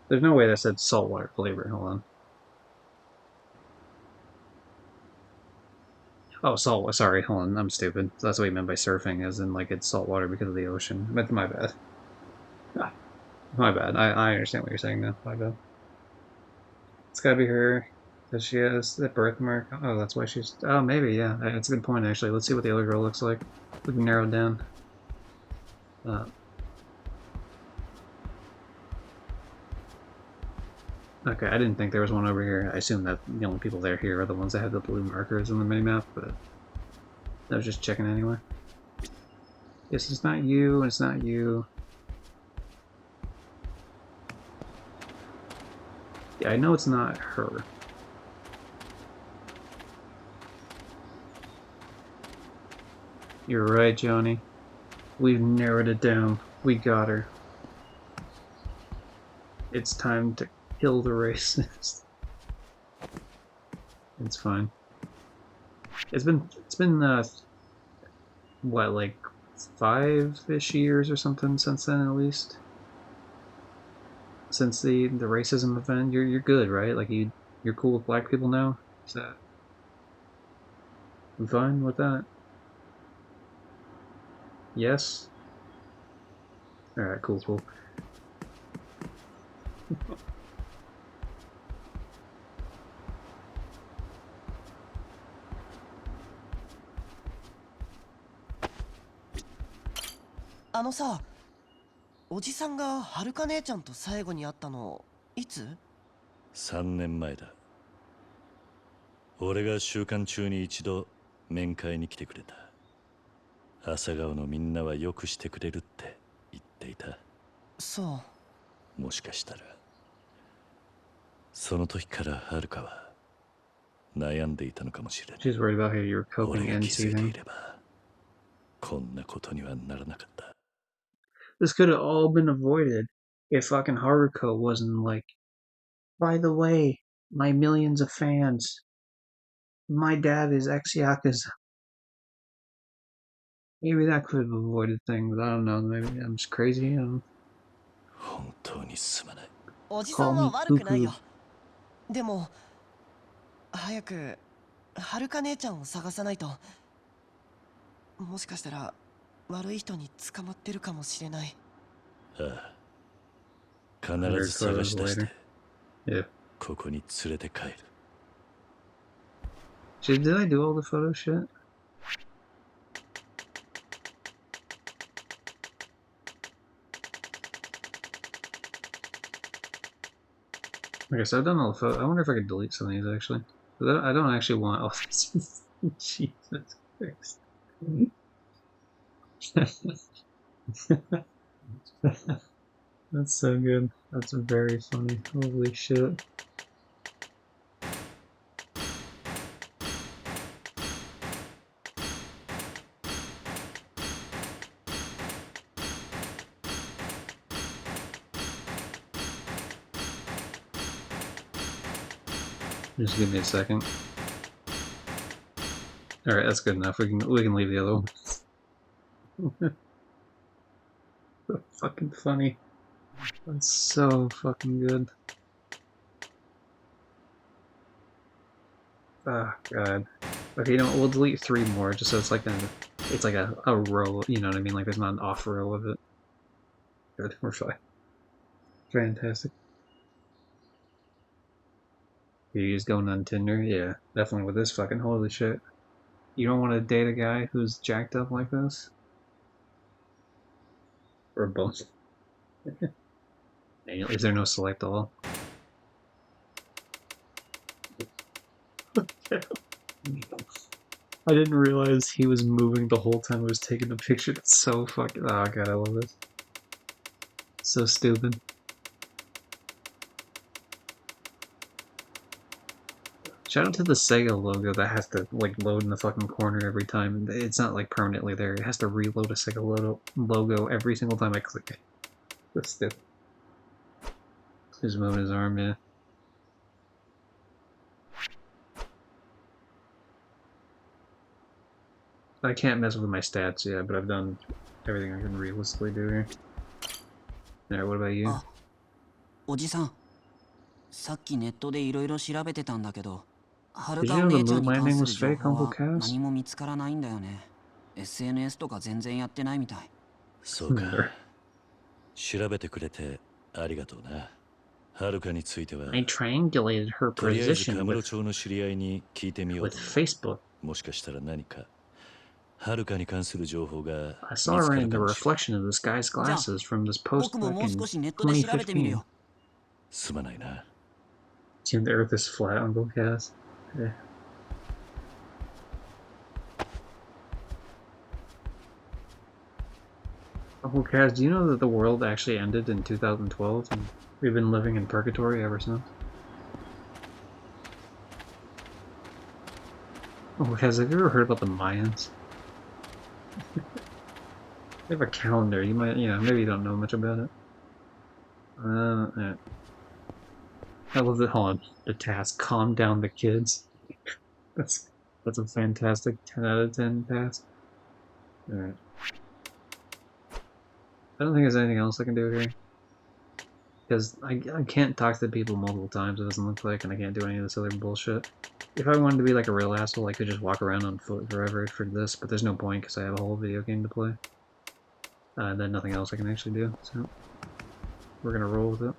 There's no way that said saltwater flavor. Hold on. Oh, salt. Sorry, hold on. I'm stupid. That's what he meant by surfing, as in like it's saltwater because of the ocean. But my bad. Ah, my bad. I understand what you're saying now. My bad. It's gotta be her. Because she has the birthmark. Oh, that's why she's. Oh, maybe, yeah. That's a good point, actually. Let's see what the other girl looks like. We can narrow it down. Okay, I didn't think there was one over here. I assume that the only people there here are the ones that have the blue markers on the minimap, but I was just checking anyway. Yes, it's not you, and it's not you. Yeah, I know it's not her. You're right, Johnny. We've narrowed it down. We got her. It's time to kill the racist. It's fine. It's been what, like 5-ish years or something since then, at least. Since the racism event, you're good, right? Like you're cool with black people now. Is that? I'm fine with that. Yes. All right. Cool. Cool. あのさ、おじさんがはるか姉ちゃんと最後に会ったのいつ？ 3年前だ。俺が週間中に一度面会に来てくれた。朝顔のみんなはよくしてくれるって言っていた。そう。もしかしたらその時からはるかは悩んでいたのかもしれない。 She's worried about how you're coping and seething. こんなことにはならなかった。 This could have all been avoided if fucking Haruko wasn't like, by the way, my millions of fans, my dad is ex-Yakuza. Maybe that could have avoided things. I don't know. Maybe I'm just crazy. 本当にすまない。おじさんは悪くないよ。でも早くはるか姉ちゃんを探さないと。もしかしたら悪い人に捕まってるかもしれない。ああ、必ず探し出してここに連れて帰る。 Did I do all the photo shit? Okay, so I've done all the photos. I wonder if I could delete some of these actually. I don't actually want all this. Jesus Christ. That's so good. That's very funny. Holy shit. Just give me a second. All right, that's good enough. We can leave the other one. So fucking funny. That's so fucking good. Oh god. Okay, you know what, we'll delete 3 more just so it's like a row. You know what I mean? Like there's not an off row of it. Good, we're fine. Fantastic. You just going on Tinder? Yeah, definitely with this fucking holy shit. You don't want to date a guy who's jacked up like this? Or both? Is there no select all? I didn't realize he was moving the whole time I was taking the picture. That's so fucking... Oh god, I love this. So stupid. Shout out to the Sega logo that has to like load in the fucking corner every time. It's not like permanently there. It has to reload a Sega logo every single time I click it. That's still. He's moving his arm, yeah. I can't mess with my stats yet, but I've done everything I can realistically do here. Alright, what about you? おじさん、さっきネットでいろいろ調べてたんだけど、はる Did か you お know the 姉ちゃ moon んに関 landing す was る情 fake, 報 Uncle は Cass? 何も見つからないんだよね。SNS とか全然やってないみたい。そうか。調べてくれてありがとうな。はるかについては、I triangulated her とりあえず position カムロ町の知り合いに聞いてみよう with と思 Facebook. う。もしかしたら何か、はるかに関する情報が I 見 saw つ her か in る the かもしれない。 reflection of this guy's glasses from this post 僕も back もう in 少しネットで調べてみる 2015. よ。すまないな。Assume the earth is flat, Uncle Cass. Yeah. Uncle Cass, do you know that the world actually ended in 2012 and we've been living in purgatory ever since? Uncle Cass, have you ever heard about the Mayans? They have a calendar. You might, maybe you don't know much about it. Yeah. I love it. Hold on. The task: calm down the kids. That's a fantastic 10 out of 10 task. All right. I don't think there's anything else I can do here because I can't talk to people multiple times. It doesn't look like, and I can't do any of this other bullshit. If I wanted to be like a real asshole, I could just walk around on foot forever for this, but there's no point because I have a whole video game to play. And then nothing else I can actually do. So we're gonna roll with it.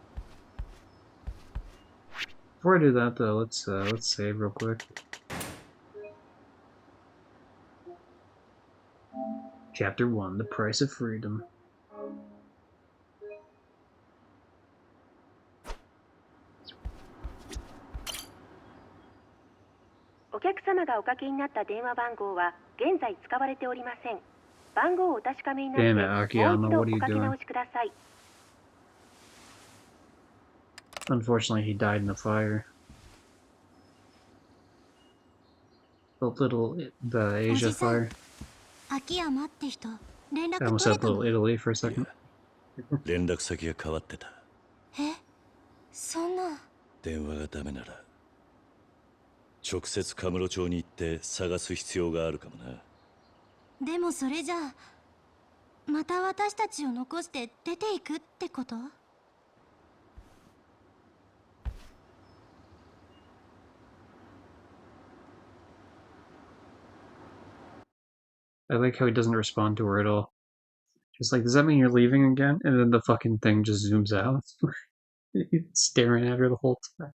Before I do that, though, let's save real quick. Chapter 1: The Price of Freedom. お客様がおかけになった電話番号は現在使われておりません。番号をお確かめになって Damn も it, う一 Akiyama, 度 what are お you かけ doing? 直しください。Unfortunately, he died in a fire. The Asia fire. 秋山って人、連 I 絡 almost 取れ said たの？ little Italy for a second. 連絡先が変わってた。え、そんな。電話がダメなら、直接カムロ町に行って探す必要があるかもな。でもそれじゃあ、また私たちを残して出ていくってこと？ I like how he doesn't respond to her at all. Just like, does that mean you're leaving again? And then the fucking thing just zooms out. He's staring at her the whole time.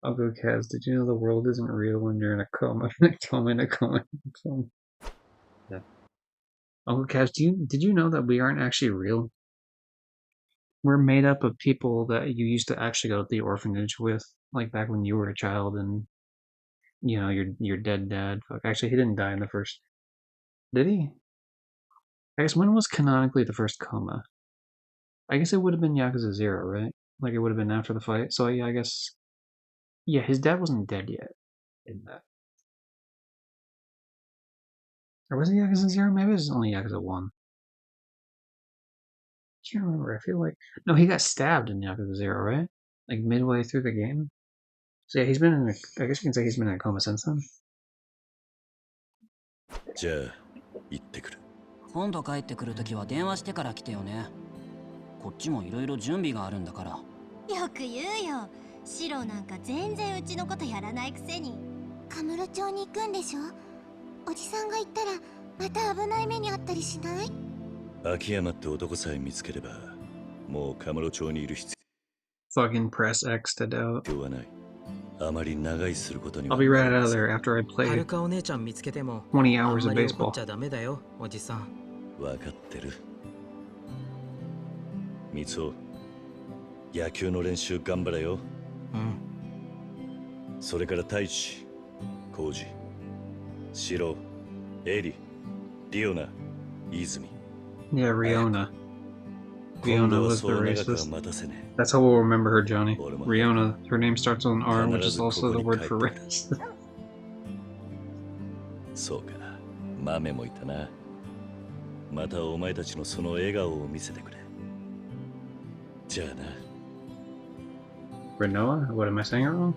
Uncle Kaz, did you know the world isn't real when you're in a coma? In a coma, in a coma, in a coma. Yeah. Uncle Kaz, did you know that we aren't actually real? We're made up of people that you used to actually go to the orphanage with, like back when you were a child, and your dead dad. Fuck, actually, he didn't die in the first. Did he? I guess when was canonically the first coma? I guess it would have been Yakuza 0, right? Like it would have been after the fight. So yeah, I guess. Yeah, his dad wasn't dead yet in that. Or was it Yakuza 0? Maybe it was only Yakuza 1. I can't remember. I feel like. No, he got stabbed in Yakuza 0, right? Like midway through the game? So yeah, he's been in I guess you can say he's been in a coma since then. じゃあ、行ってくる。今度帰ってくるときは電話してから来てよね。こっちもいろいろ準備があるんだから。よく言うよ。シロなんか全然うちのことやらないくせに。カムロ町に行くんでしょ？おじさんが行ったらまた危ない目にあったりしない？秋山って男さえ見つければ、もうカムロ町にいる必 Fucking press X to doubt. 要はない。あまり長居することに I'll は。be right out of there after I は play るかお姉ちゃん見つけても20あん hours ま of り怒 baseball. っちゃダメだよ、おじさん。わかってる。三尾、野球の練習頑張れよ。うん。それから太一、浩二、シロ、エリ、リオナ、泉。Yeah, Riona. Fiona was the racist. That's how we'll remember her, Johnny. Riona, her name starts with an R, which is also the word for racist. そうか、豆もいたな。またお前たちのその笑顔を見せてくれ。じゃあな。Renoa? What, am I saying it wrong?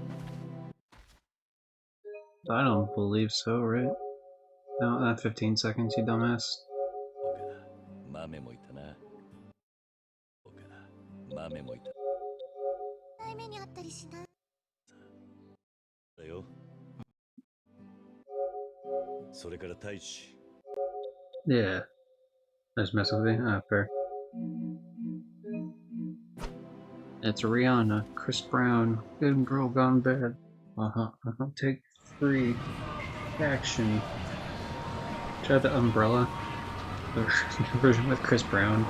I don't believe so, right? No, not 15 seconds, you dumbass. 豆もいたな。そうか、豆もいた。目にあったりしない。だよ。それから大使。Yeah. I just messing with you? Ah, fair. It's Rihanna, Chris Brown, good girl gone bad. Take 3. Action. Try the umbrella. The version with Chris Brown.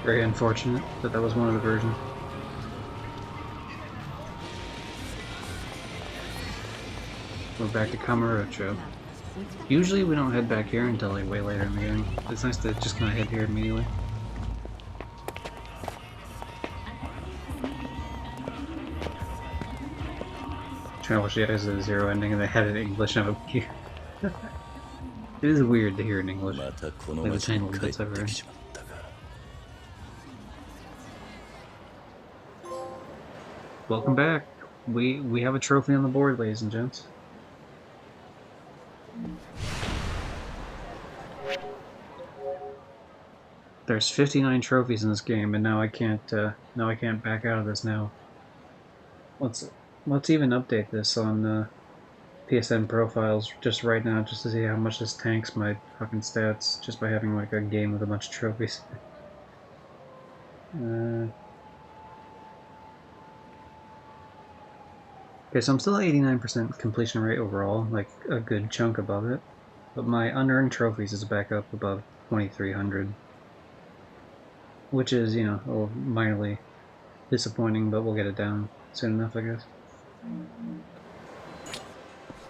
Very unfortunate that that was one of the versions. We're back to Kamurocho. Usually we don't head back here until like way later in the game. It's nice to just kind of head here immediately. Trying to watch the guys the Zero ending and they had it in English and I'm here. It is weird to hear in English. Like the tiny little bits I've heard. Welcome back. We have a trophy on the board, ladies and gents. There's 59 trophies in this game, and now I can't back out of this now. Let's even update this on PSN profiles just right now, just to see how much this tanks my fucking stats just by having like a game with a bunch of trophies. Okay, so I'm still at 89% completion rate overall, like a good chunk above it. But my unearned trophies is back up above 2,300. Which is, you know, a little minorly disappointing, but we'll get it down soon enough, I guess.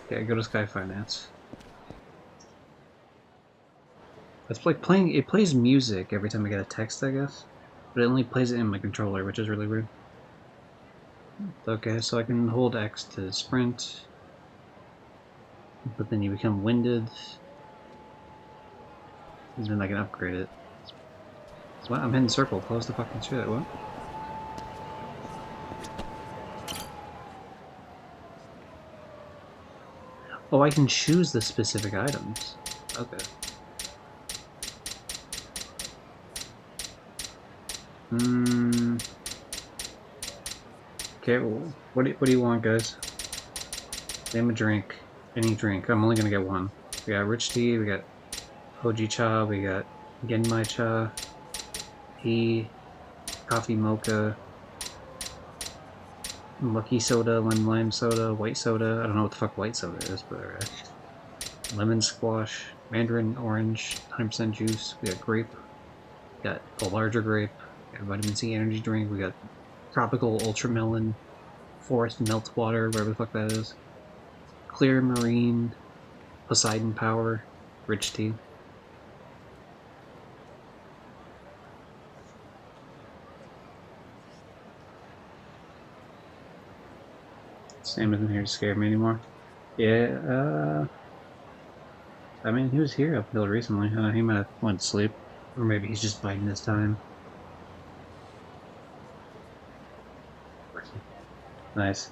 Okay, go to Sky Finance. It's like playing, it plays music every time I get a text, I guess. But it only plays it in my controller, which is really weird. Okay, so I can hold X to sprint. But then you become winded. And then I can upgrade it. So what? I'm hitting circle, close the fucking shit, what? Oh, I can choose the specific items. Okay. Okay, well, what do you want, guys? Name a drink. Any drink. I'm only gonna get one. We got rich tea, we got Hoji cha, we got Genmai cha, tea, coffee mocha, lucky soda, lime soda, white soda. I don't know what the fuck white soda is, but alright. Lemon squash, mandarin orange, 100% juice. We got grape. We got a larger grape. We got vitamin C energy drink. We got tropical ultra melon, forest melt water, whatever the fuck that is. Clear marine, Poseidon power, rich tea. Sam isn't here to scare me anymore. Yeah, I mean, he was here up until recently. He might have went to sleep. Or maybe he's just biding his time. Nice.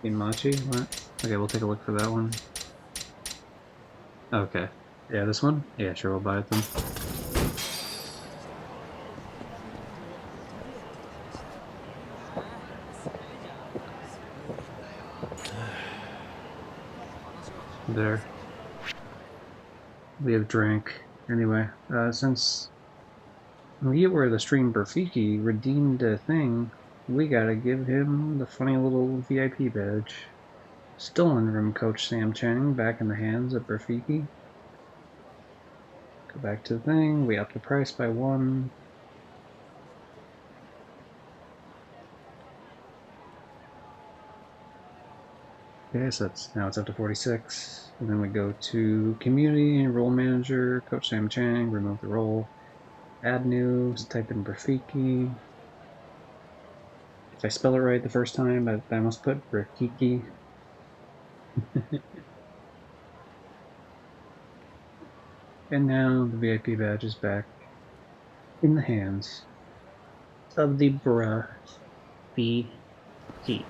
Imachi? What? Okay, we'll take a look for that one. Okay. Yeah, this one? Yeah, sure, we'll buy it then. There. We have drank. Anyway, since we were the stream Burfiki redeemed a thing, we gotta give him the funny little VIP badge. Stolen from Coach Sam Channing, back in the hands of Burfiki. Go back to the thing, we upped the price by 1. Okay, so now it's up to 46. And then we go to Community, Role Manager, Coach Sam Chang, remove the role. Add new, type in Rafiki. If I spell it right the first time, I must put Rafiki. And now the VIP badge is back in the hands of the B key.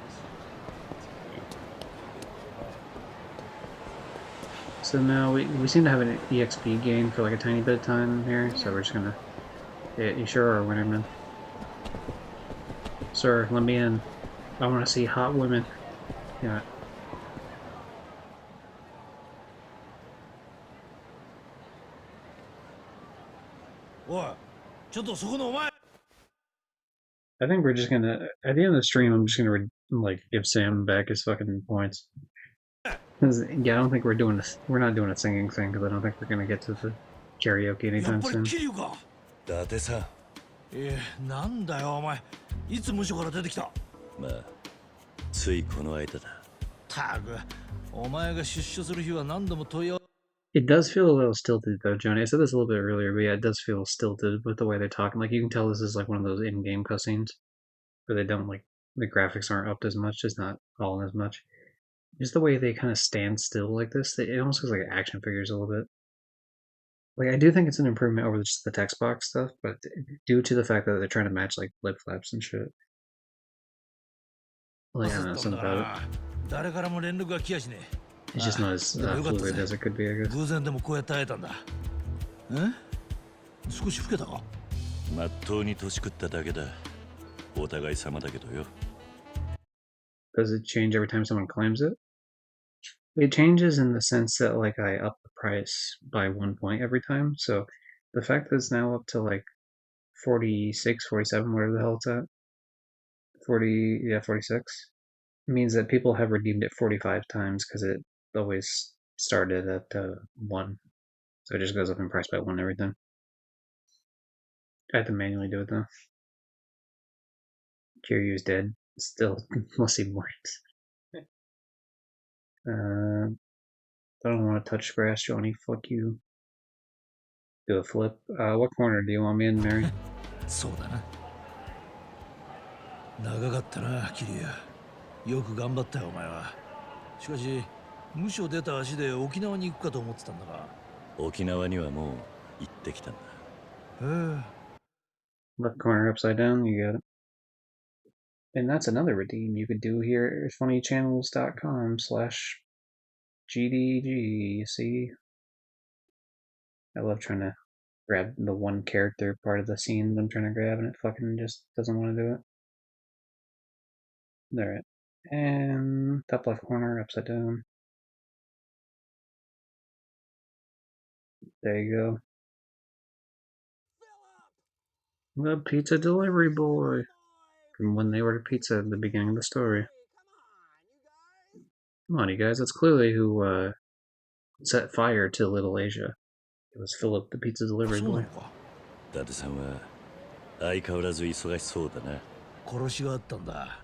So now we seem to have an EXP gain for like a tiny bit of time here, so we're just gonna... Yeah, you sure are, Winterman? Sir, let me in. I want to see hot women. Yeah. I think we're just gonna... At the end of the stream, I'm just gonna like give Sam back his fucking points. Yeah, I don't think we're doing this. We're not doing a singing thing because I don't think we're gonna get to the karaoke anytime soon. 伊達さん。なんだよお前。いつ無所から出てきた。まあ、ついこの間だ。たく、お前が出所する日は何度も問い合わ It does feel a little stilted though, Johnny. I said this a little bit earlier, but yeah, it does feel stilted with the way they're talking. Like you can tell this is like one of those in-game cutscenes where they don't like the graphics aren't upped as much, just not all as much. Just the way they kind of stand still like this, it almost looks like action figures a little bit. Like I do think it's an improvement over just the text box stuff, but due to the fact that they're trying to match like lip flaps and shit. Like I don't know, something about it. 誰からも連絡が来やしねえ。 It's just not as fluid as it could be, I guess. 偶然でもこうやって会えたんだ。少し老けたか。まっとうに年食っただけだ。お互い様だけどよ。Does it change every time someone claims it? It changes in the sense that like I up the price by 1 point every time. So the fact that it's now up to like 46, 47, whatever the hell it's at. 40, yeah, 46. Means that people have redeemed it 45 times because it always started at 1. So it just goes up in price by 1 every time. I have to manually do it though. Kiryu's dead. Still, we'll see more. I don't want to touch grass, Johnny. Fuck you. Do a flip. What corner do you want me in, Mary? そうだな。長かったな、キリュウ。よく頑張ったよ、お前は。しかし、無所出た足で沖縄に行くかと思ってたんだが。沖縄にはもう行ってきたんだ。Left corner upside down, you got it. And that's another redeem you could do here at funnychannels.com/GDG, you see? I love trying to grab the one character part of the scene that I'm trying to grab and it fucking just doesn't want to do it. Alright. And top left corner, upside down. There you go. The pizza delivery boy. From when they ordered pizza at the beginning of the story. Come on, you guys. That's clearly who set fire to Little Asia. It was Philip, the pizza delivery boy. 伊達さんは相変わらず忙しそうだな。殺しがあったんだ。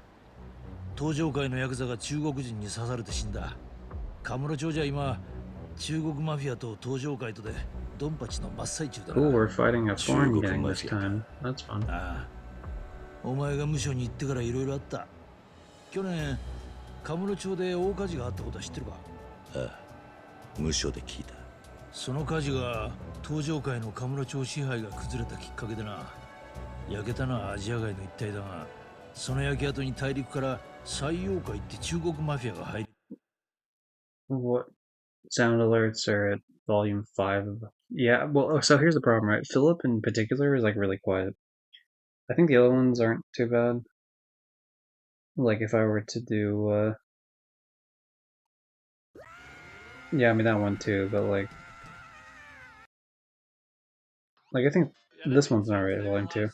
東上界のヤクザが中国人に刺されて死んだ。カムロ町じゃ今、中国マフィアと東上界とでドンパチの真っ最中だな。Cool, we're fighting a foreign gang this time. That's fun. ああ。お前が無所に行ってからいろいろあった。去年、カムロ町で大火事があったことは知ってるか？ああ、無所で聞いた。その火事が東上界のカムロ町支配が崩れたきっかけでな。焼けたのはアジア街の一帯だが、その焼け跡に大陸から西洋界って中国マフィアが入る。What sound alerts are at volume 5 of... Yeah, well, so here's the problem, right? Philip in particular is like really quiet. I think the other ones aren't too bad. Like if I were to do yeah, I mean that one too, but like I think this one's not right, volume 2.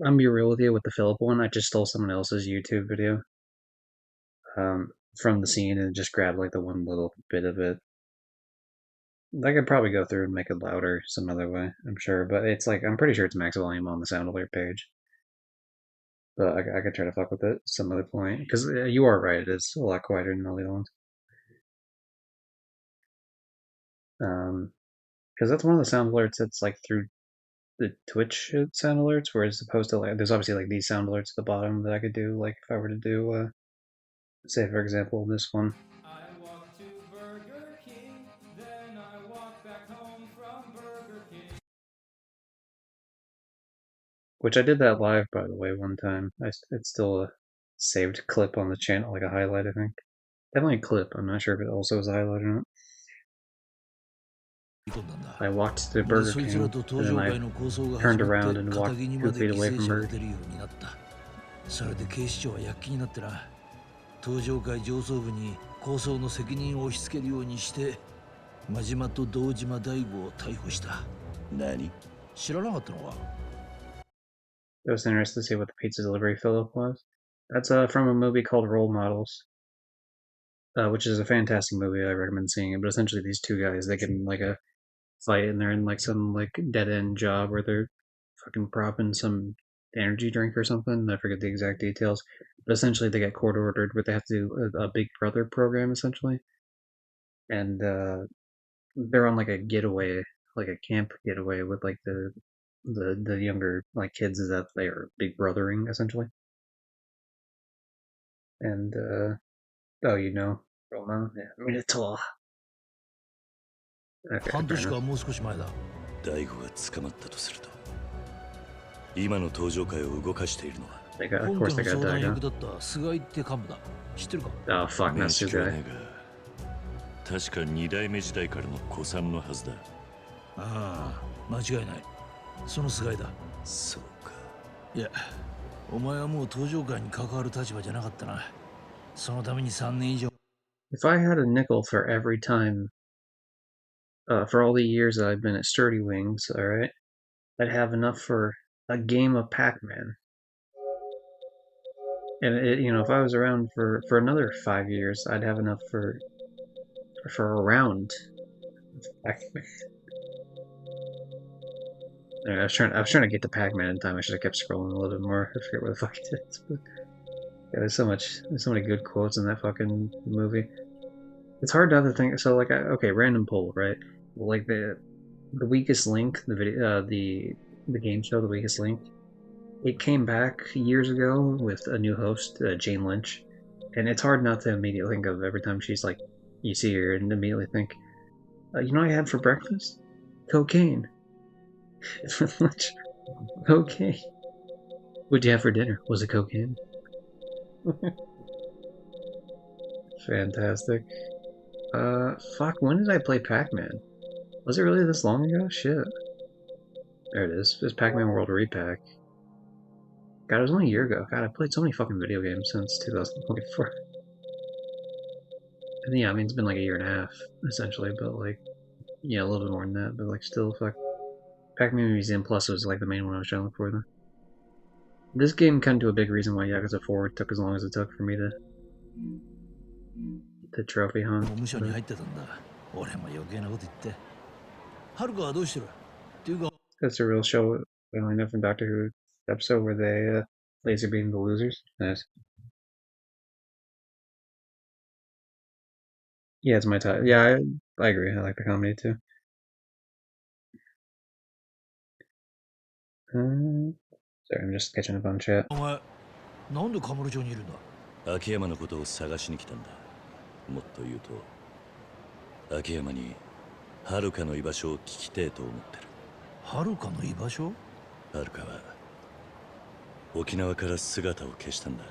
I'm be real with you with the Philip one, I just stole someone else's YouTube video. From the scene and just grabbed like the one little bit of it. I could probably go through and make it louder some other way, I'm sure, but it's like, I'm pretty sure it's max volume on the sound alert page. But I could try to fuck with it some other point. Because you are right, it's a lot quieter than all the other ones. Because that's one of the sound alerts that's like through the Twitch sound alerts, whereas opposed to like, there's obviously like these sound alerts at the bottom that I could do, like if I were to do, say for example, this one. I walk to Burger King, then I walk back home from Burger King. Which I did that live, by the way, one time. It's still a saved clip on the channel, like a highlight, I think. Definitely a clip. I'm not sure if it also was a highlight or not. I walked to Burger King, and then I turned around and walked 2 feet away from Burger King. それで警視庁は躍起になってな、東上会上層部に抗争の責任を押し付けるようにして真島と堂島大吾を逮捕した。何？知らなかったのか？ It was interesting to see what the pizza delivery fill-up was. That's from a movie called Role Models, which is a fantastic movie. I recommend seeing it. But essentially, these two guys, they get in like a fight, and they're in like some like dead-end job where they're fucking propping some energy drink or something. I forget the exact details. But essentially, they get court ordered where they have to do a Big Brother program, essentially. And they're on like a getaway, like a camp getaway with like the younger like kids is that they are Big Brothering essentially. And oh, you know, roll now, yeah. I mean it's all. Okay, 半年かもう少し前だ。大悟が捕まったとすると、今の登場会を動かしているのは、of course they got 相談 Daigo. 役だった菅井って幹部だ。知ってるか？ Oh fuck, not Sugai. 確か2代目時代からの古参のはずだ。ああ、間違いない。その菅井だ。そうか。いや、お前はもう登場会に関わる立場じゃなかったな。そのために3年以上。If I had a nickel for every time, for all the years that I've been at Sturdy Wings, alright, I'd have enough for a game of Pac-Man. And it, you know, if I was around for another 5 years, I'd have enough for a round of Pac-Man. Anyway, I was trying to get to Pac-Man in time. I should have kept scrolling a little bit more. I forget what the fuck it is. But yeah, there's so many good quotes in that fucking movie. It's hard not to think. So like, okay, random poll, right? Like the Weakest Link, the video, the game show, The Weakest Link. It came back years ago with a new host, Jane Lynch, and it's hard not to immediately think of every time she's like, you see her and immediately think, you know what I had for breakfast? Cocaine. Cocaine. What'd you have for dinner? Was it cocaine? Fantastic. Fuck, when did I play Pac-Man? Was it really this long ago? Shit. There it is. It's Pac-Man World Repack. God, it was only a year ago. God, I played so many fucking video games since 2024. And yeah, I mean, it's been like a year and a half, essentially, but like, yeah, a little bit more than that, but like, still, fuck. Pac-Man Museum Plus was like the main one I was trying to look for, though. This game kind of to a big reason why Yakuza 4 took as long as it took for me to trophy hunt. 無所に入ってたんだ。俺も余計なこと言って。はるかはどうしてる？っていうか。That's a real show. I only know from Doctor Who episode where they laser beam the losers. Nice. Yeah, it's my type. Yeah, I agree. I like the comedy too. Sorry, I'm just catching up on chat. お前、なんでカムロ町にいるんだ？秋山のことを探しに来たんだ。もっと言うと、秋山に遥かの居場所を聞きてえと思ってる。遥かの居場所？遥かは沖縄から姿を消したんだ。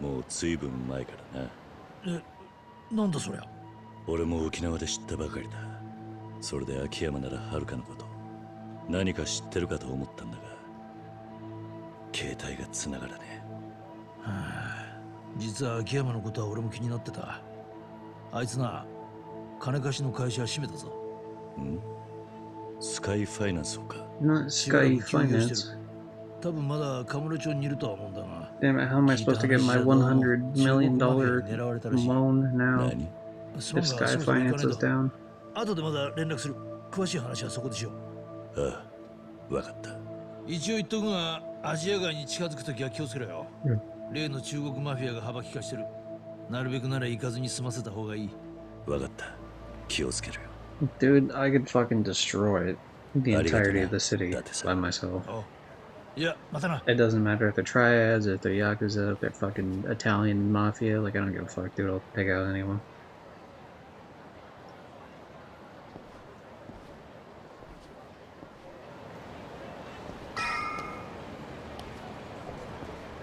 もう随分前からな。なんだそりゃ。俺も沖縄で知ったばかりだ。それで秋山なら遥かのこと何か知ってるかと思ったんだが、携帯が繋がらねえ。はあ、実は秋山のことは俺も気になってた。あいつな、金貸しの会社閉めたぞ。ん？スカイファイナンスをか。スカイファイナンス。多分まだカムロ町にいるとは思うんだが。Damn it, how am I supposed to get my $100 million loan now? If Sky Finance is down. 後でまだ連絡する。詳しい話はそこでしよう。ああ、わかった。一応言っとくが、アジア街に近づくときは気をつけろよ。例の中国マフィアが幅利かしてる。なるべくなら行かずに済ませた方がいい。わかった。気をつけるよ。Dude, I could fucking destroy the entirety of the city by myself. It doesn't matter if they're triads, if they're Yakuza, if they're fucking Italian mafia, like I don't give a fuck, dude, I'll take out anyone.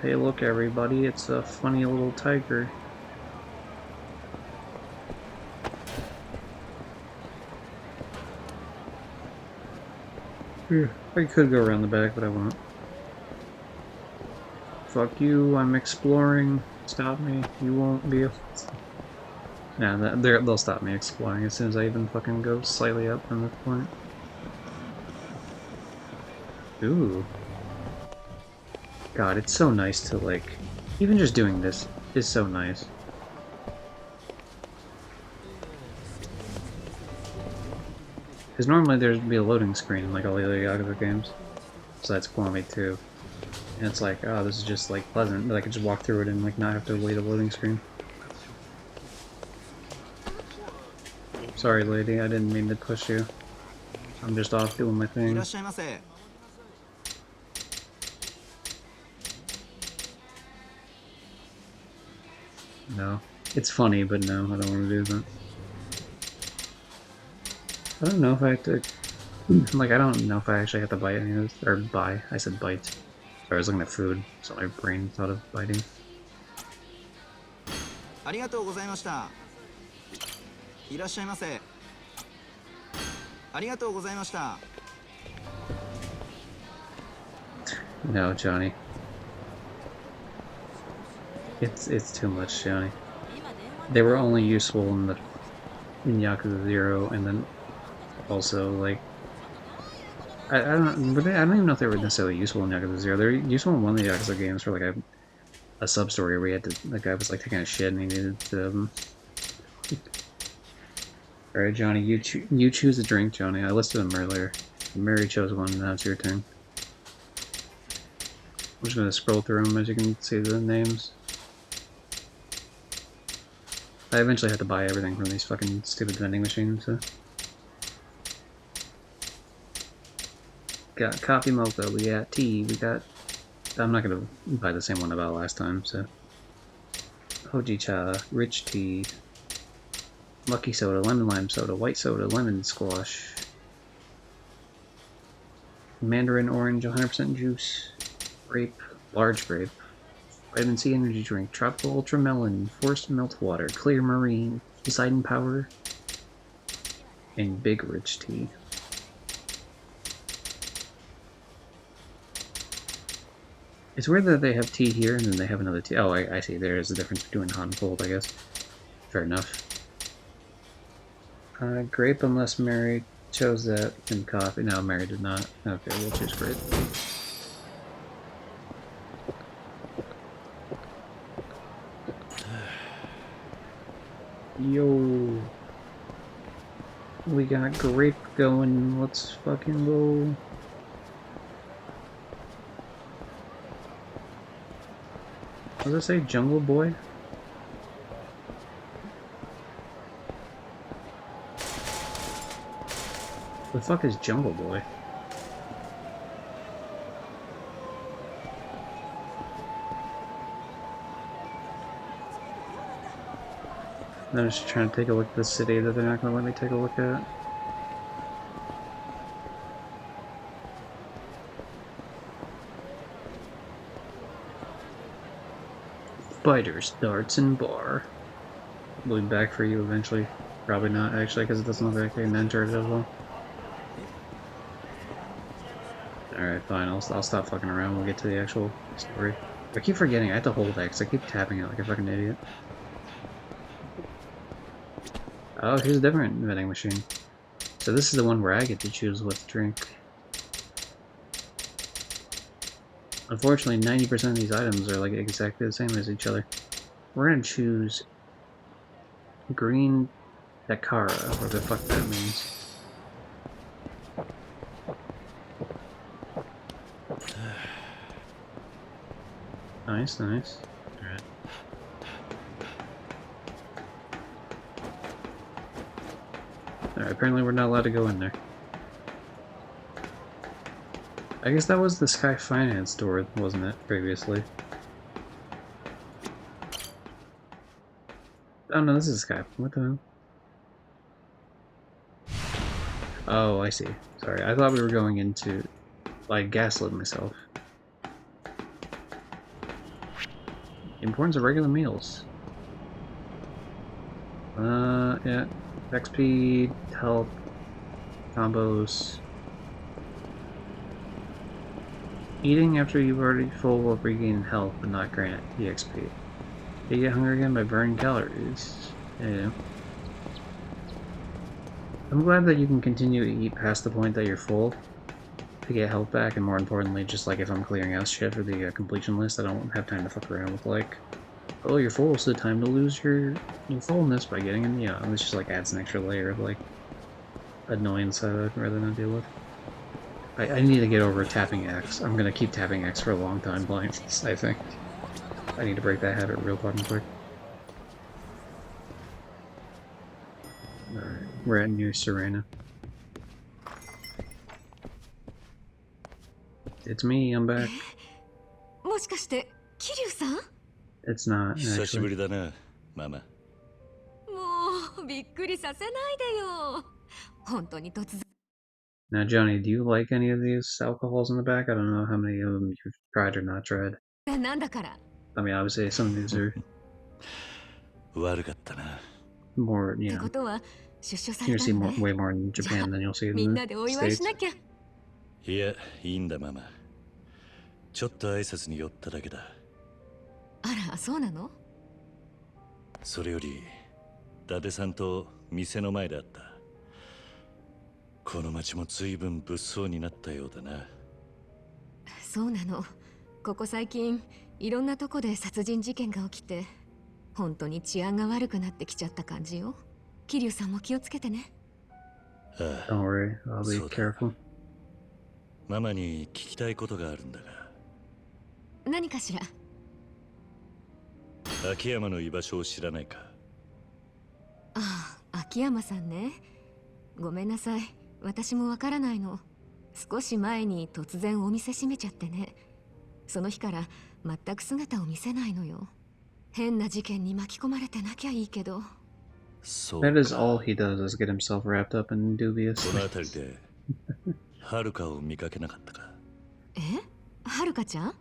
Hey look everybody, it's a funny little tiger. I could go around the back, but I won't. Fuck you, I'm exploring. Stop me. You won't be able to. Nah, they'll stop me exploring as soon as I even fucking go slightly up from this point. Ooh. God, it's so nice to, like... Even just doing this is so nice. Because normally there'd be a loading screen in like all the other Yakuza games. So that's cool on me too. And it's like, oh, this is just like pleasant that I can just walk through it and like not have to wait a loading screen. Sorry lady, I didn't mean to push you. I'm just off doing my thing. No. It's funny, but no, I don't want to do that. I don't know if I have to... Like, I don't know if I actually have to bite any of this. Or buy. I said bite. Sorry, I was looking at food, so my brain thought of biting. No, Johnny. It's too much, Johnny. They were only useful in Yakuza 0, and then also like I don't even know if they were necessarily useful in Yakuza 0. They're useful in one of the Yakuza games for like a sub story where you had to, the guy was like taking a shit and he needed to. All right, Johnny, you choose a drink, Johnny. I listed them earlier. Mary chose one. Now it's your turn. I'm just gonna scroll through them as you can see the names. I eventually had to buy everything from these fucking stupid vending machines, so. Got coffee mocha, we got tea, we got... I'm not gonna buy the same one I bought last time, so. Hojicha, rich tea, lucky soda, lemon lime soda, white soda, lemon squash, mandarin orange, 100% juice, grape, large grape, vitamin C energy drink, tropical ultra melon, forced melt water, clear marine, Poseidon power, and big rich tea. It's weird that they have tea here and then they have another tea. Oh, I see. There is a difference between hot and cold, I guess. Fair enough. Grape, unless Mary chose that, and coffee. No, Mary did not. Okay, we'll choose grape. Yo. We got grape going. Let's fucking go. What does it say? Jungle Boy? The fuck is Jungle Boy? I'm just trying to take a look at the city that they're not going to let me take a look at. Spiders, darts, and bar. We'll be back for you eventually. Probably not, actually, because it doesn't look like I can enter it as well. Alright, fine. I'll stop fucking around. We'll get to the actual story. I keep forgetting. I have to hold that because I keep tapping it like a fucking idiot. Oh, here's a different vending machine. So this is the one where I get to choose what to drink. Unfortunately, 90% of these items are like exactly the same as each other. We're gonna choose green Dakara, whatever the fuck that means. Nice, nice. Alright. Alright, apparently we're not allowed to go in there. I guess that was the Sky Finance store, wasn't it, previously? Oh no, this is Sky. What the hell? Oh, I see. Sorry, I thought we were going into... like, gaslit myself. Importance of regular meals. Yeah. XP, health, combos. Eating after you've already full will regain health but not grant EXP. You get hungry again by burning calories. Yeah. I'm glad that you can continue to eat past the point that you're full to get health back, and more importantly, just like if I'm clearing out shit for the completion list, I don't have time to fuck around with like, oh, you're full, so time to lose your fullness by getting in. Yeah, this just like adds an extra layer of like annoyance I'd rather not deal with. I need to get over tapping X. I'm gonna keep tapping X for a long time blind, I think. I need to break that habit real fucking quick. Alright, we're at New Serena. It's me, I'm back. もしかして桐生さん？ It's not, 久しぶ actually. りだな、ママ。もうびっくりさせないでよ。本当に突然。 Now, Johnny, do you like any of these alcohols in the back? I don't know how many of them you've tried or not tried. なんだから。 I mean, obviously, some of these are 悪かったな。 more, っ you て know, ことは出所さ you're れ gonna た see の more, ね。 way more in じゃあ Japan than you'll see みん in なでお the 祝いし States. なきゃ。いや、いいんだ、ママ。ちょっと挨拶に寄っただけだ。あら、そうなの？それより、伊達さんと店の前で会った。この町も随分物騒になったようだな。そうなの。ここ最近いろんなとこで殺人事件が起きて、本当に治安が悪くなってきちゃった感じよ。桐生さんも気をつけてね。ああ、 Don't worry, I'll be そうだ。 careful. ママに聞きたいことがあるんだが。何かしら？秋山の居場所を知らないか？ああ、秋山さんね。ごめんなさい。私もわからないの。少し前に突然お店閉めちゃってね。その日から全く姿を見せないのよ。変な事件に巻き込まれてなきゃいいけど。That is all he does is get himself wrapped up in dubious この辺りではるかを見かけなかったか？え？はるかちゃん？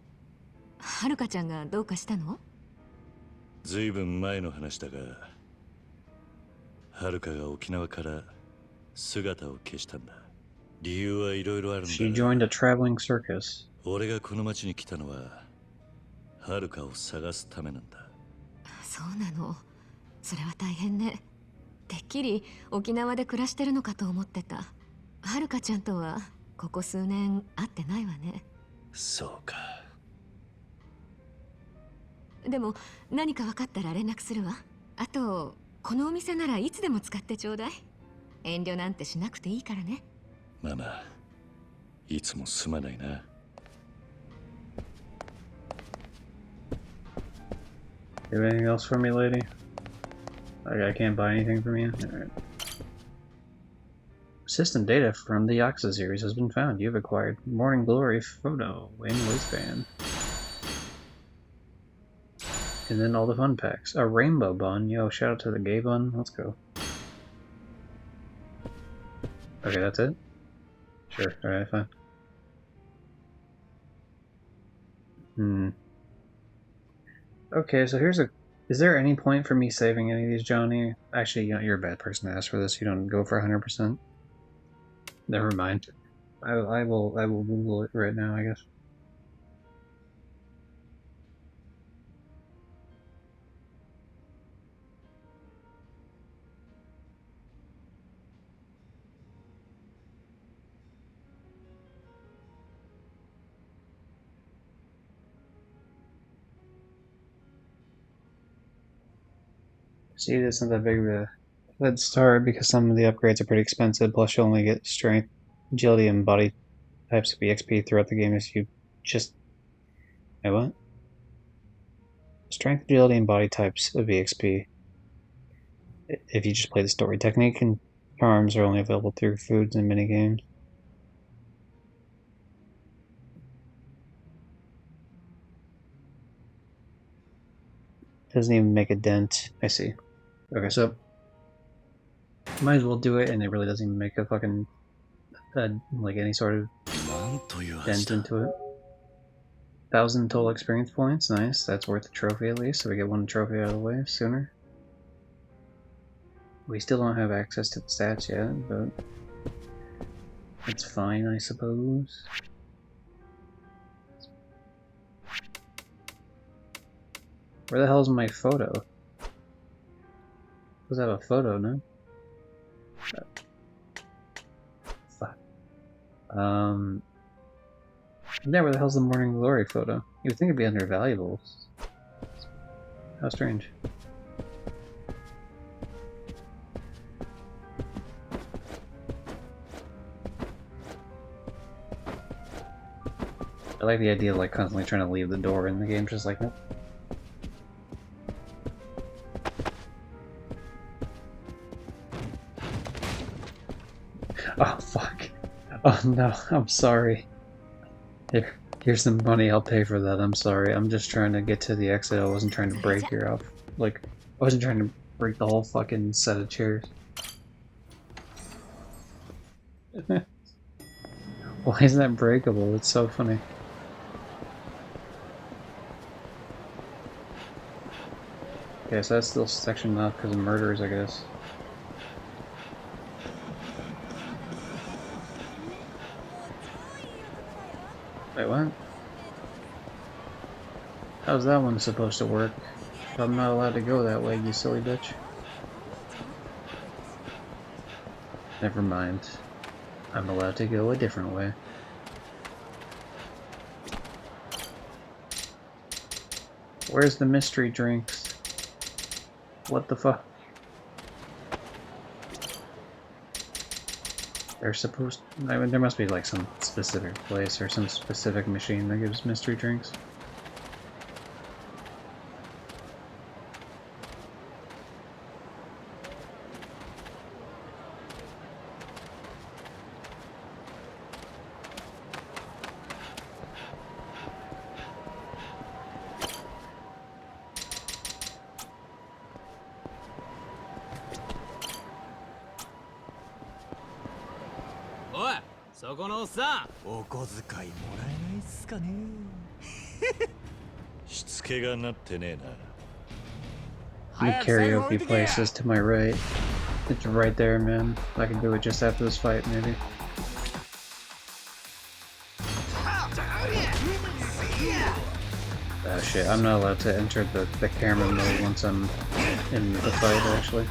はるかちゃんがどうかしたの？ずいぶん前の話だが、はるかが沖縄から姿を消したんだ。理由はいろいろあるんだ。 She joined a traveling circus. 俺がこの町に来たのははるかを探すためなんだ。そうなの。それは大変ね。てっきり沖縄で暮らしてるのかと思ってた。はるかちゃんとはここ数年会ってないわね。そうか。でも何か分かったら連絡するわ。あとこのお店ならいつでも使ってちょうだい。遠慮なんてしなくていいからね。ママ、いつもすまないな。You have anything else for me, lady? I can't buy anything from you? Alright. System data from the Yakuza series has been found. You have acquired Morning Glory photo in waistband. And then all the fun packs. A rainbow bun. Yo, shout out to the gay bun. Let's go. Okay, that's it? Sure, alright, fine. Okay, so here's a... Is there any point for me saving any of these, Johnny? Actually, you know, you're a bad person to ask for this. You don't go for 100%. Never mind. I will Google it right now, I guess. See, it isn't that big of a head start because some of the upgrades are pretty expensive, plus you only get strength, agility, and body types of EXP throughout the game if you just... Wait, what? Strength, agility, and body types of EXP. If you just play the story, technique and charms are only available through foods and minigames. Doesn't even make a dent. I see. Okay, so might as well do it, and it really doesn't even make a fucking like any sort of dent into it. 1,000 total experience points. Nice. That's worth a trophy at least, so we get one trophy out of the way sooner. We still don't have access to the stats yet, but it's fine, I suppose. Where the hell's my photo? Does have a photo, no? Fuck. Yeah, where the hell's the Morning Glory photo? You would think it'd be under valuables. How strange. I like the idea of like constantly trying to leave the door and the game's just like, nope. Oh fuck. Oh no, I'm sorry. Here's the money, I'll pay for that, I'm sorry. I'm just trying to get to the exit, I wasn't trying to break your up. Like, I wasn't trying to break the whole fucking set of chairs. Why is that breakable? It's so funny. Okay, so that's still sectioned off because of murderers, I guess. Wait, what? How's that one supposed to work? I'm not allowed to go that way, you silly bitch. Never mind. I'm allowed to go a different way. Where's the mystery drinks? What the fuck? They're supposed... I mean, there must be like some specific place or some specific machine that gives mystery drinks. The karaoke place is to my right. It's right there, man. I can do it just after this fight, maybe. Oh shit, I'm not allowed to enter the camera mode once I'm in the fight, actually.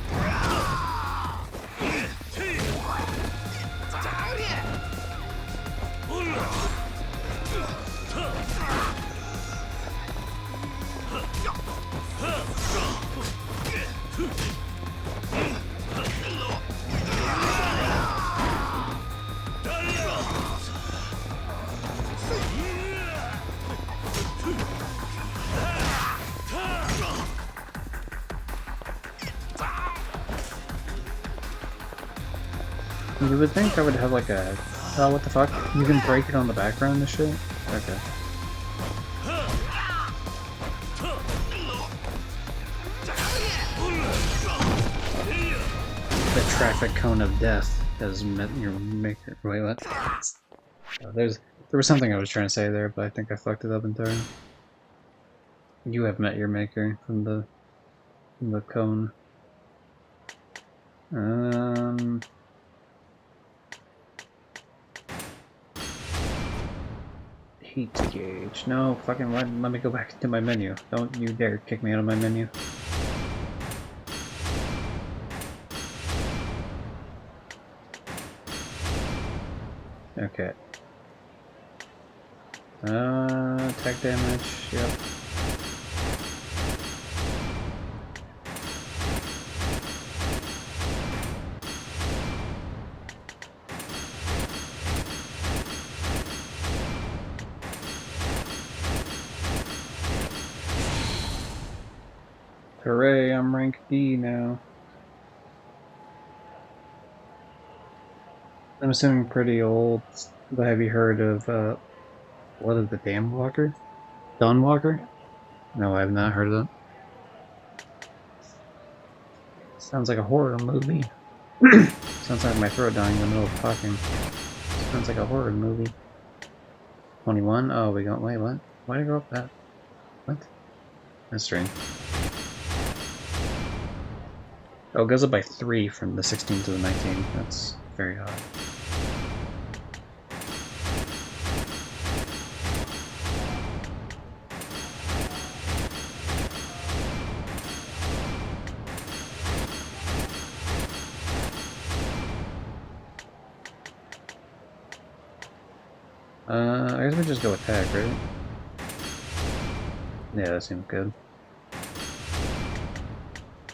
You would think I would have like a... Oh, what the fuck? You can break it on the background and shit? Okay. The traffic cone of death has met your maker. Wait, what? There was something I was trying to say there, but I think I fucked it up entirely. You have met your maker from the cone. Heat gauge. No, fucking let me go back to my menu. Don't you dare kick me out of my menu. Okay. Attack damage, yep. Hooray, I'm rank D now. I'm assuming pretty old, but have you heard of, what is the Dam Walker? Dawn Walker? No, I have not heard of that. Sounds like a horror movie. Sounds like my throat dying in the middle of talking. Sounds like a horror movie. 21? Oh, we got, wait, what? Why did I go up that? What? That's strange. Oh, it goes up by 3 from the 16 to the 19. That's very high. I guess we just go attack, right? Yeah, that seems good.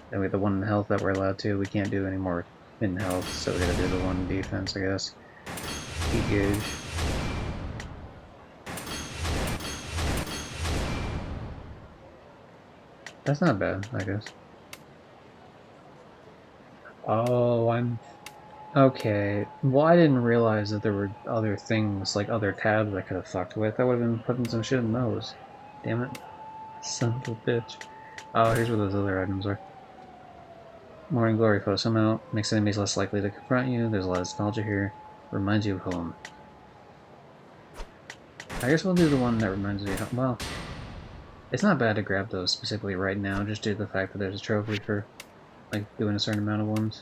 Then we have the 1 in health that we're allowed to. We can't do any more in health, so we gotta do the 1 defense, I guess. Heat gauge. That's not bad, I guess. Oh, I'm... Okay. Well, I didn't realize that there were other things, like other tabs I could have fucked with. I would have been putting some shit in those. Damn it. Son of a bitch. Oh, here's where those other items are. Morning Glory photo. Somehow makes enemies less likely to confront you. There's a lot of nostalgia here. Reminds you of home. I guess we'll do the one that reminds me of home. Well, it's not bad to grab those specifically right now, just due to the fact that there's a trophy for, like, doing a certain amount of ones.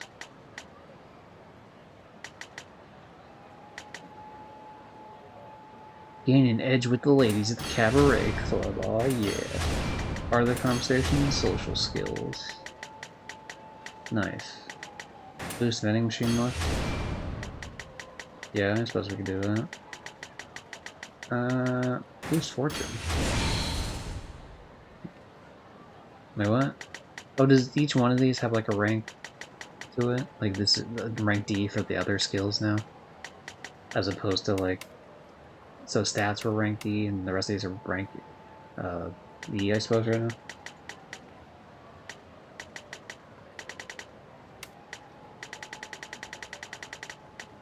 Gain an edge with the ladies at the cabaret club. Oh yeah. Part of the conversation, social skills. Nice. Boost vending machine luck. Yeah, I suppose we could do that. Boost fortune. Wait, what? Oh, does each one of these have like a rank to it? Like this is rank D for the other skills now? As opposed to like, so stats were rank D and the rest of these are rank E, I suppose, right now?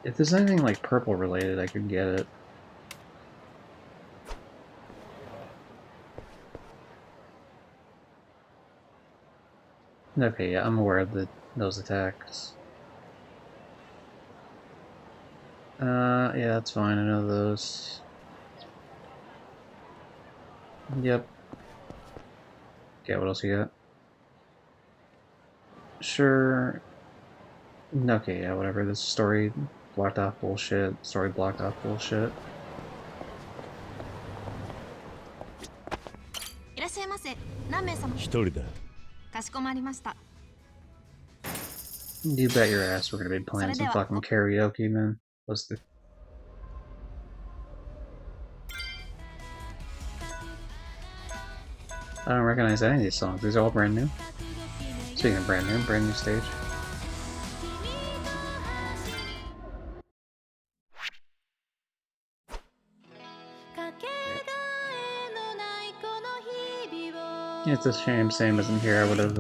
If there's anything like purple related, I could get it. Okay, yeah, I'm aware of those attacks. Yeah, that's fine, I know those. Yep. Okay, what else you got? Sure. Okay, yeah, whatever. This story blocked off bullshit. Story blocked off bullshit. いらっしゃいませ。何名様？一人だ。かしこまりました。 You bet your ass we're gonna be playing some fucking karaoke, man. Let's do. I don't recognize any of these songs. These are all brand new. Speaking of brand new stage. It's a shame Sam isn't here. I would have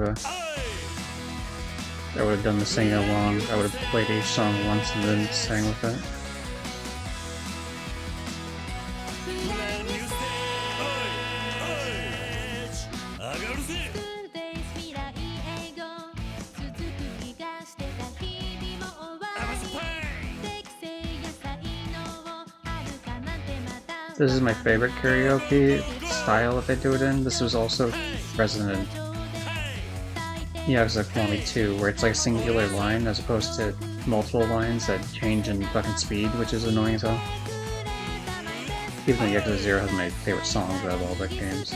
done the sing along. I would have played each song once and then sang with it. This is my favorite karaoke style that they do it in. This was also present in Yakuza Kiwami 2, where it's like a singular line as opposed to multiple lines that change in fucking speed, which is annoying as hell. Even though Yakuza 0 has my favorite songs out of all the games.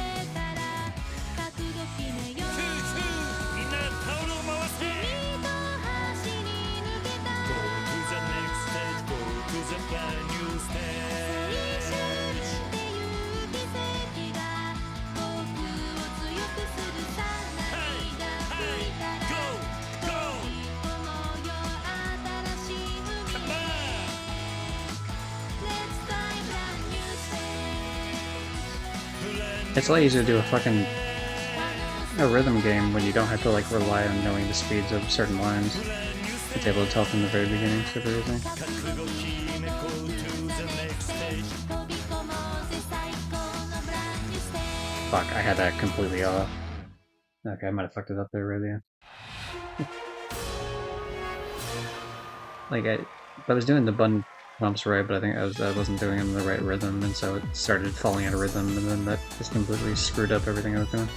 It's a lot easier to do a fucking a rhythm game when you don't have to like rely on knowing the speeds of certain lines. It's able to tell from the very beginning, super easy. Fuck, I had that completely off. Okay, I might have fucked it up there, really. Like, I was doing the button pumps right, but I think I wasn't doing them in the right rhythm, and so it started falling out of rhythm, and then that just completely screwed up everything I was doing.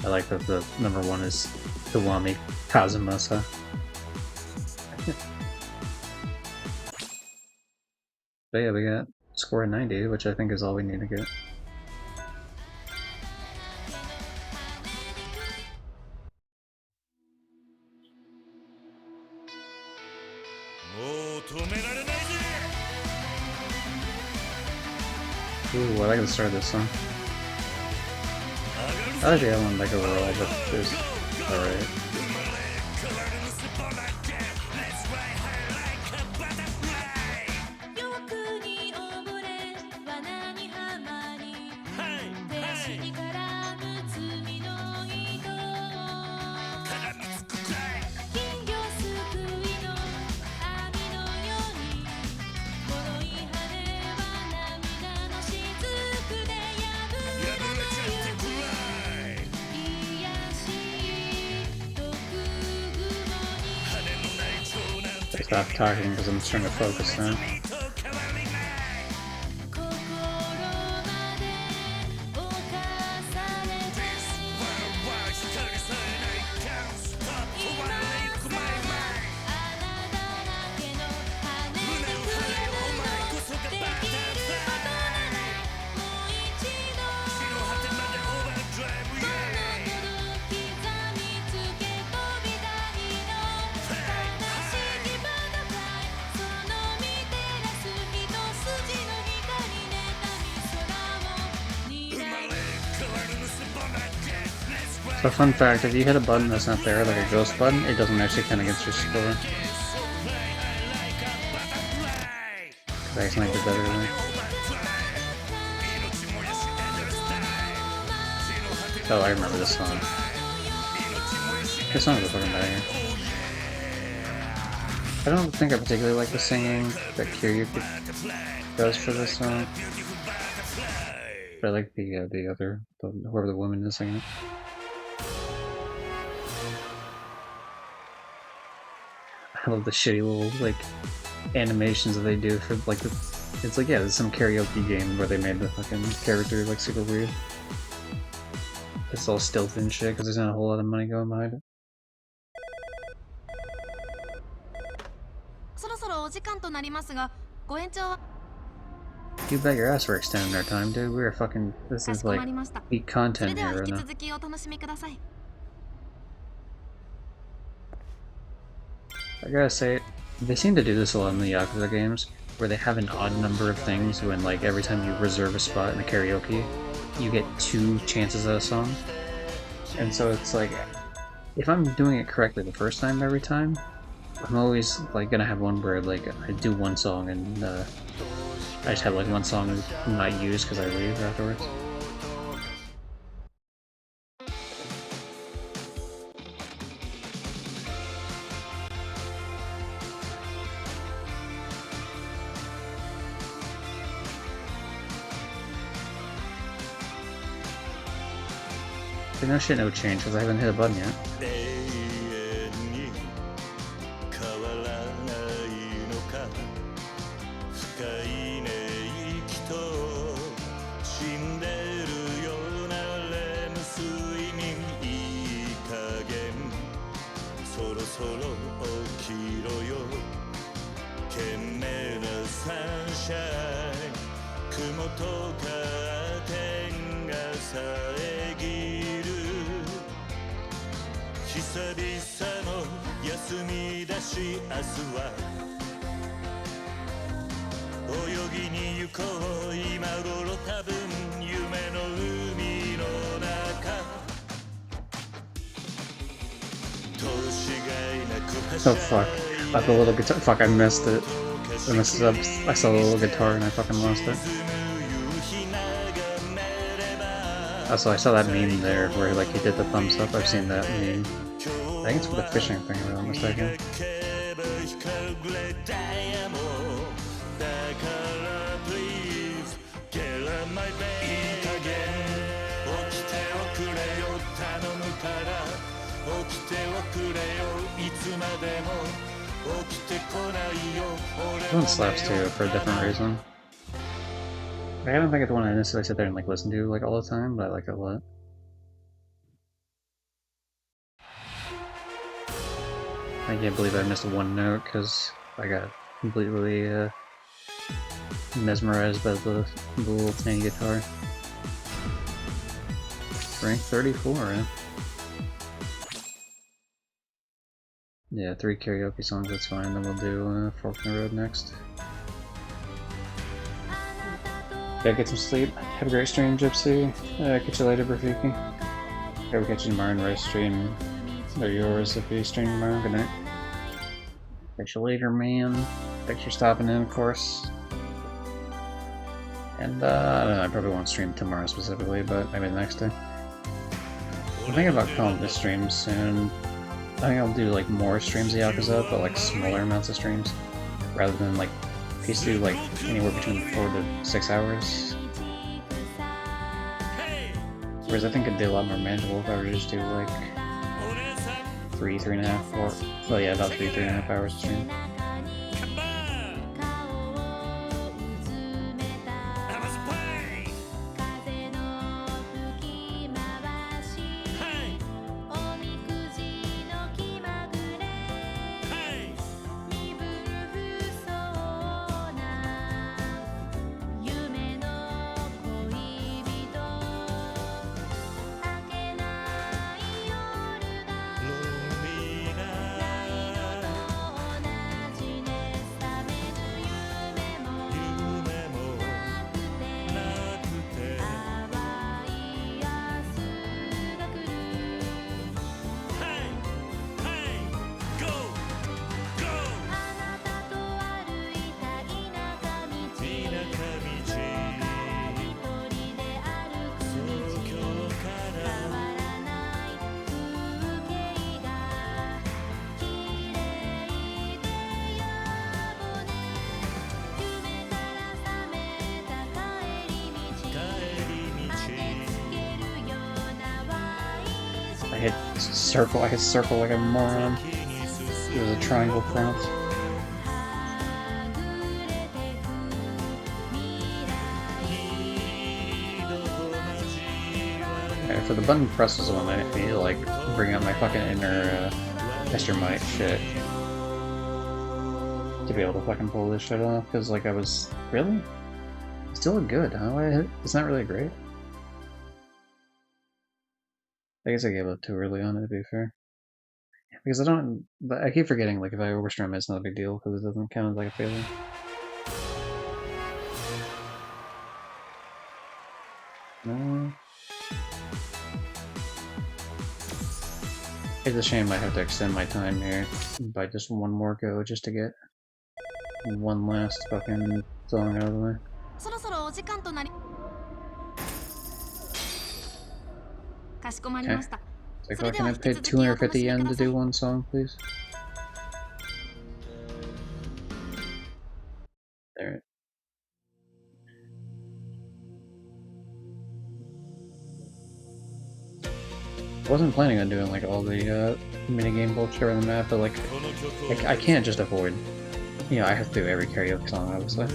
I like that the number one is Kiwami Kazumasa. But yeah, we got score 90, which I think is all we need to get. Ooh, I like the start of this song. I like the album like overall, but it's alright. Stop talking because I'm trying to focus now. So fun fact, if you hit a button that's not there, like a ghost button, it doesn't actually count against your score. I can make it better than Oh, I remember this song. This song is a fucking banger. I don't think I particularly like the singing that Kiryu does for this song. But I like whoever the woman is singing it. I love the shitty little, like, animations that they do for, like, it's like, yeah, there's some karaoke game where they made the fucking character, like, super weird. It's all stealth and shit, because there's not a whole lot of money going behind it. You bet your ass we're extending our time, dude. We're fucking, this is like, peak content here right now. I gotta say, they seem to do this a lot in the Yakuza games, where they have an odd number of things when, like, every time you reserve a spot in the karaoke, you get 2 chances at a song. And so it's like, if I'm doing it correctly the first time every time, I'm always, like, gonna have one where, like, I do one song and, I just have, like, one song not used because I leave afterwards. No shit, no change, because I haven't hit a button yet. Oh fuck. I have the little guitar. Fuck, I missed it. I messed it up. I saw the little guitar and I fucking lost it. Also, I saw that meme there where like he did the thumbs up. I've seen that meme. I think it's for the fishing thing, if I'm not mistaken. This one slaps too for a different reason. I don't think it's one I necessarily sit there and like listen to like all the time, but I like it a lot. I can't believe I missed one note because I got completely mesmerized by the little tiny guitar. Rank 34, eh? Yeah, 3 karaoke songs, that's fine. Then we'll do Fork in the Road next. Gotta get some sleep. Have a great stream, Gypsy. Catch you later, Rafiki. Okay, we'll catch you tomorrow in Rice stream. They're yours if you stream tomorrow. Good night. Catch you later, man. Thanks for stopping in, of course. And, I don't know, I probably won't stream tomorrow specifically, but maybe the next day. I'm thinking about calling this stream soon. I think I'll do, like, more streams of Yakuza, but, like, smaller amounts of streams. Rather than, like, I used to do, like, anywhere between 4 to 6 hours. Whereas I think it'd be a lot more manageable if I were to just do, like, 3.5, 4... Well, yeah, about 3.5 hours of stream. I hit circle like a moron. It was a triangle prompt. Alright, for the button press is the one I need to like bring out my fucking inner Esther Might shit. To be able to fucking pull this shit off, because like I was... Really? Still good, huh? It's not really great. I guess I gave up too early on it, to be fair. Because I don't... But I keep forgetting, like, if I overstream it, it's not a big deal, because it doesn't count as, like, a failure. No. It's a shame I have to extend my time here by just one more go, just to get one last fucking song out of the way. Okay. So can I pay 250 yen to do one song, please? There. I wasn't planning on doing like all the minigame bullshit around the map, but like I can't just avoid. You know, I have to do every karaoke song, obviously.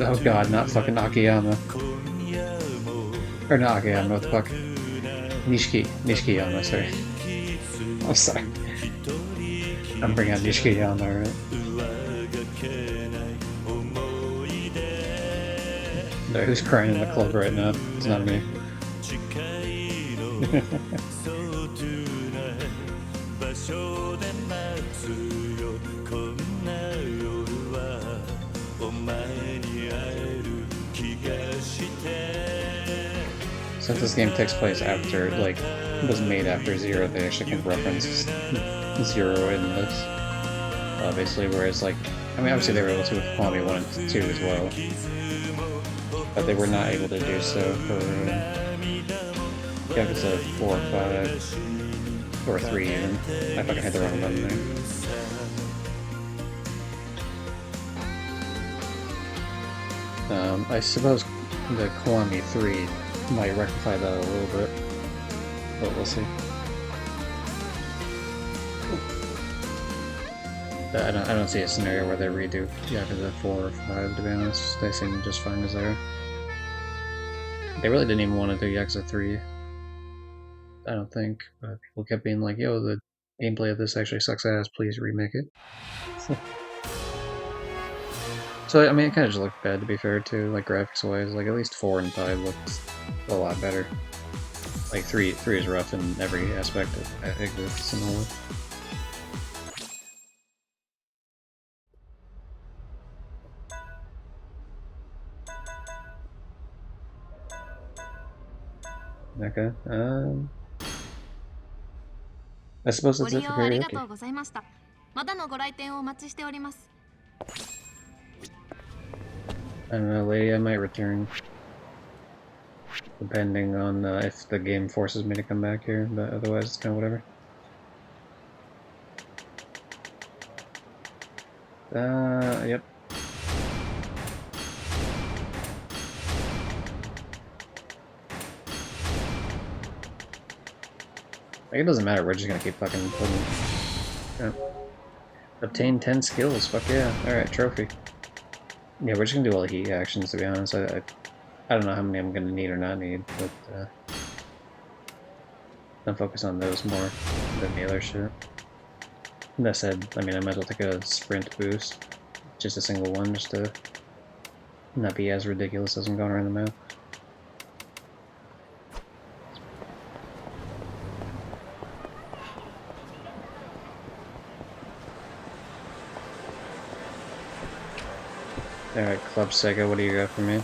Oh god, not fucking Akiyama. Or not Akiyama, what the fuck? Nishikiyama, sorry. I'm sorry. I'm bringing out Nishikiyama, right? No, who's crying in the club right now? It's not me. 近いのそうとな場所で待つよこんな夜はお前に会える気がして Since this game takes place after, like, was made after Zero, they actually can reference Zero in this. Obviously, whereas, like, I mean, obviously they were able to with Kiwami 1 and 2 as well. But they were not able to do so for Yakuza 4 or 5. Or 3 even. I fucking had the wrong button there. I suppose the Kiwami 3 might rectify that a little bit. But we'll see. I don't see a scenario where they redo Yakuza 4 or 5, to be honest. They seem just fine as they are. They really didn't even want to do Yakuza 3. I don't think. But people kept being like, yo, the gameplay of this actually sucks ass, please remake it. So, I mean, it kind of just looked bad, to be fair, too, like, graphics-wise. Like, at least 4 and 5 looked a lot better. Like, 3 is rough in every aspect of exists and all. Okay, I suppose that's it for karaoke. I don't know, lady, I might return. Depending on if the game forces me to come back here, but otherwise it's kind of whatever. Yep. Like, it doesn't matter, we're just gonna keep fucking putting... Yeah. Obtain 10 skills, fuck yeah. Alright, trophy. Yeah, we're just gonna do all the heat actions, to be honest. I don't know how many I'm gonna need or not need, but I'll focus on those more than the other shit. That said, I mean, I might as well take a sprint boost. Just a single one, just to not be as ridiculous as I'm going around the map. Alright, Club Sega, what do you got for me?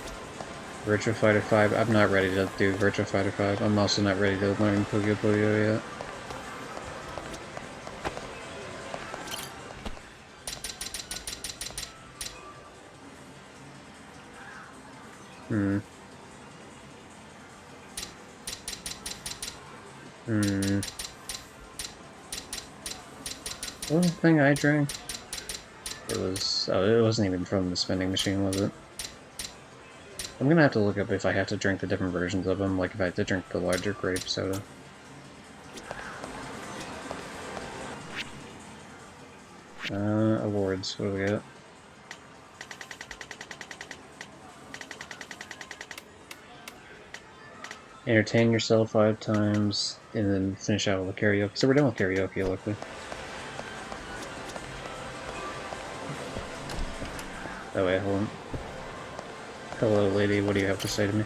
Virtua Fighter 5, I'm not ready to do Virtua Fighter 5. I'm also not ready to learn Puyo Puyo yet. What was the thing I drank? It was... oh, it wasn't even from the spending machine, was it? I'm gonna have to look up if I have to drink the different versions of them, like if I have to drink the larger grape soda. Awards, what do we got? Entertain yourself 5 times, and then finish out with karaoke. So we're done with karaoke, luckily. Oh wait, hold on. Hello lady, what do you have to say to me?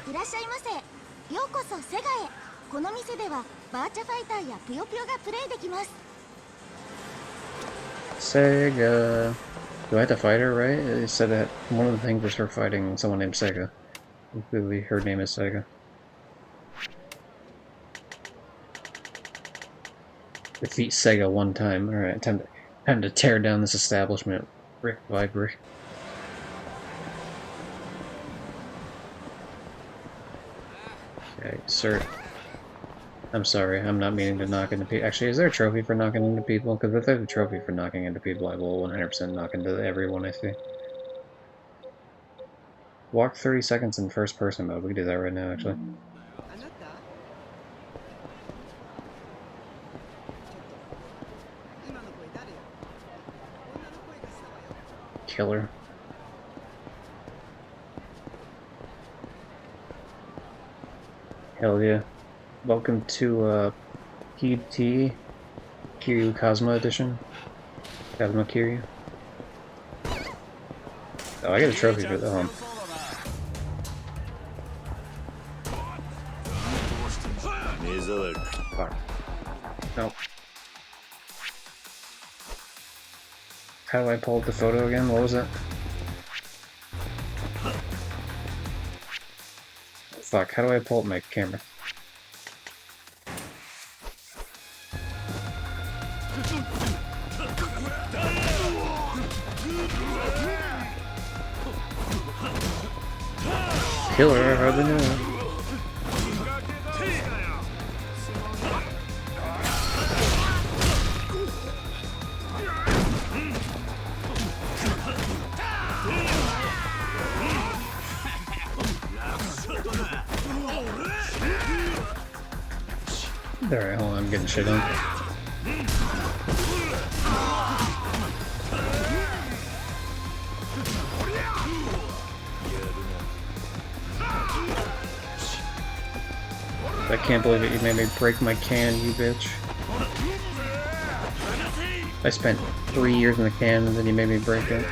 Sega! Do I have to fight her, right? It said that one of the things was her fighting someone named Sega. Clearly her name is Sega. Defeat Sega one time. Alright, time to tear down this establishment brick by brick. Okay, sir. I'm sorry, I'm not meaning to knock into people. Actually, is there a trophy for knocking into people? Because if there's a trophy for knocking into people, I will 100% knock into everyone I see. Walk 30 seconds in first person mode. We can do that right now, actually. Killer. Hell yeah. Welcome to PT Kiryu Cosmo Edition. Cosmo Kiryu. Oh, I got a trophy for that one. Fuck. Nope. How do I pull up the photo again? What was it? Fuck, how do I pull up my camera? Killer, hardly know. Alright, hold on, I'm getting shit on. I can't believe it, you made me break my can, you bitch. I spent 3 years in the can and then you made me break it.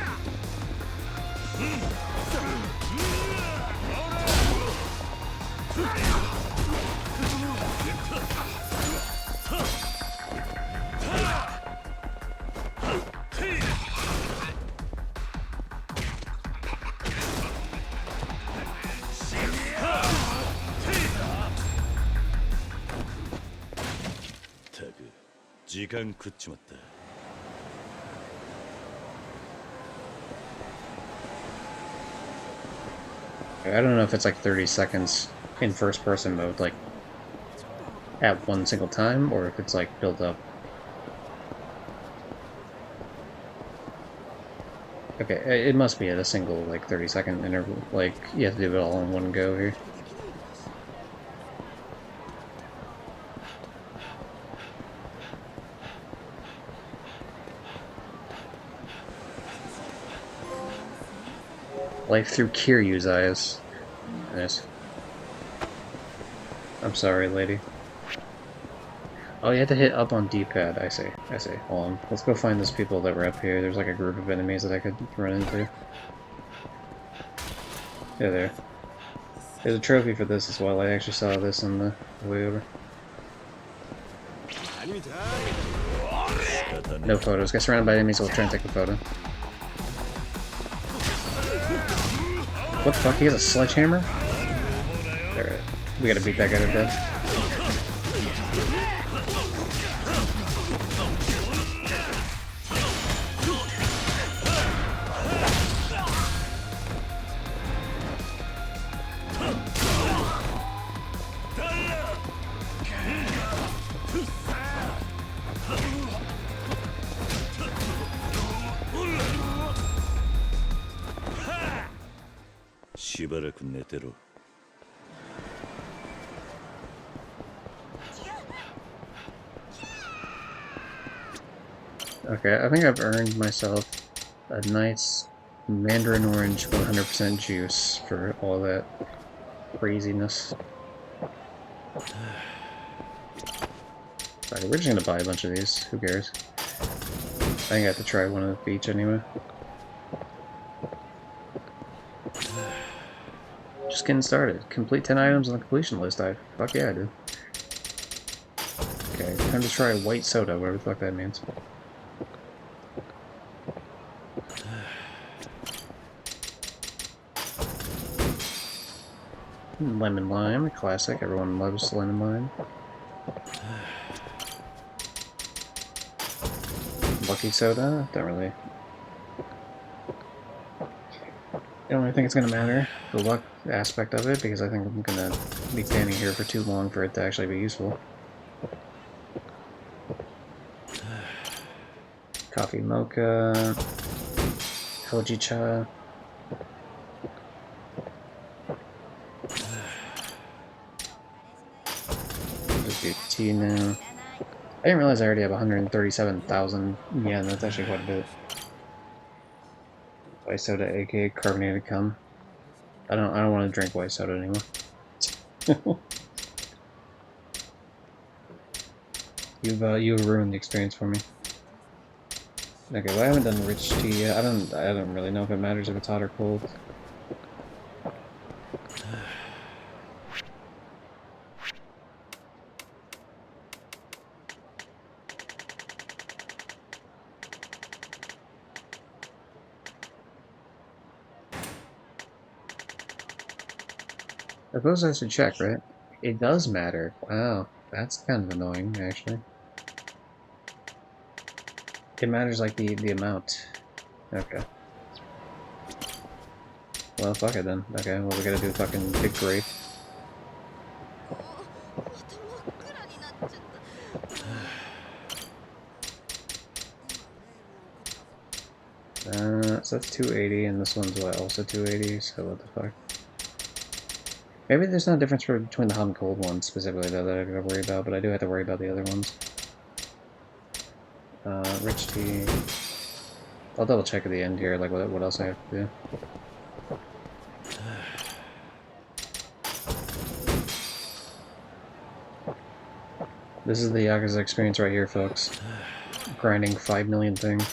I don't know if it's like 30 seconds in first person mode, like at one single time, or if it's like built up. Okay, it must be at a single like 30-second interval, like you have to do it all in one go here. Life through Kiryu's eyes. Nice. I'm sorry, lady. Oh, you had to hit up on D-pad. I see. Hold on. Let's go find those people that were up here. There's like a group of enemies that I could run into. Yeah, there. There's a trophy for this as well. I actually saw this on the way over. No photos. Get surrounded by enemies, we'll try and take a photo. What the fuck? He has a sledgehammer? Alright. We gotta beat that guy to death. Okay, I think I've earned myself a nice Mandarin Orange 100% juice for all that craziness. Alright, we're just gonna buy a bunch of these. Who cares? I think I have to try one of each anyway. Just getting started. Complete 10 items on the completion list. Fuck yeah, I did. Okay, time to try white soda, whatever the fuck that means. Lemon lime, classic. Everyone loves lemon lime. Lucky soda, don't really. I don't really think it's gonna matter, the luck aspect of it, because I think I'm gonna be standing here for too long for it to actually be useful. Coffee mocha, hojicha. Just do tea now. I didn't realize I already have 137,000 yen. That's actually quite a bit. White soda, aka carbonated cum. I don't want to drink white soda anymore. You've ruined the experience for me. Okay, well I haven't done rich tea yet. I don't really know if it matters if it's hot or cold. suppose I should check, right? It does matter. Wow, that's kind of annoying, actually. It matters like the amount. Okay. Well, fuck it then. Okay, well we gotta do fucking big grape. So that's 280, and this one's what, also 280, so what the fuck? Maybe there's no difference between the hot and cold ones specifically though that I gotta worry about, but I do have to worry about the other ones. Rich tea. I'll double check at the end here, like what else I have to do. This is the Yakuza experience right here, folks. Grinding 5 million things.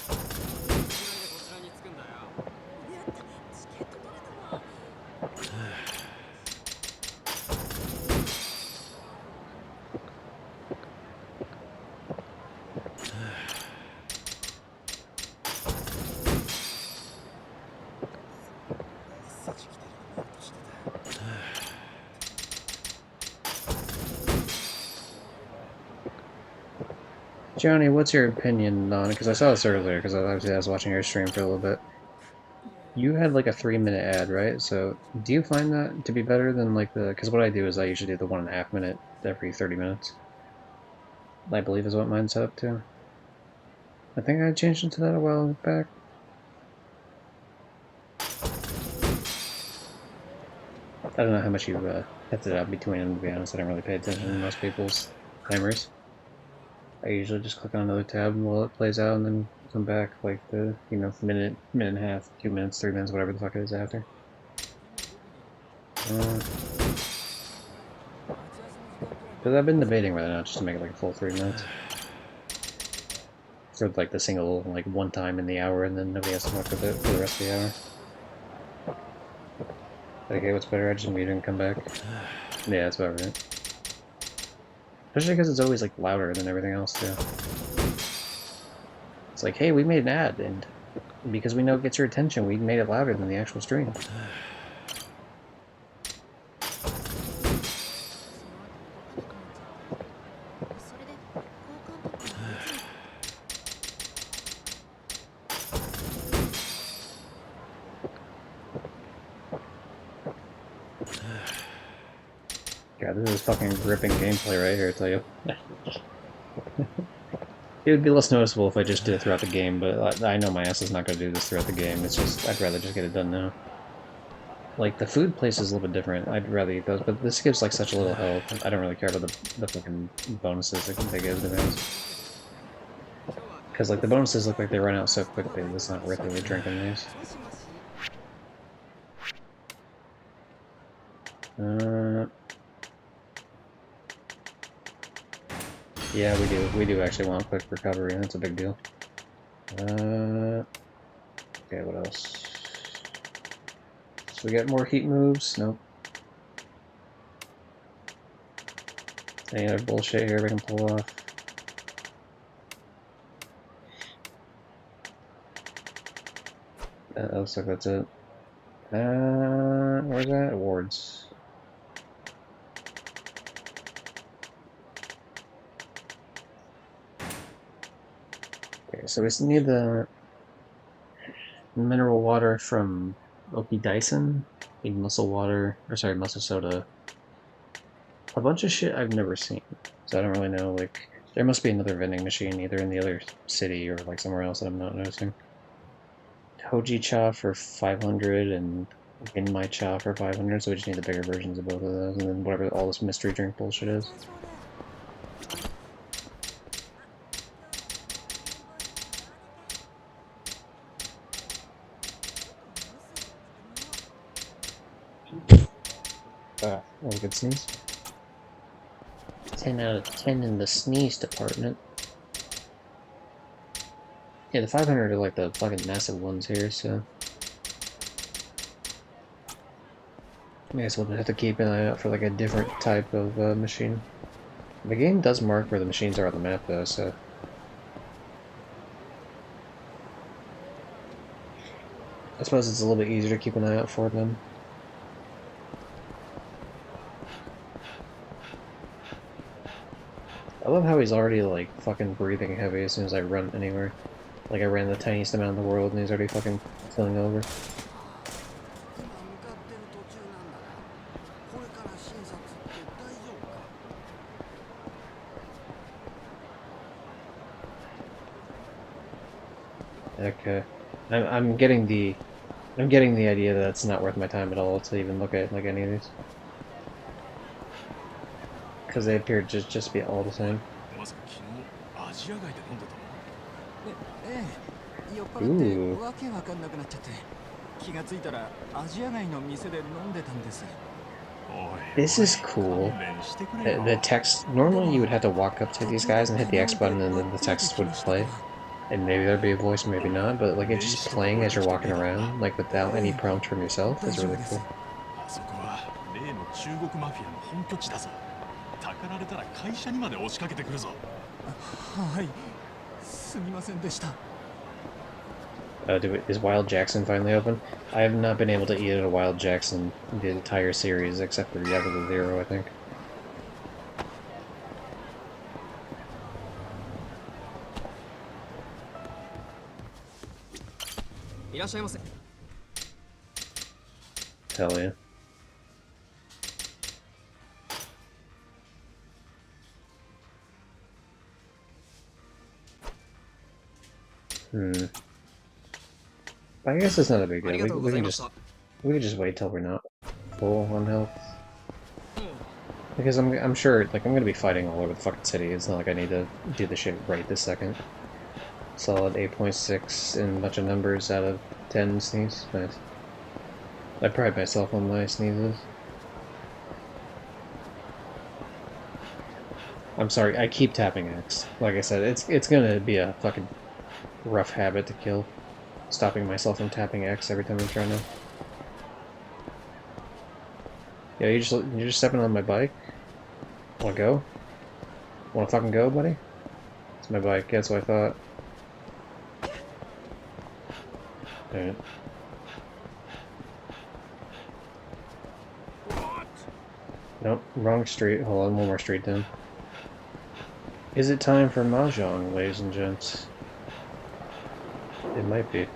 Johnny, what's your opinion on it? Because I saw this earlier, because obviously I was watching your stream for a little bit. You had like a 3-minute ad, right? So do you find that to be better than like the... Because what I do is I usually do the 1.5 minute every 30 minutes. I believe is what mine's set up to. I think I changed it to that a while back. I don't know how much you tested it out between them, to be honest. I don't really pay attention to most people's timers. I usually just click on another tab while it plays out and then come back like the, you know, minute and a half, 2 minutes, 3 minutes, whatever the fuck it is after. Because I've been debating whether or not just to make it like a full 3 minutes. For like the single, like one time in the hour and then nobody has to fuck with it for the rest of the hour. Okay, what's better? I just mute and come back. Yeah, that's about right. Especially because it's always like louder than everything else too. It's like, hey, we made an ad, and because we know it gets your attention, we made it louder than the actual stream. God, this is fucking gripping gameplay right here, I tell you. It would be less noticeable if I just did it throughout the game, but I know my ass is not going to do this throughout the game. It's just, I'd rather just get it done now. Like, the food place is a little bit different. I'd rather eat those, but this gives, like, such a little health. I don't really care about the fucking bonuses they give, to be honest. Because, like, the bonuses look like they run out so quickly, it's not worth really drinking these. Yeah, we do actually want quick recovery, that's a big deal. Okay, what else? So we get more heat moves? Nope. Any other bullshit here we can pull off? Looks like that's it. Where's that? Awards. Okay, so we still need the mineral water from Oki Dyson. Need muscle water, or sorry, muscle soda. A bunch of shit I've never seen. So I don't really know, like, there must be another vending machine either in the other city or like somewhere else that I'm not noticing. Hoji cha for 500 and Genmai cha for 500, so we just need the bigger versions of both of those, and then whatever all this mystery drink bullshit is. That was a good sneeze. 10 out of 10 in the sneeze department. Yeah, the 500 are like the fucking massive ones here, so... I guess we'll have to keep an eye out for like a different type of machine. The game does mark where the machines are on the map though, so... I suppose it's a little bit easier to keep an eye out for them. I love how he's already like fucking breathing heavy as soon as I run anywhere. Like I ran the tiniest amount in the world and he's already fucking filling over. Okay. I'm getting the idea that it's not worth my time at all to even look at like any of these. Because they appear to just be all the same. アジア街で飲んでたの？ええ、酔っ払ってわけわかんなくなっちゃって、気がついたらアジア街の店で飲んでたんです。 This is cool. The text, normally you would have to walk up to these guys and hit the X button and then the text would play. And maybe there'd be a voice, maybe not, but like it's just playing as you're walking around, like without any prompt from yourself, is really cool. あそこは例の中国マフィアの本拠地だぞ。たかられたら会社にまで押しかけてくるぞ。はい、すみませんでした。Is Wild Jackson finally open? I have not been able to eat at a Wild Jackson the entire series except for Yakuza 0, I think. いらっしゃいませ。 Hell yeah. I guess it's not a big deal. We can just wait till we're not full on health. Because I'm sure like I'm gonna be fighting all over the fucking city. It's not like I need to do the shit right this second. Solid 8.6 in a bunch of numbers out of 10 sneeze. Nice. I pride myself on my sneezes. I'm sorry, I keep tapping X. Like I said, it's gonna be a fucking rough habit to kill. Stopping myself from tapping X every time I'm trying to. Yeah, you're just stepping on my bike. Wanna go? Wanna fucking go, buddy? It's my bike. That's what I thought. Alright. Nope, wrong street. Hold on, one more street down. Is it time for Mahjong, ladies and gents? It might be.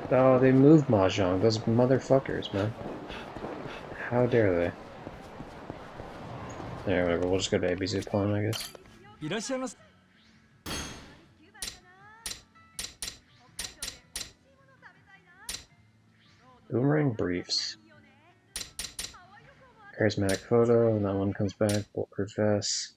Oh, they moved Mahjong. Those motherfuckers, man. How dare they? Yeah, whatever. We'll just go to ABC Pawn, I guess. いらっしゃいませ。 Boomerang briefs. Charismatic photo, and that one comes back. Bulletproof vest.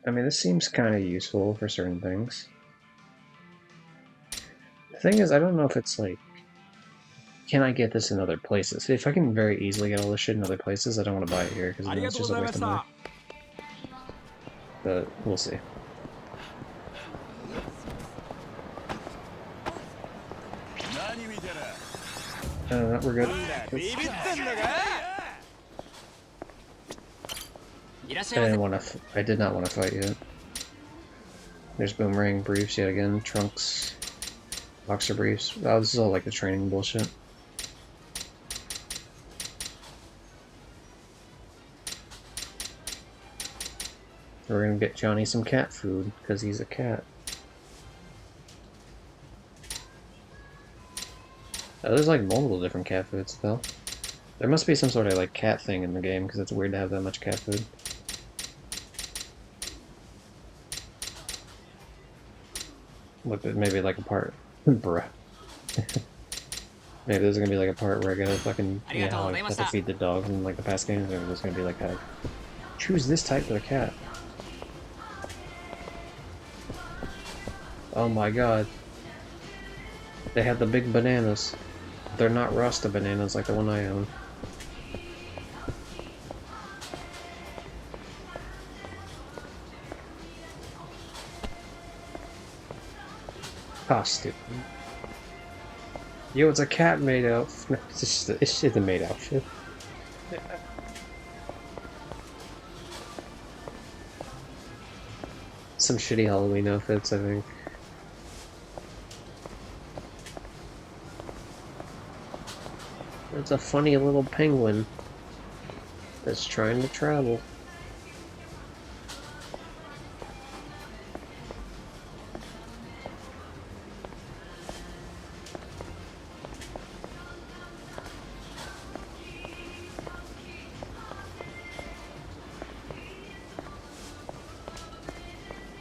I mean, this seems kind of useful for certain things. The thing is, I don't know if it's like... Can I get this in other places? If I can very easily get all this shit in other places, I don't want to buy it here, because it's just a waste of money. But, we'll see. We're good. I did not want to fight yet. There's Boomerang briefs yet again, trunks, boxer briefs. Oh, this is all like the training bullshit. We're gonna get Johnny some cat food, because he's a cat. There's like multiple different cat foods, though. There must be some sort of like cat thing in the game, because it's weird to have that much cat food. Look, maybe like a part... Bruh. Maybe there's gonna be like a part where I gotta fucking... Yeah, how I have to feed the dogs in like the past games, or there's gonna be like a... Choose this type for the cat. Oh my god. They have the big bananas. They're not Rasta bananas like the one I own. Ah, stupid. Yo, it's a cat made outfit. It's just a maid outfit. Some shitty Halloween outfits, I think. It's a funny little penguin that's trying to travel.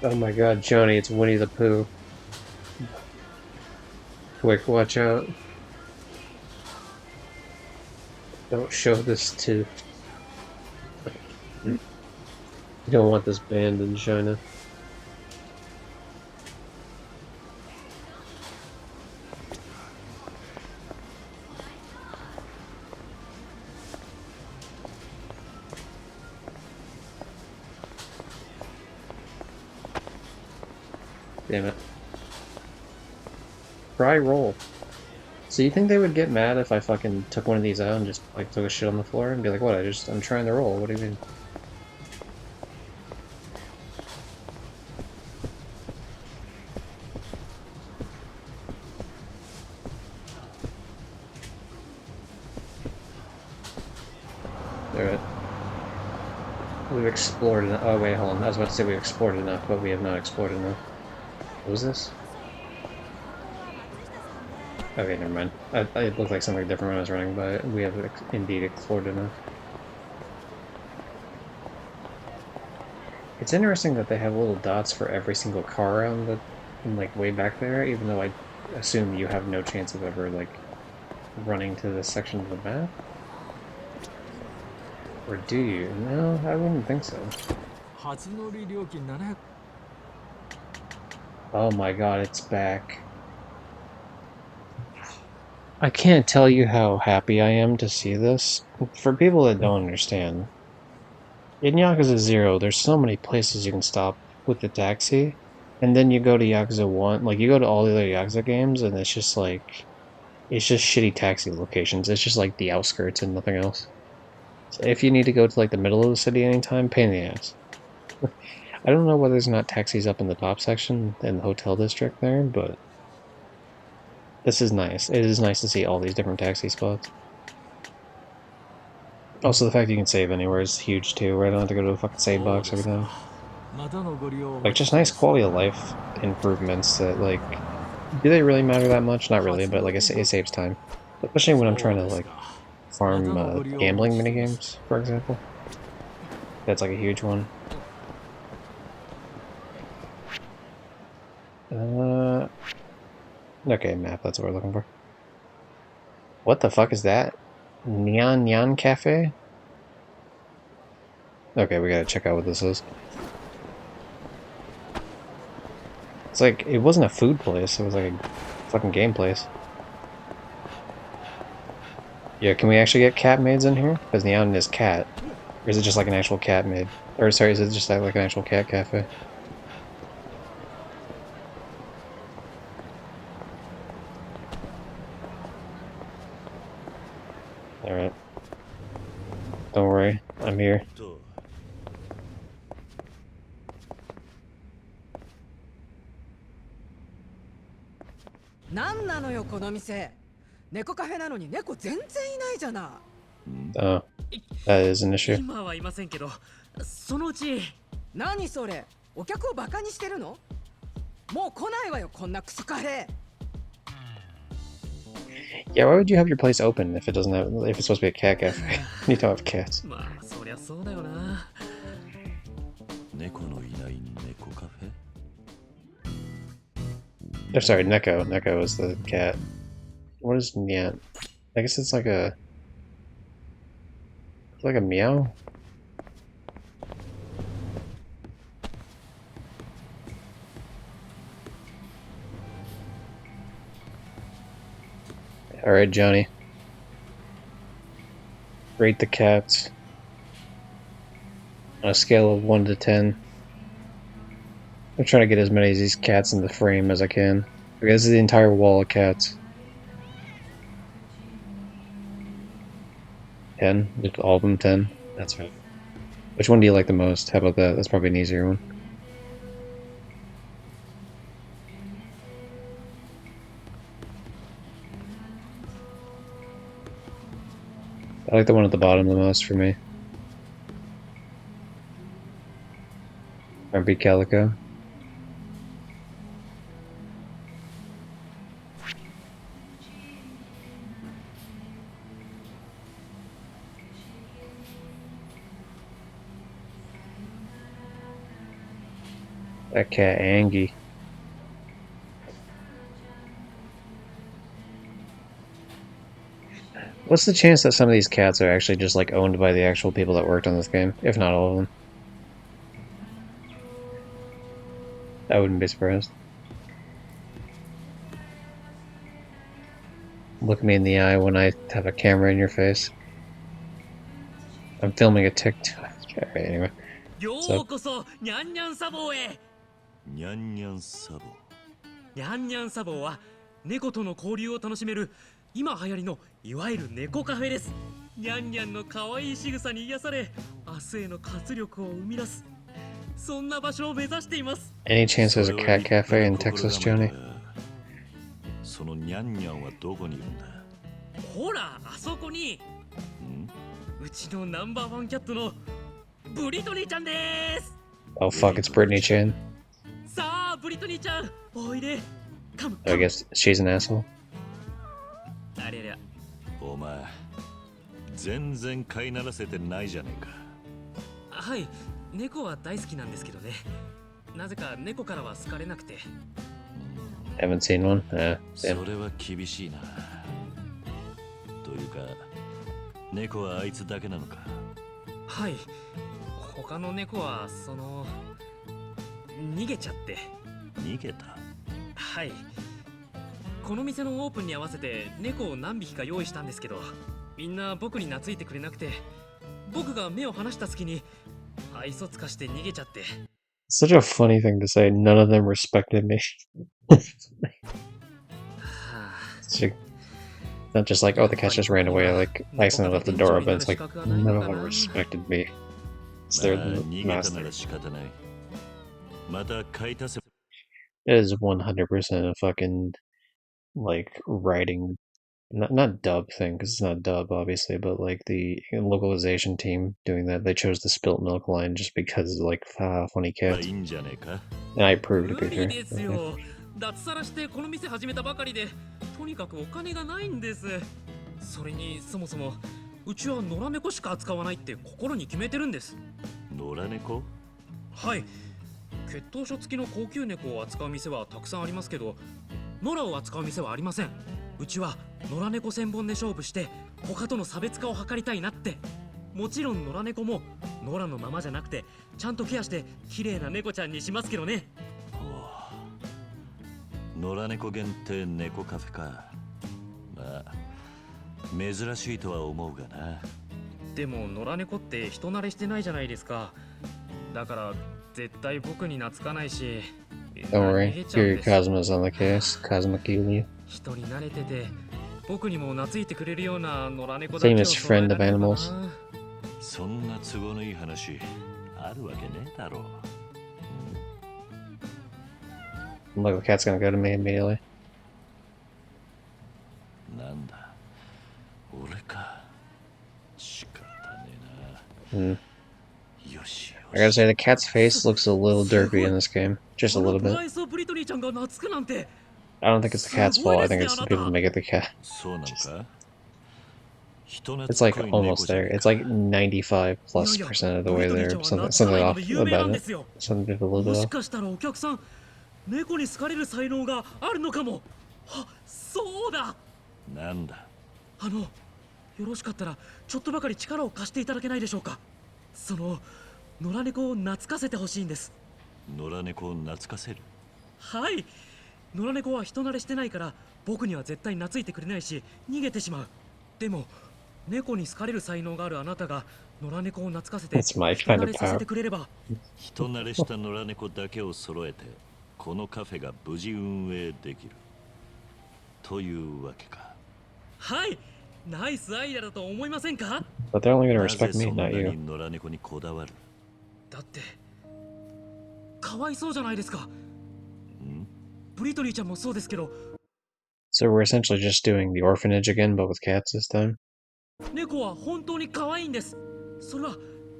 Oh my god, Johnny, it's Winnie the Pooh. Quick, watch out. Don't show this to... You don't want this banned in China. Damn it. Try roll. So you think they would get mad if I fucking took one of these out and just like took a shit on the floor and be like, what, I'm trying to roll, what do you mean? Alright. We've explored enough. Oh wait, hold on. I was about to say we've explored enough, but we have not explored enough. What was this? Okay, never mind. It looked like something different when I was running, but we have indeed explored enough. It's interesting that they have little dots for every single car around the, like, way back there, even though I assume you have no chance of ever, like, running to this section of the map? Or do you? No, I wouldn't think so. Oh my god, it's back. I can't tell you how happy I am to see this. For people that don't understand, in Yakuza 0, there's so many places you can stop with the taxi, and then you go to Yakuza 1, like, you go to all the other Yakuza games, and it's just like, it's just shitty taxi locations. It's just like the outskirts and nothing else. So if you need to go to like the middle of the city anytime, pain in the ass. I don't know whether there's not taxis up in the top section in the hotel district there, but this is nice. It is nice to see all these different taxi spots. Also, the fact you can save anywhere is huge too, where I don't have to go to a fucking save box every time. Like, just nice quality of life improvements that, like, do they really matter that much? Not really, but like it saves time. Especially when I'm trying to, like, farm gambling minigames, for example. That's like a huge one. Okay, map, that's what we're looking for. What the fuck is that? Nyan Nyan Cafe? Okay, we gotta check out what this is. It's like, it wasn't a food place, it was like a fucking game place. Yeah, can we actually get cat maids in here? Because Nyan is cat. Or is it just like an actual cat maid? Or sorry, is it just like an actual cat cafe? Alright. Don't worry, I'm here. Oh, that is an issue. 今はいませんけど、そのうち。何それ？お客をバカにしてるの？もう来ないわよ、こんなクソカフェ。Yeah, why would you have your place open if it doesn't have, if it's supposed to be a cat cafe? You don't have cats. まあ、そりゃそうだよな。猫のいない猫カフェ? Oh, sorry, Neko. Neko is the cat. What is Nyan? I guess it's like a... It's like a meow? Alright, Johnny. Rate the cats. On a scale of 1 to 10. I'm trying to get as many of these cats in the frame as I can. Okay, this is the entire wall of cats. 10? Just all of them 10? That's right. Which one do you like the most? How about that? That's probably an easier one. I like the one at the bottom the most for me. Grumpy Calico. That cat Angie. What's the chance that some of these cats are actually just like owned by the actual people that worked on this game, if not all of them? I wouldn't be surprised. Look me in the eye when I have a camera in your face. I'm filming a TikTok. Alright, anyway. So, ニャンニャンサボへ。ニャンニャンサボ。ニャンニャンサボは猫との交流を楽しめる今流行りのいわゆる猫カフェです。ニャンニャンの可愛い仕草に癒され、明日への活力を生み出す。そんな場所を目指しています。 any chance there's a cat cafe in Texas, Johnny? そのニャンニャンはどこにいるんだ？ほら、あそこに。うちのナンバーワンキャットのブリトニーちゃんです。 Oh fuck, it's Brittany Chan. さあ、ブリトニーちゃん、おいで。I guess she's an asshole. あれれ。お前、全然飼いならせてないじゃねえか。はい、猫は大好きなんですけどね。なぜか猫からは好かれなくて。Haven't seen one? それは厳しいな。というか、猫はあいつだけなのか？はい。他の猫は逃げちゃって。逃げた？はい。この店のオープンに合わせて猫を何匹か用意したんですけど、みんな僕に懐いてくれなくて、僕が目を離した隙に愛想つかして逃げちゃって。 Such a funny thing to say. None of them respected me. It's like, not just like, oh, the cat just ran away. Like, I accidentally left the door open. It's like, none of them respected me. It's their master. It is 100% a fucking, like, writing, not dub thing, because it's not dub, obviously, but, like, the localization team doing that. They chose the spilt milk line just because, like, funny cats. And I approve, to be fair. Okay. 脱サラしてこの店始めたばかりで、とにかくお金がないんです。それにそもそもうちは野良猫しか扱わないって心に決めてるんです。野良猫？はい。血統書付きの高級猫を扱う店はたくさんありますけど、野良を扱う店はありません。うちは野良猫千本で勝負して他との差別化を図りたいなって。もちろん野良猫も野良のままじゃなくてちゃんとケアして綺麗な猫ちゃんにしますけどね。野良猫限定猫カフェか。まあ珍しいとは思うがな。でも野良猫って人慣れしてないじゃないですか。だから絶対僕に懐かないし。 Don't worry, your Cosmo's on the case. Cosmo Kiwi. 人に慣れてて僕にも懐いてくれるような野良猫だけを Famous friend of animals. そんな都合のいい話あるわけねえだろう。Look, the cat's gonna go to me immediately. なんだ、俺か。仕方ねえな。よし。I gotta say, the cat's face looks a little derpy in this game. Just a little bit. I don't think it's the cat's fault, I think it's the people who make it the cat. It's like almost there. It's like 95+% of the way there. Something off about it. Something a little bit off. 猫に好かれる才能があるのかも。そうだ。なんだ。よろしかったらちょっとばかり力を貸していただけないでしょうか。その野良猫を懐かせてほしいんです。野良猫を懐かせる？はい。野良猫は人慣れしてないから僕には絶対懐いてくれないし逃げてしまう。でも猫に好かれる才能があるあなたが野良猫を懐かせて人慣れさせてくれれば。人慣れした野良猫だけを揃えてこのカフェが無事運営できるというわけか。はい、ナイスアイデアだと思いませんか？ But they're only gonna respect me, not you. 野良猫にこだわる。だってかわいそうじゃないですか。ブリトニーちゃんもそうですけど。 So we're essentially just doing the orphanage again, but with cats this time. 猫は本当に可愛いんです。それは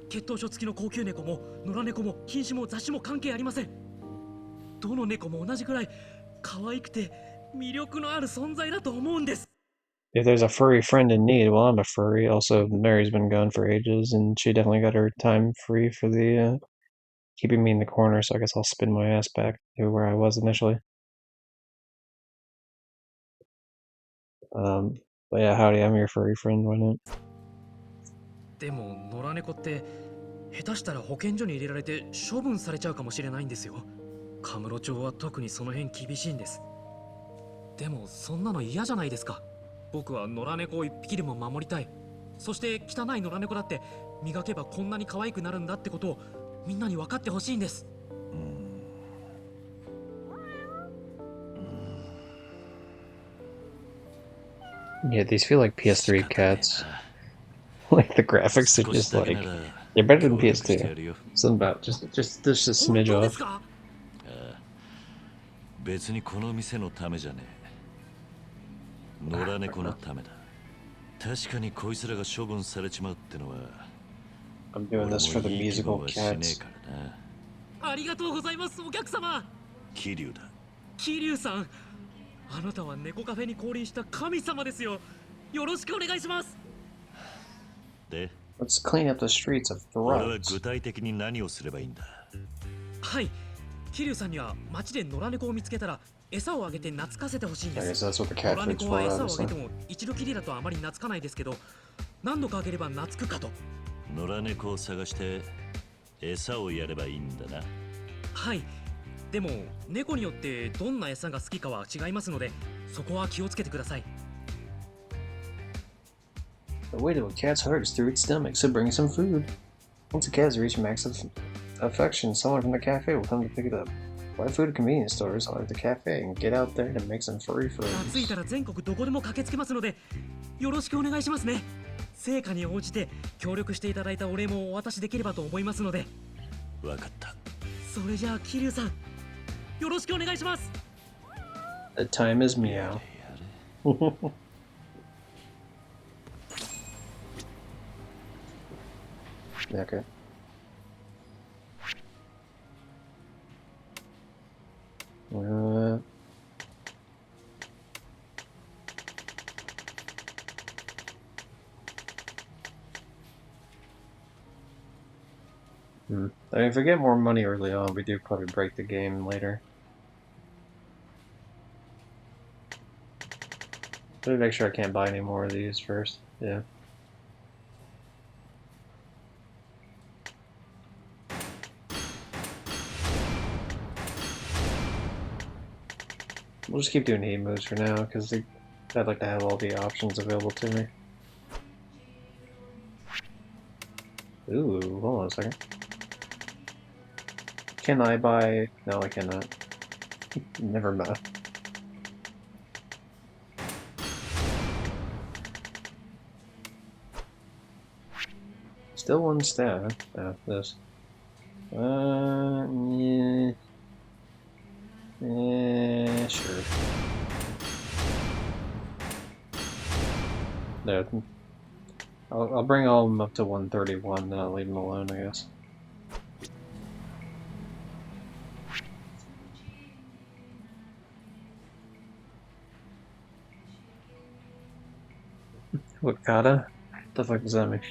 血統書付きの高級猫も野良猫も品種も雑種も関係ありません。どの猫も同じくらい可愛くて魅力のある存在だと思うんです。If there's a furry friend in need, well, I'm a furry. Also, Mary's been gone for ages, and she definitely got her time free for the keeping me in the corner. So I guess I'll spin my ass back to where I was initially. But yeah, howdy, I'm your furry friend. Why not? でも野良猫って下手したら保健所に入れられて処分されちゃうかもしれないんですよ。カムロ町は特にその辺厳しいんです。でもそんなの嫌じゃないですか。僕は野良猫を一匹でも守りたい。そして汚い野良猫だって磨けばこんなに可愛くなるんだってことをみんなに分かってほしいんです。Yeah, these feel like PS3 cats. Like the graphics are just like they're better than PS2. Something about just a smidge off. 別にこの店のためじゃねえ。野良猫のためだ。確かにこいつらが処分されちまうってのは I'm doing this for the musical cats. ありがとうございますお客様。桐生だ。桐生さん、あなたは猫カフェに降臨した神様ですよ。よろしくお願いします。で、Let's clean up the streets of 俺は Throats. 具体的に何をすればいいんだ。はい、桐生さんには街で野良猫を見つけたら餌をあげて懐かせてほしいんです。 I guess that's what the cat 野良 food's 猫は for, 餌をあげ obviously. ても一度きりだとあまり懐かないですけど、何度かあげれば懐くかと。野良猫を探して餌をやればいいんだな。はい、でも猫によってどんな餌が好きかは違いますので、そこは気をつけてください。 The way to a cat's heart is through its stomach, so bring some food. Once a cat has reached max affection, someone from the cafe will come to pick it up. Buy food at convenience stores or at the cafe and get out there to make some furry 懐い friends. たら全国どこでも駆けつけますので、よろしくお願いしますね。成果に応じて協力していただいたお礼もお渡しできればと思いますので。わかった。それじゃあ桐生さん、よろしくお願いします。 The time is meow. Okay. I mean, if we get more money early on, we do probably break the game later. Let me make sure I can't buy any more of these first. Yeah. We'll just keep doing E moves for now, because I'd like to have all the options available to me. Ooh, hold on a second. Can I buy... No, I cannot. Never mind. Still one stat. This. Yeah. Sure. There. I'll bring all of them up to 131, then I'll leave them alone, I guess. Wakata? What the fuck does that mean?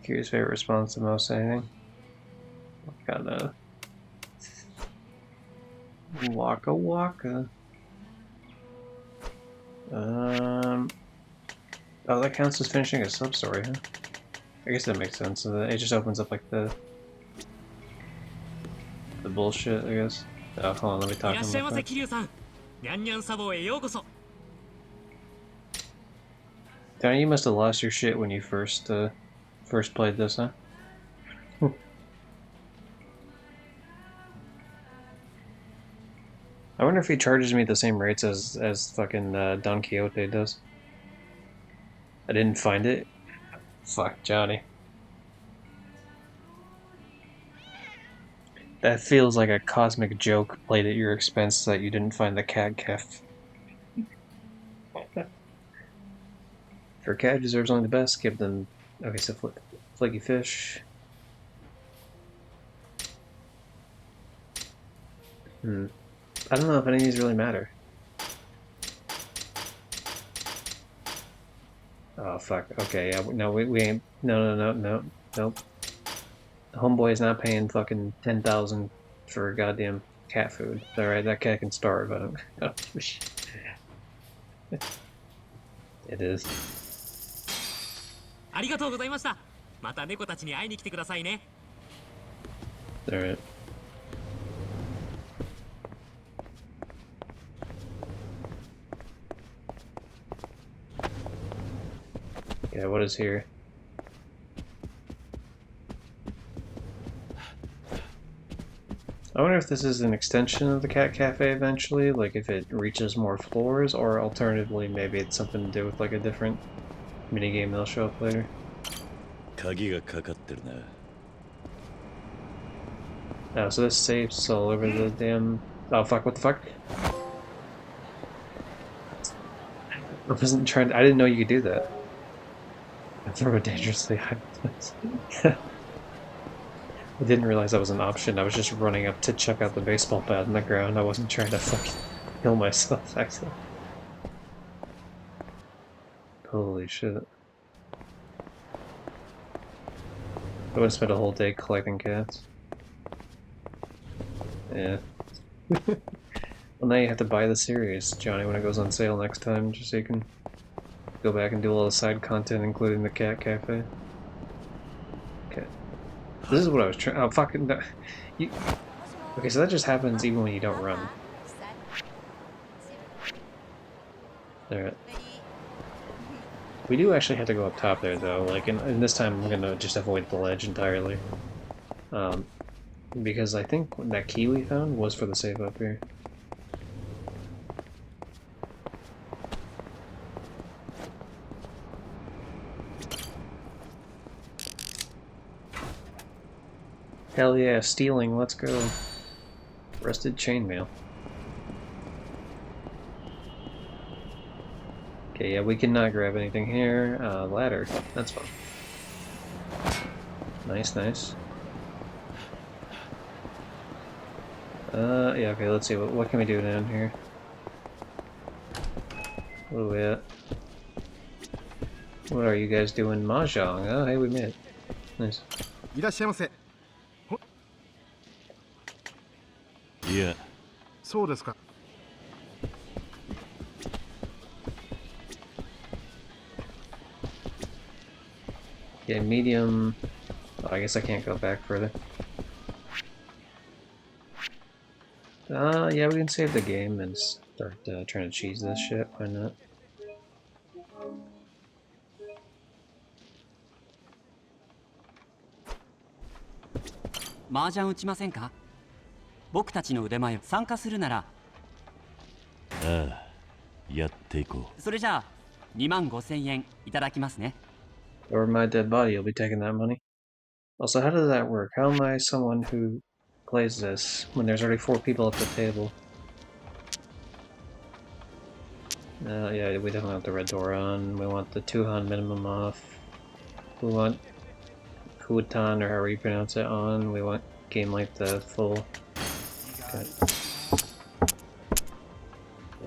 Curious favorite response to most anything? Wakata. Waka Waka. Oh, that counts as finishing a sub-story, huh? I guess that makes sense. So it just opens up like the bullshit, I guess. Oh, hold on, let me い talk ら to っしゃい him ま about せ that. 桐生さん。にゃんにゃんサボへようこそ。 Donnie, you must have lost your shit when you first played this, huh? I wonder if he charges me the same rates as fucking Don Quixote does. I didn't find it. Fuck, Johnny. That feels like a cosmic joke played at your expense that you didn't find the cat cafe. For a cat deserves only the best, give them... Okay, so flaky fish. I don't know if any of these really matter. Oh, fuck. Okay, yeah, no, we ain't... No. Nope. Homeboy is not paying fucking 10,000 for goddamn cat food. Alright, that cat can starve. I don't give a shit. It is. ありがとうございました。また猫たちに会いに来てくださいね。Alright. Yeah, what is here? I wonder if this is an extension of the cat cafe eventually, like if it reaches more floors, or alternatively maybe it's something to do with like a different minigame they'll show up later. 鍵がかかってるな。 Oh, so this safe's all over the damn... Oh fuck, what the fuck? I wasn't trying to... I didn't know you could do that. I threw a dangerously high place. I didn't realize that was an option. I was just running up to check out the baseball bat on the ground. I wasn't trying to fucking kill myself, actually. Holy shit. I would have spent a whole day collecting cats. Yeah. Well, now you have to buy the series, Johnny, when it goes on sale next time, just so you can go back and do all the side content, including the cat cafe. Okay. This is what I was trying. Oh, fucking. No. You... Okay, so that just happens even when you don't run. Alright. We do actually have to go up top there, though. Like, and this time I'm gonna just avoid the ledge entirely. Because I think that key we found was for the safe up here. Hell yeah, stealing, let's go. Rusted chainmail. Okay, yeah, we cannot grab anything here. Ladder, that's fun. Nice, nice. Yeah, okay, let's see, what can we do down here? What are we at? What are you guys doing? Mahjong? Oh, hey, we made it. Nice. Yeah. そうですか。 Yeah, medium. Oh, I guess I can't go back further. Yeah, we can save the game and start trying to cheese this shit. Why not? Mahjong 打ちませんか？僕たちの腕前を参加するなら。ああ、やっていこう。それじゃあ25,000円いただきますね。Or my dead body, you'll be taking that money. Also, how does that work? How am I someone who plays this when there's already 4 people at the table? Yeah, we definitely want the red door on. We want the 200 minimum off. We want Kuatan, or however you pronounce it, on. We want game length full. Okay.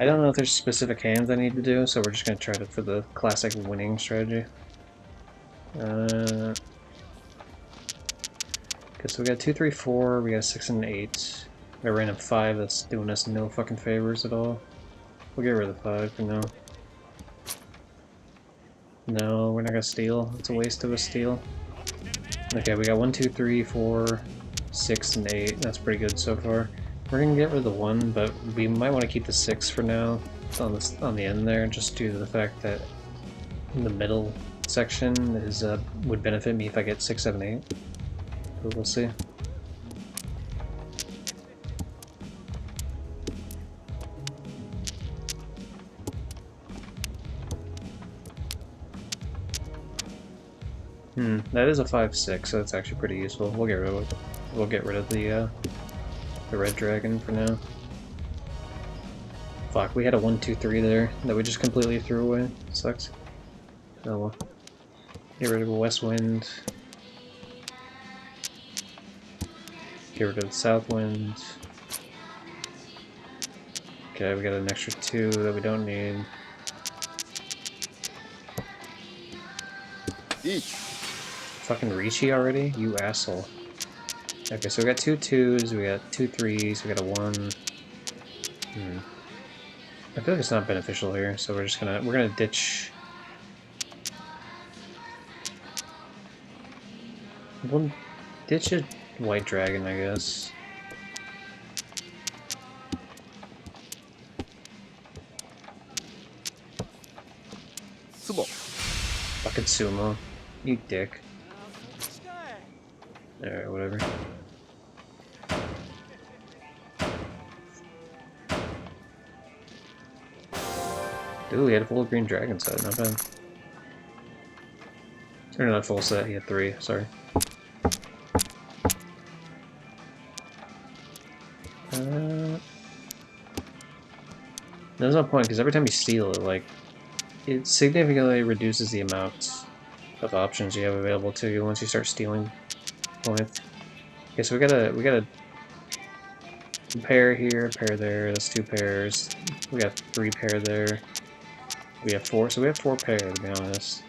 I don't know if there's specific hands I need to do, so we're just gonna try to for the classic winning strategy. Okay, so we got 2, 3, 4, we got 6 and 8. We got random 5 that's doing us no fucking favors at all. We'll get rid of the 5 for now. No, we're not gonna steal. It's a waste of a steal. Okay, we got 1, 2, 3, 4, 6, and 8. That's pretty good so far. We're gonna get rid of the 1, but we might want to keep the 6 for now on the end there, just due to the fact that in the middle section is would benefit me if I get 6, 7, 8. But we'll see. That is a 5, 6, so that's actually pretty useful. We'll get rid of the the red dragon for now. Fuck, we had a 1-2-3 there that we just completely threw away. Sucks. Oh well. Get rid of West Wind. Get rid of the South Wind. Okay, we got an extra 2 that we don't need. Fucking Ricci already? You asshole. Okay, so we got 2 2s, we got 2 3s, we got a 1. I feel like it's not beneficial here, so we're gonna ditch. We'll ditch a white dragon, I guess. Fucking sumo. You dick. Alright, whatever. Ooh, he had a full green dragon set, not bad. Or not full set, he had 3, sorry. There's no point, because every time you steal it, like, it significantly reduces the amount of options you have available to you once you start stealing points. Okay, so we got a pair here, a pair there, that's 2 pairs. We got 3 pair there. We have 4, so we have 4 pair, to be honest.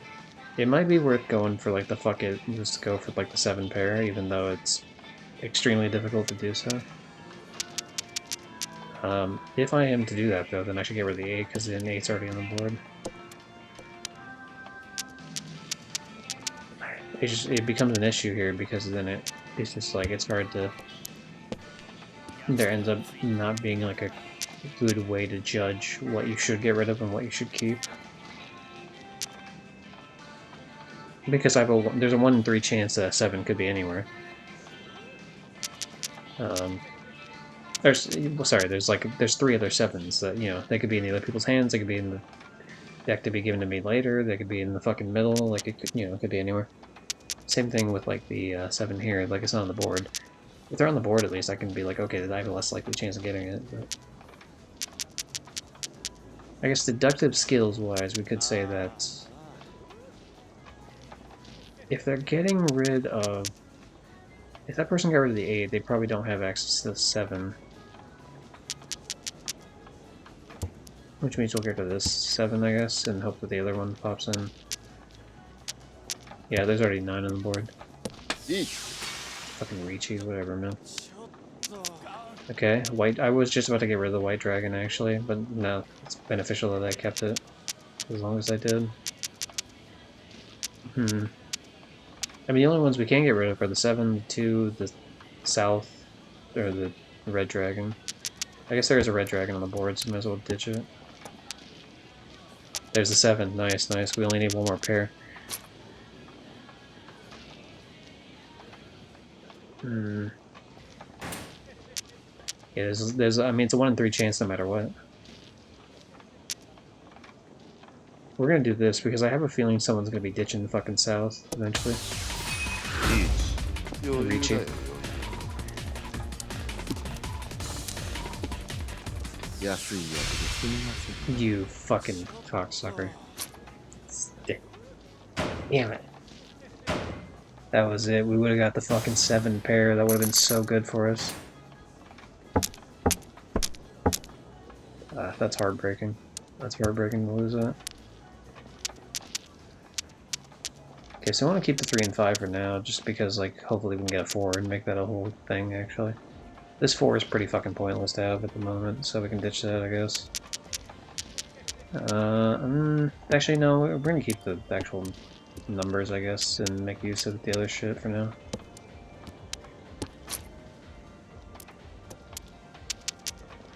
It might be worth going for, like, the fuck it, just go for, like, the 7 pair, even though it's extremely difficult to do so. If I am to do that, though, then I should get rid of the 8, because then 8's already on the board. It becomes an issue here, because then it's just, like, it's hard to... There ends up not being, like, a good way to judge what you should get rid of and what you should keep. Because there's a 1 in 3 chance that a 7 could be anywhere. There's 3 other 7s that, you know, they could be in the other people's hands, they could be in the deck to be given to me later, they could be in the fucking middle, like, it could, you know, it could be anywhere. Same thing with, like, the 7 here, like, it's not on the board. If they're on the board, at least, I can be like, okay, I have a less likely chance of getting it, but... I guess deductive skills-wise, we could say that... If they're getting rid of... If that person got rid of the 8, they probably don't have access to the 7. Which means we'll get to this 7, I guess, and hope that the other one pops in. Yeah, there's already 9 on the board. Fucking Ricci, whatever, man. Okay, white. I was just about to get rid of the white dragon, actually, but no, it's beneficial that I kept it. As long as I did. I mean, the only ones we can get rid of are the 7, the 2, the south, or the red dragon. I guess there is a red dragon on the board, so might as well ditch it. There's the 7. Nice, nice. We only need 1 more pair. Yeah, I mean, it's a 1 in 3 chance no matter what. We're gonna do this because I have a feeling someone's gonna be ditching the fucking south eventually. Ricci. You fucking cocksucker. Damn it. That was it. We would have got the fucking 7 pair. That would have been so good for us. That's heartbreaking. That's heartbreaking to lose that. Okay, so I want to keep the 3 and 5 for now, just because, like, hopefully we can get a 4 and make that a whole thing, actually. This 4 is pretty fucking pointless to have at the moment, so we can ditch that, I guess. Actually, no, we're gonna keep the actual numbers, I guess, and make use of the other shit for now.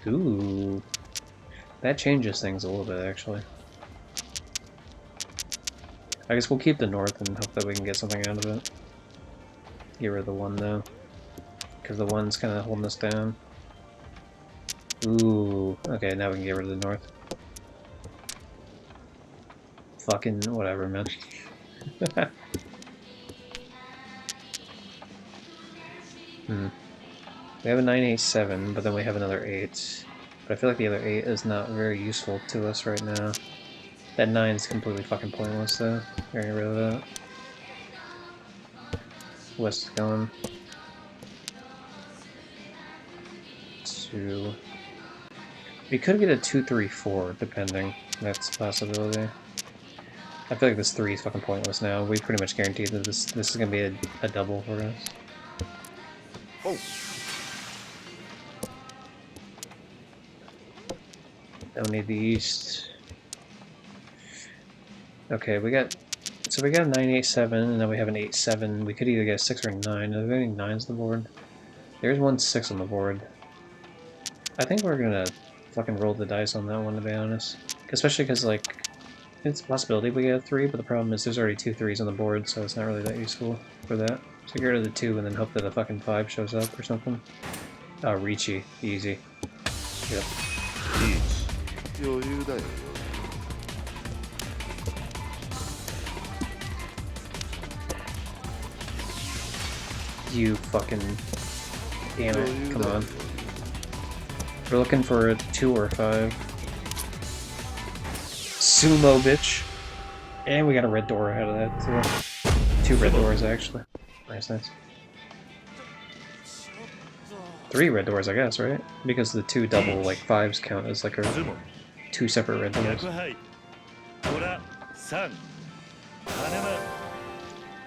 Ooh. That changes things a little bit, actually. I guess we'll keep the north and hope that we can get something out of it. Get rid of the 1, though. Because the 1's kind of holding us down. Ooh. Okay, now we can get rid of the north. Fucking whatever, man. We have a 987, but then we have another 8. But I feel like the other 8 is not very useful to us right now. That 9 is completely fucking pointless though. Getting rid of that. West is gone. 2. We could get a 2-3-4, depending. That's a possibility. I feel like this 3 is fucking pointless now. We pretty much guaranteed that this is gonna be a double for us. Oh. Don't need the east. Okay, we got a 987, and then we have an 87. We could either get a 6 or a 9. Are there any 9s on the board? There's one 6 on the board. I think we're gonna fucking roll the dice on that one, to be honest. Especially because, like, it's a possibility we get a 3, but the problem is there's already 2 3s on the board, so it's not really that useful for that. So get rid of the 2 and then hope that a fucking 5 shows up or something. Oh, Ricci. Easy. Yep. You fucking... Damn it. Come on. We're looking for a 2 or a 5. Sumo, bitch! And we got a red door out of that, too. 2 red doors, actually. Nice, nice. 3 red doors, I guess, right? Because the 2 double, like, 5s count as, like, 2 separate red doors.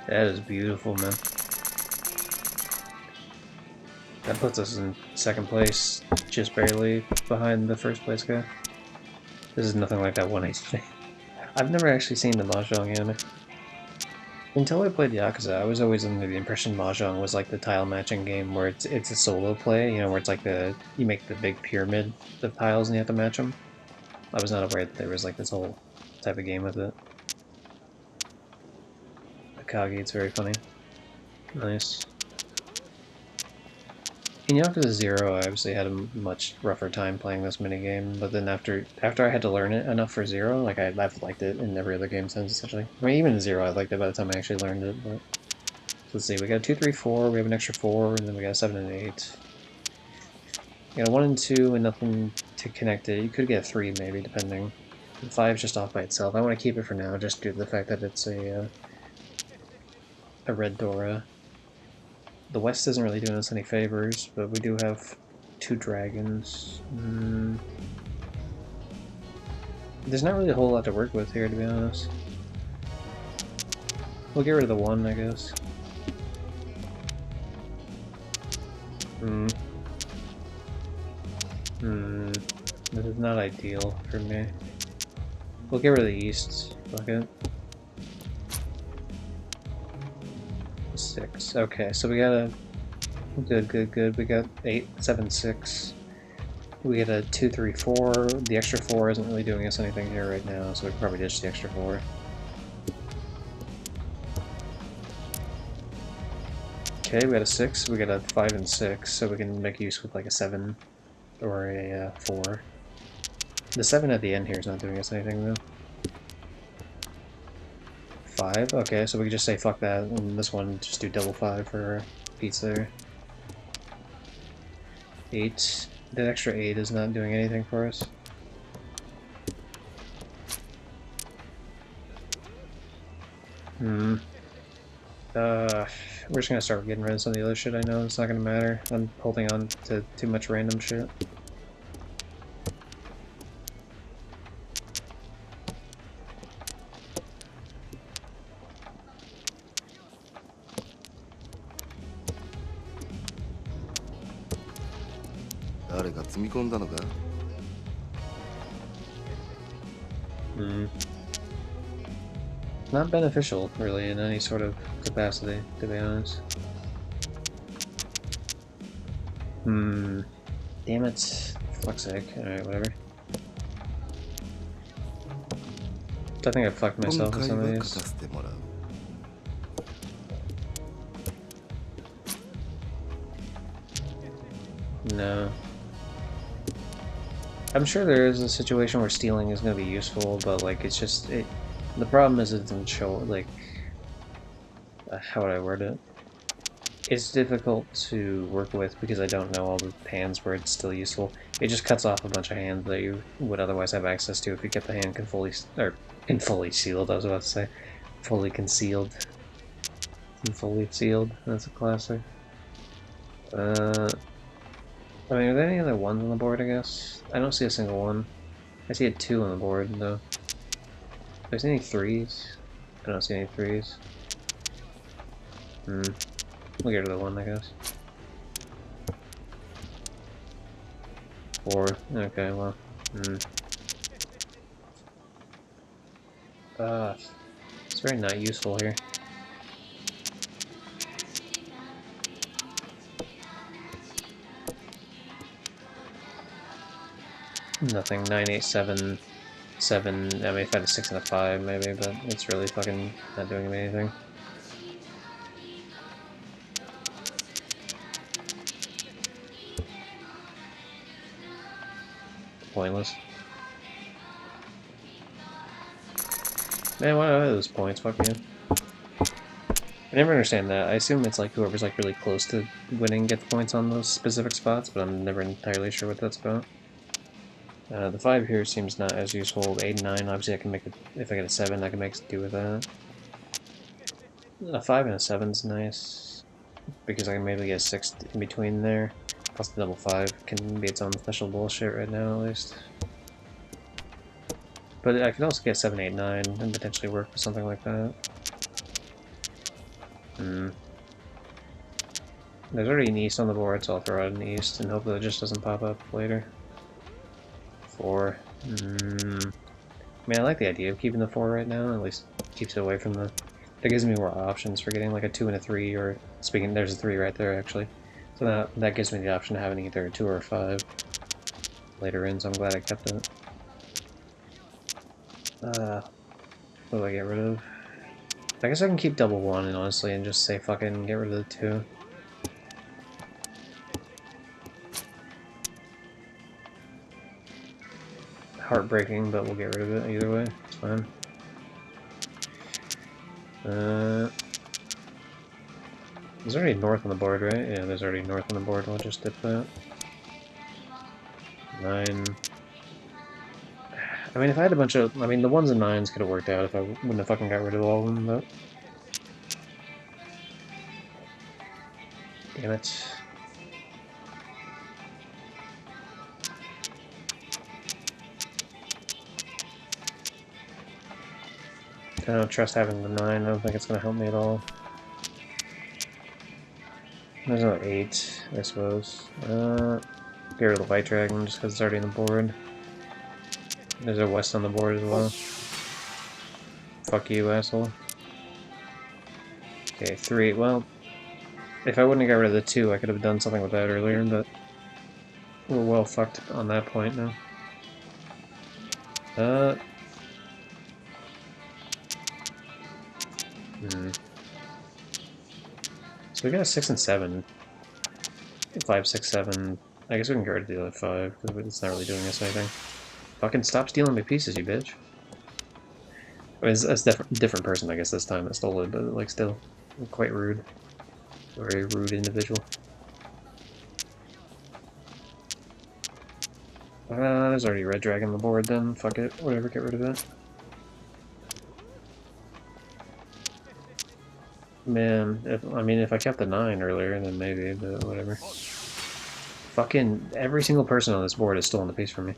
That is beautiful, man. That puts us in 2nd place, just barely behind the 1st place guy. This is nothing like that 180. I've never actually seen the Mahjong anime. Until I played Yakuza, I was always under the impression Mahjong was like the tile matching game where it's a solo play, you know, where it's like you make the big pyramid of tiles and you have to match them. I was not aware that there was like this whole type of game with it. Akagi, it's very funny. Nice. In Yakuza 0, I obviously had a much rougher time playing this minigame, but then after I had to learn it enough for 0, like I've liked it in every other game since, essentially. I mean, even in 0, I liked it by the time I actually learned it, but... So let's see, we got 2, 3, 4, we have an extra 4, and then we got 7 and 8. We got a 1 and 2, and nothing to connect it. You could get a 3, maybe, depending. The 5's just off by itself. I want to keep it for now, just due to the fact that it's a red Dora. The west isn't really doing us any favors, but we do have 2 dragons. There's not really a whole lot to work with here, to be honest. We'll get rid of the 1, I guess. This is not ideal for me. We'll get rid of the east. Fuck it. 6. Okay, so we got a... Good. We got 8, 7, 6. We get a 2, 3, 4. The extra 4 isn't really doing us anything here right now, so we can probably ditch the extra 4. Okay, we got a 6. We got a 5 and 6, so we can make use with like a 7 or a 4. The 7 at the end here is not doing us anything though. 5? Okay, so we can just say fuck that, and this one just do double 5 for pizza there. 8. That extra 8 is not doing anything for us. We're just gonna start getting rid of some of the other shit I know. It's not gonna matter. I'm holding on to too much random shit. Not beneficial, really, in any sort of capacity, to be honest. Damn it. Fuck's sake. Alright, whatever. I think I fucked myself with some of these. No. I'm sure there is a situation where stealing is going to be useful, but like it's just the problem is it doesn't show like how would I word it? It's difficult to work with because I don't know all the hands where it's still useful. It just cuts off a bunch of hands that you would otherwise have access to if you kept the hand fully sealed. I was about to say fully concealed. Fully sealed. That's a classic. I mean, are there any other ones on the board? I guess I don't see a single one. I see a 2 on the board though. Do I see any 3s? I don't see any 3s. We'll get rid of the 1, I guess. 4. Okay, well. It's very not useful here. Nothing. 9, 8, 7, 7. I mean, if I had a 6 and a 5, maybe, but it's really fucking not doing me anything. Pointless. Man, what are those points? Fuck you. I never understand that. I assume it's like whoever's like really close to winning gets points on those specific spots, but I'm never entirely sure what that's about. The 5 here seems not as useful. 8 and 9, obviously I can make it, if I get a 7, I can make do with that. A 5 and a 7's nice, because I can maybe get a 6 in between there. Plus the double 5 can be its own special bullshit right now, at least. But I can also get 7, 8, 9 and potentially work with something like that. There's already an east on the board, so I'll throw out an east and hope that it just doesn't pop up later. 4. I mean, I like the idea of keeping the 4 right now, at least keeps it away from the... That gives me more options for getting like a 2 and a 3, or... Speaking, there's a 3 right there, actually. So that gives me the option of having either a 2 or a 5 later in, so I'm glad I kept it. What do I get rid of? I guess I can keep double 1, honestly, and just say fucking get rid of the 2. Heartbreaking, but we'll get rid of it either way. It's fine. There's already north on the board, right? Yeah, there's already north on the board. We'll just dip that. 9. I mean, if I had a bunch of... I mean, the 1s and 9s could have worked out if I wouldn't have fucking got rid of all of them, but... Damn it. I don't trust having the 9. I don't think it's going to help me at all. There's another 8, I suppose. Get rid of the White Dragon just because it's already on the board. There's a West on the board as well. Fuck you, asshole. Okay, 3. Well, if I wouldn't have got rid of the 2, I could have done something with that earlier, but we're well fucked on that point now. So we got a 6 and 7. 5, 6, 7. I guess we can get rid of the other 5, because it's not really doing us anything. Fucking stop stealing my pieces, you bitch. I mean, it's a different person, I guess, this time that stole it, but, like, still, quite rude. Very rude individual. There's already a red dragon on the board, then. Fuck it. Whatever, get rid of it. Man, if I kept the 9 earlier, then maybe, but whatever. Fucking every single person on this board is stolen a piece from me.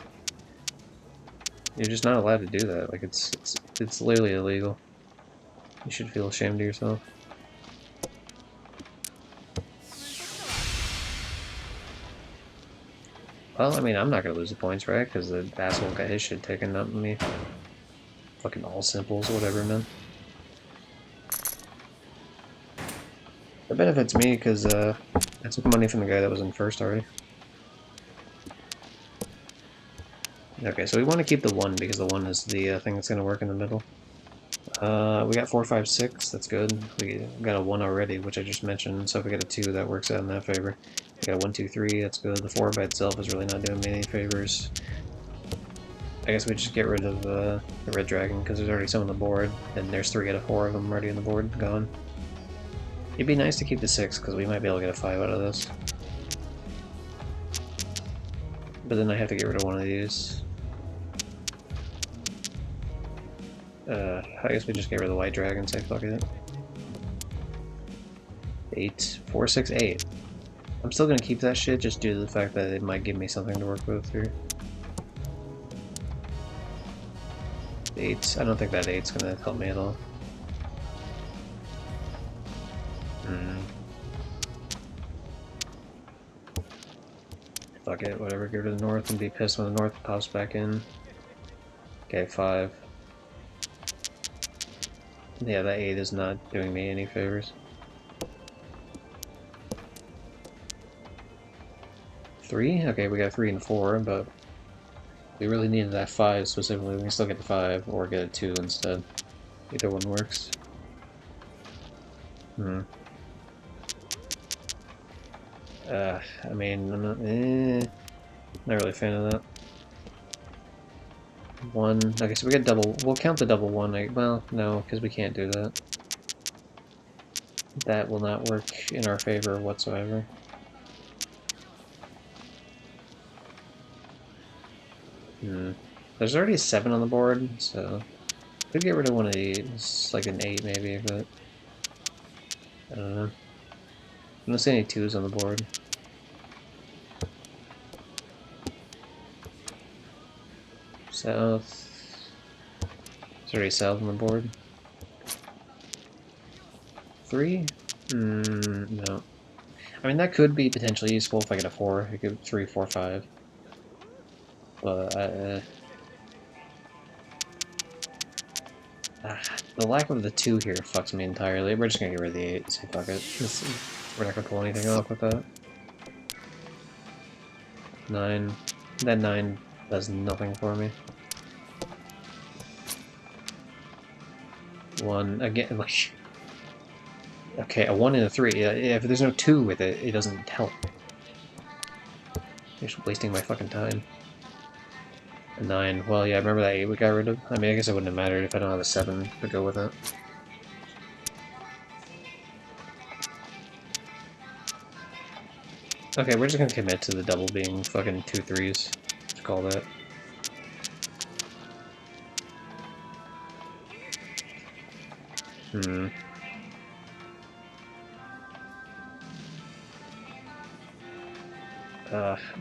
You're just not allowed to do that. Like, it's literally illegal. You should feel ashamed of yourself. Well, I mean, I'm not gonna lose the points, right? Because the asshole got his shit taken, not me. Fucking all simples, whatever, man. It benefits me because I took money from the guy that was in first already. Okay, so we want to keep the 1 because the 1 is the thing that's going to work in the middle. We got 4, 5, 6, that's good. We got a 1 already, which I just mentioned, so if we get a 2, that works out in that favor. We got a 1, 2, 3, that's good. The 4 by itself is really not doing me any favors. I guess we just get rid of the red dragon because there's already some on the board, and there's 3 out of 4 of them already on the board, gone. It'd be nice to keep the 6, because we might be able to get a 5 out of this. But then I have to get rid of one of these. I guess we just get rid of the white dragon and say fuck it. 8, 4, 6, 8. I'm still gonna keep that shit just due to the fact that it might give me something to work with here. 8. I don't think that 8's gonna help me at all. Fuck it, whatever, get rid of the north and be pissed when the north pops back in. Okay, 5. Yeah, that 8 is not doing me any favors. 3? Okay, we got 3 and 4, but we really needed that 5 specifically. We can still get the 5 or get a 2 instead. Either one works. I mean, I'm not really a fan of that. 1. Okay, so we get double. We'll count the double 1. Well, no, because we can't do that. That will not work in our favor whatsoever. There's already a 7 on the board, so could get rid of one of these, like an 8 maybe, but I don't know. I don't see any 2s on the board. South. There's already south on the board. 3? No. I mean, that could be potentially useful if I get a 4. I could 3, 4, 5. But the lack of the 2 here fucks me entirely. We're just gonna get rid of the 8. Say fuck it. We're not gonna pull anything off with that. 9. That 9 does nothing for me. 1 again, like. Okay, a 1 and a 3. If there's no 2 with it, it doesn't help. You're just wasting my fucking time. A 9. Well, yeah, I remember that 8 we got rid of. I mean, I guess it wouldn't have mattered if I don't have a 7 to go with it. Okay, we're just gonna commit to the double being fucking 2 3s. Let's call that.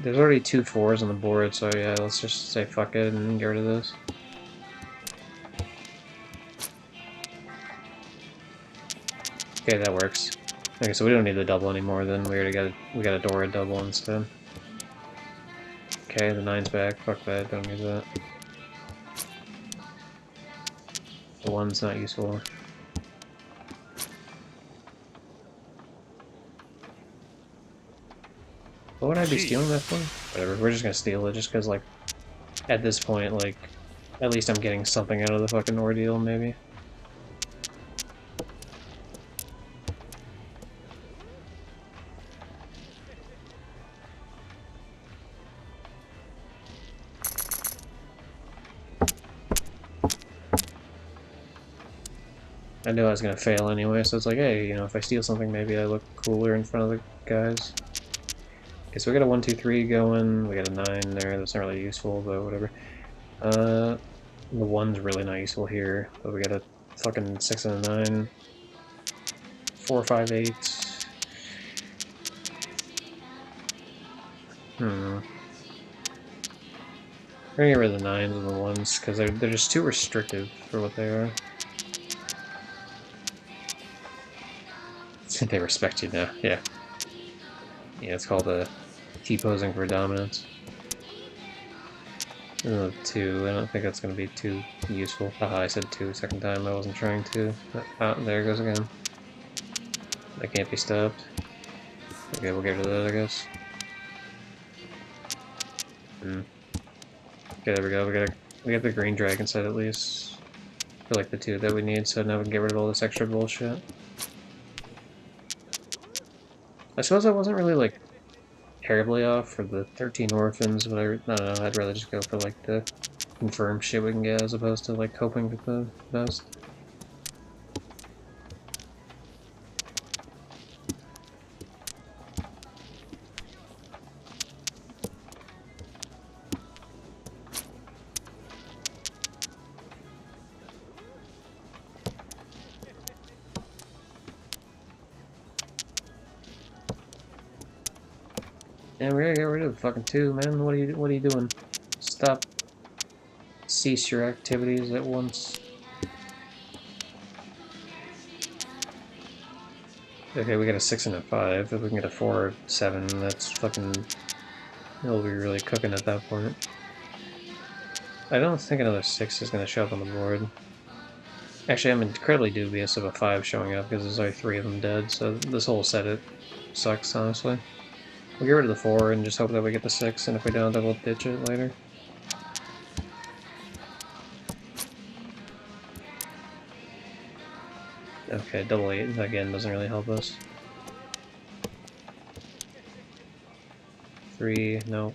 There's already 2 4s on the board, so yeah, let's just say fuck it and get rid of this. Okay, that works. Okay, so we don't need the double anymore then. We got a Dora double instead. Okay, the 9's back. Fuck that, don't need that. The 1's not useful. What would I be stealing that for? Whatever, we're just gonna steal it just because, like, at this point, like, at least I'm getting something out of the fucking ordeal, maybe. I knew I was gonna fail anyway, so it's like, hey, you know, if I steal something, maybe I look cooler in front of the guys. Okay, so we got a 1, 2, 3 going, we got a 9 there, that's not really useful, but whatever. The 1's really not useful here, but we got a fucking 6 and a 9. 4, 5, 8. We're gonna get rid of the 9s and the 1s, because they're just too restrictive for what they are. They respect you now, yeah. Yeah, it's called T-posing for dominance. 2, I don't think that's going to be too useful. Haha, I said 2 second time, I wasn't trying to. Ah, there it goes again. That can't be stopped. Okay, we'll get rid of that, I guess. Okay, there we go, we got the green dragon set at least. For like the 2 that we need, so now we can get rid of all this extra bullshit. I suppose I wasn't really, like, terribly off for the 13 orphans, but I don't know, I'd rather just go for, like, the confirmed shit we can get as opposed to, like, hoping for the best. And we're gonna get rid of the fucking 2, man. What are you doing? Stop. Cease your activities at once. Okay, we got a 6 and a 5. If we can get a 4 or 7, that's fucking... It'll be really cooking at that point. I don't think another 6 is going to show up on the board. Actually, I'm incredibly dubious of a 5 showing up because there's only 3 of them dead, so this whole set it sucks, honestly. We'll get rid of the 4 and just hope that we get the 6, and if we don't, then we'll ditch it later. Okay, double 8 again doesn't really help us. 3, no.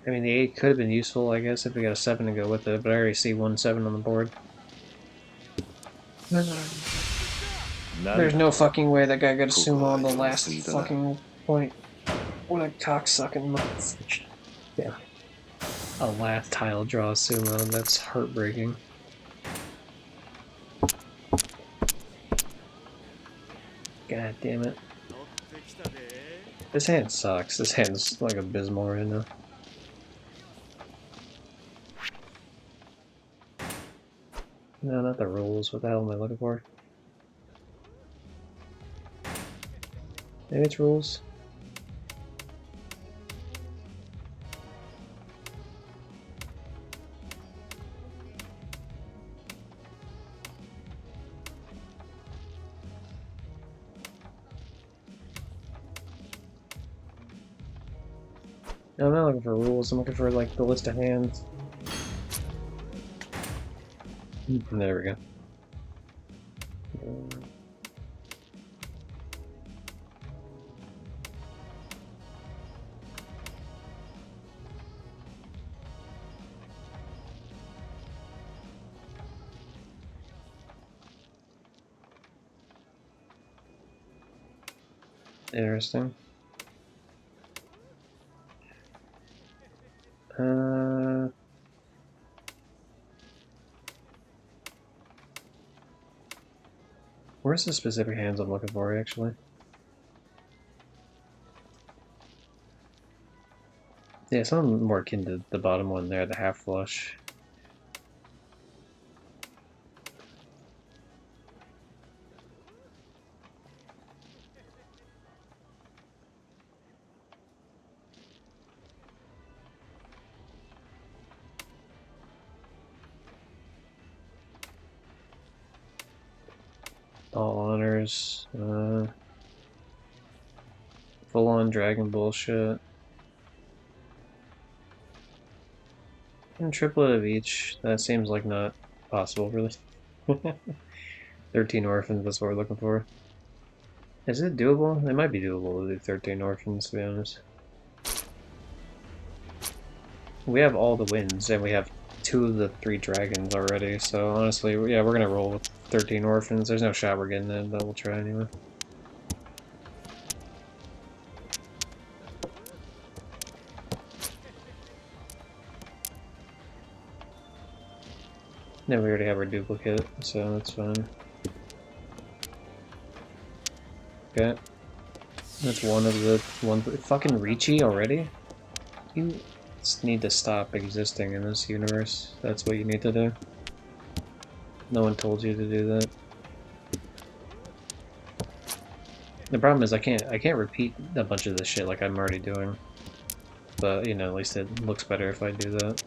I mean, the 8 could have been useful, I guess, if we got a 7 to go with it, but I already see 1 7 on the board. There's no fucking way that guy got a sumo on the last fucking point. What a cocksucking motherfucker. Yeah. A last tile draw sumo, that's heartbreaking. God damn it. This hand sucks. This hand's like abysmal right now. No, not the rules. What the hell am I looking for? Maybe it's rules? No, I'm not looking for rules. I'm looking for, like, the list of hands. There we go. Interesting. Where's the specific hands I'm looking for, actually? Yeah, something more akin to the bottom one there, the half flush. All honors. Full on dragon bullshit. And triplet of each. That seems like not possible, really. 13 orphans, that's what we're looking for. Is it doable? It might be doable to do 13 orphans, to be honest. We have all the wins, and we have 2 of the 3 dragons already, so honestly, yeah, we're gonna roll with 13 orphans. There's no shot we're getting it, but we'll try anyway. No, we already have our duplicate, so that's fine. Okay. That's one of the one. Fucking Ricci already? You just need to stop existing in this universe. That's what you need to do. No one told you to do that. The problem is I can't repeat a bunch of this shit like I'm already doing. But, you know, at least it looks better if I do that.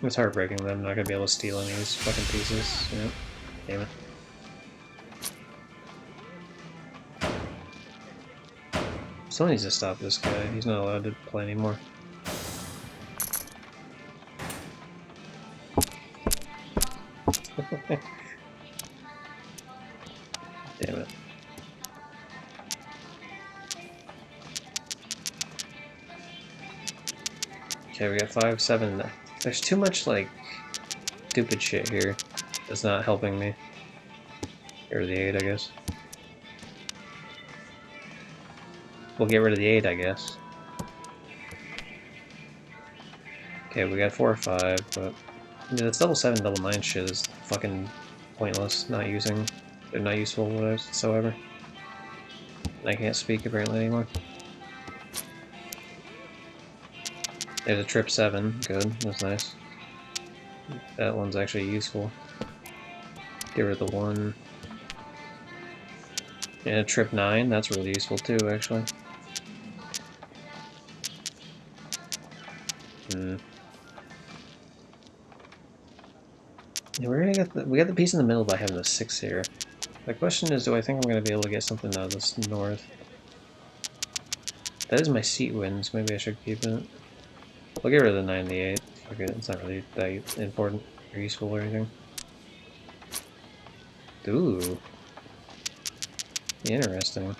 It's heartbreaking that I'm not gonna be able to steal any of these fucking pieces. Yeah. Damn it. Someone needs to stop this guy. He's not allowed to play anymore. Damn it. Okay, we got 5, 7. There's too much, like, stupid shit here that's not helping me. Or the 8, I guess. We'll get rid of the 8, I guess. Okay, we got 4 or 5, but yeah, this double 7, double 9 shit is fucking pointless. They're not useful whatsoever. I can't speak apparently anymore. There's a trip 7, good, that's nice. That one's actually useful. Get rid of the 1. And a trip 9, that's really useful too, actually. Yeah, we got the piece in the middle by having a 6 here. The question is, do I think I'm going to be able to get something out of this north? That is my seat wins. Maybe I should keep it. We'll get rid of the 9 and the 8. Fuck it, it's not really that important or useful or anything. Ooh. Interesting.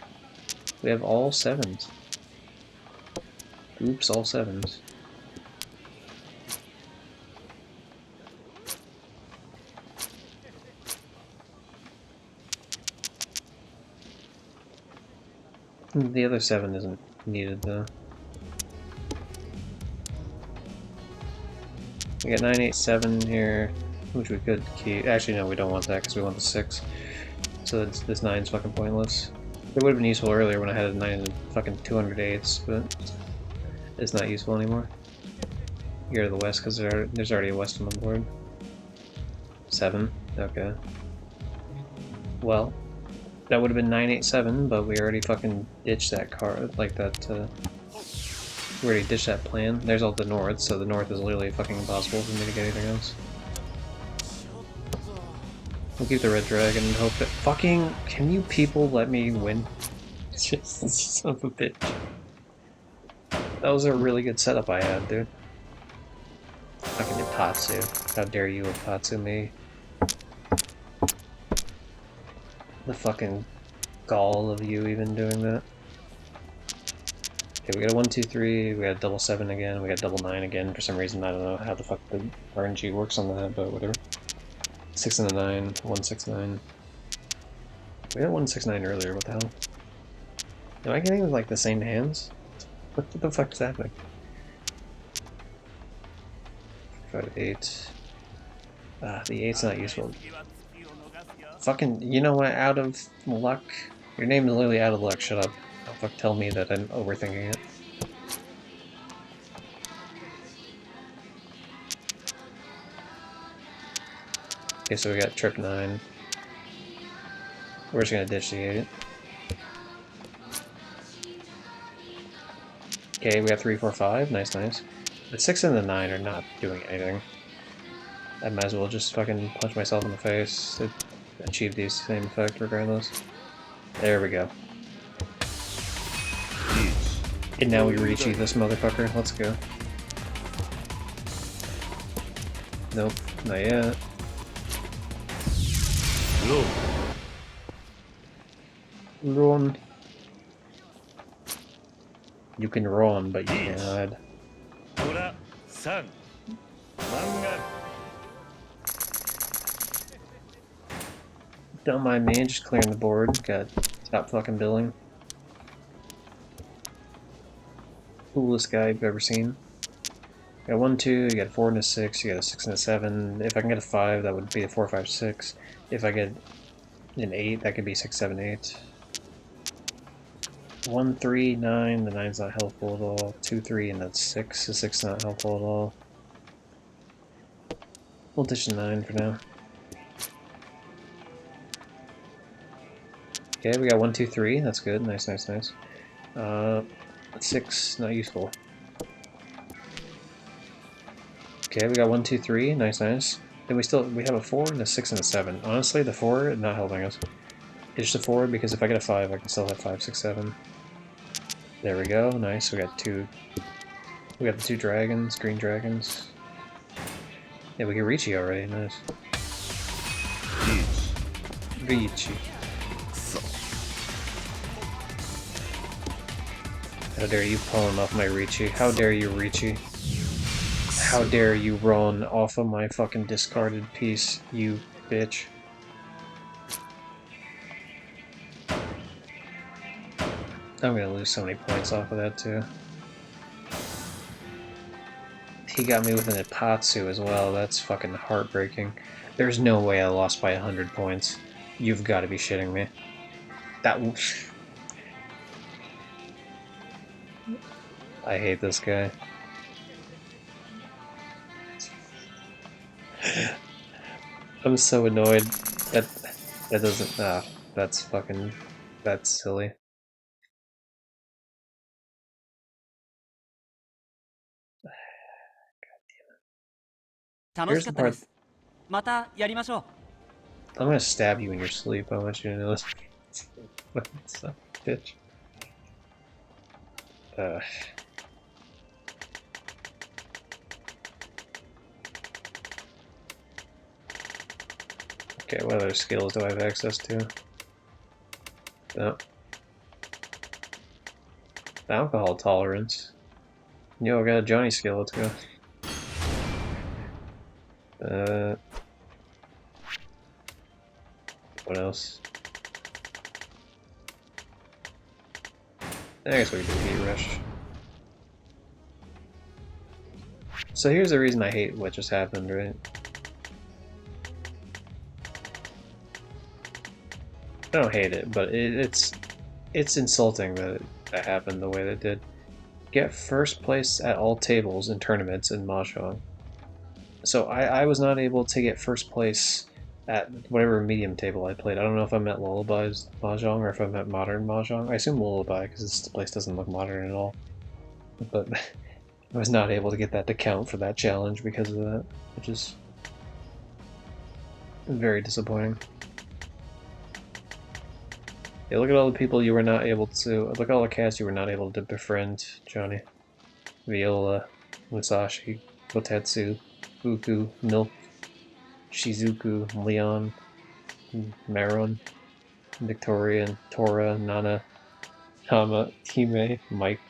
We have all 7s. Oops, all 7s. The other 7 isn't needed though. We got 9, 8, 7 here, which we could keep. Actually, no, we don't want that because we want the 6. So this 9's fucking pointless. It would have been useful earlier when I had a 9 and fucking 208s, but it's not useful anymore. Go to the west because there's already a west on the board. 7, okay. Well, that would have been 987, but we already fucking ditched that card, like that, we already ditched that plan. There's all the north, so the north is literally fucking impossible for me to get anything else. We'll keep the red dragon and hope that fucking, can you people let me win? Just son of a bitch. That was a really good setup I had, dude. Fucking Ipatsu. How dare you Ipatsu me? The fucking gall of you even doing that. Okay, we got a 1, 2, 3, we got a double 7 again, we got double 9 again. For some reason, I don't know how the fuck the RNG works on that, but whatever. 6 and a 9, 1, 6, 9. We had 1, 6, 9 earlier, what the hell? Am I getting like the same hands? What the fuck is happening? 5, 8. Ah, the 8's not useful. Fucking, you know what, out of luck? Your name is literally out of luck, shut up. Don't fuck tell me that I'm overthinking it. Okay, so we got trip 9. We're just gonna ditch the 8. Okay, we got 3, 4, 5. Nice, nice. The 6 and the 9 are not doing anything. I might as well just fucking punch myself in the face to achieve the same effect regardless. There we go. And now we reach this motherfucker. Let's go. Nope, not yet. Run. You can run, but you can't hide. Don't mind me, just clearing the board. Got top fucking billing. Coolest guy you've ever seen. Got 1, 2, you got a 4 and a 6, you got a 6 and a 7. If I can get a 5, that would be a 4, 5, 6. If I get an 8, that could be 6, 7, 8. 1, 3, 9, the 9's not helpful at all. 2, 3, and that's 6. The 6 is not helpful at all. We'll ditch the 9 for now. Okay, we got 1, 2, 3. That's good. Nice, nice, nice. 6, not useful. Okay, we got 1, 2, 3. Nice, nice. Then we have a 4 and a 6 and a 7. Honestly, the 4 not helping us. Ditch the 4 because if I get a 5, I can still have 5, 6, 7. There we go. Nice. We got 2. We got the 2 dragons, green dragons. Yeah, we get Ricci already. Nice. Ricci. How dare you pulling off my Ricci? How dare you, Ricci? How dare you run off of my fucking discarded piece, you bitch. I'm gonna lose so many points off of that too. He got me with an Ipatsu as well. That's fucking heartbreaking. There's no way I lost by 100 points. You've got to be shitting me. That. I hate this guy. I'm so annoyed. That doesn't. Ah, that's fucking. That's silly. Here's the part. またやりましょう。I'm gonna stab you in your sleep. I want you to know this. Son of a bitch. Okay, what other skills do I have access to? No. Alcohol tolerance. Yo, I got a Johnny skill. Let's go. What else? I guess we can do Heat Rush. So here's the reason I hate what just happened, right? I don't hate it, but it's insulting that that happened the way that it did. Get first place at all tables in tournaments in Mahjong. So I was not able to get first place at whatever medium table I played. I don't know if I'm at Lullaby's Mahjong or if I'm at Modern Mahjong. I assume Lullaby because this place doesn't look modern at all. But I was not able to get that to count for that challenge because of that, which is very disappointing. Yeah, look at all the people you were not able to. Look at all the cast you were not able to befriend, Johnny. Viola, Musashi, Kotetsu, Fuku, Milk, Shizuku, Leon, Maron, Victoria, Tora, Nana, Hama, Hime, Mike,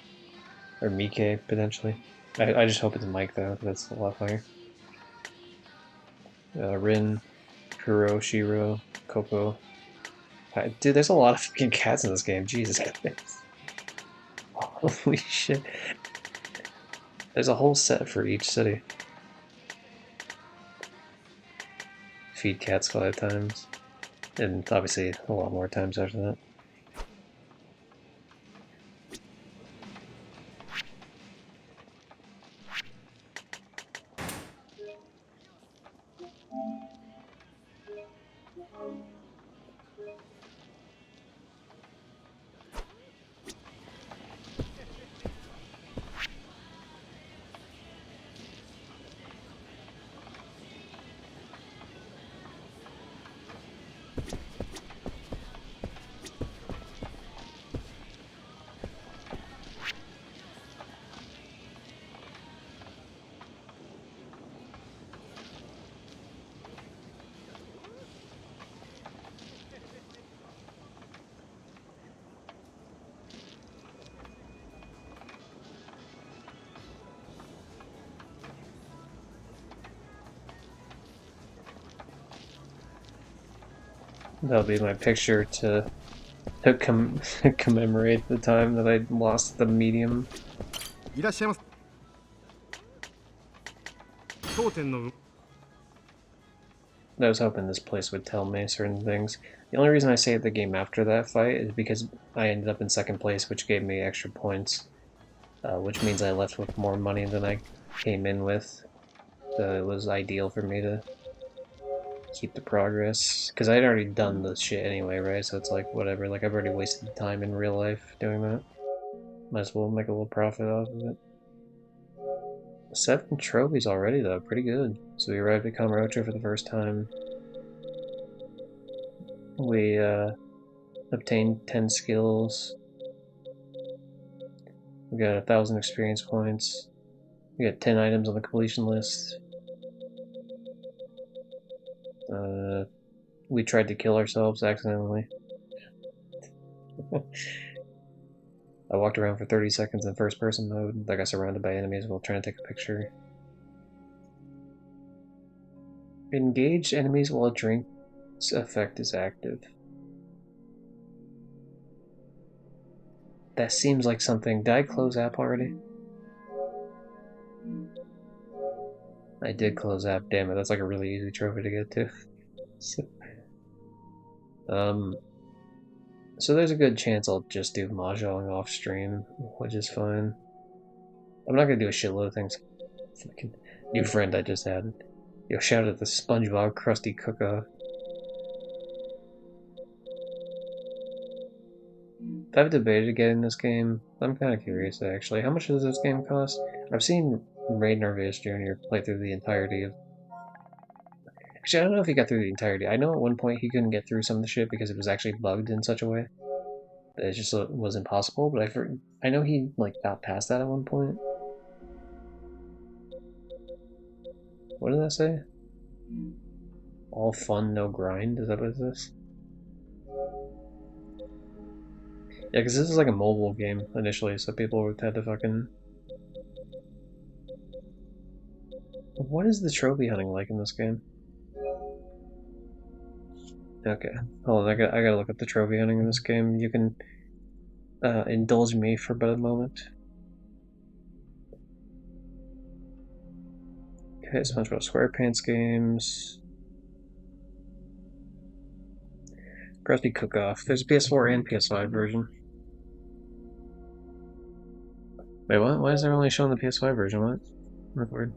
or Mike, potentially. I just hope it's Mike, though, that's a lot funnier. Rin, Kuro, Shiro, Coco. Dude, there's a lot of fucking cats in this game, Jesus Christ. Holy shit. There's a whole set for each city. Feed cats 5 times. And obviously a lot more times after that. That'll be my picture to commemorate the time that I lost the medium. I was hoping this place would tell me certain things. The only reason I saved the game after that fight is because I ended up in second place, which gave me extra points, which means I left with more money than I came in with. So it was ideal for me to keep the progress, because I'd already done the shit anyway, right? So it's like, whatever, like I've already wasted time in real life doing that. Might as well make a little profit off of it. 7 trophies already, though, pretty good. So we arrived at Kamurocho for the first time. We obtained 10 skills. We got 1,000 experience points. We got 10 items on the completion list. We tried to kill ourselves accidentally. I walked around for 30 seconds in first person mode. I got surrounded by enemies while trying to take a picture. Engage enemies while a drink's effect is active. That seems like something. Did I close app already? I did close app. Damn it, that's like a really easy trophy to get to. So there's a good chance I'll just do mahjong off stream, which is fine. I'm not gonna do a shitload of things. Fucking new friend I just had. Yo, shout out the SpongeBob Krusty Cook-Off. I've debated getting this game. I'm kind of curious, actually. How much does this game cost? I've seen Raiden Narvaez Jr. play through the entirety of... Actually, I don't know if he got through the entirety. I know at one point he couldn't get through some of the shit because it was actually bugged in such a way that it just was impossible, but I know he, like, got past that at one point. What did that say? All fun, no grind? Is that what it is? Yeah, because this is like a mobile game initially, so people had to fucking... What is the trophy hunting like in this game? Okay, hold on, I gotta look at the trophy hunting in this game. You can indulge me for about a moment. Okay, SpongeBob SquarePants games. Krusty Cook-Off. There's a PS4 and PS5 version. Wait, what? Why is there only showing the PS5 version? What? That's weird.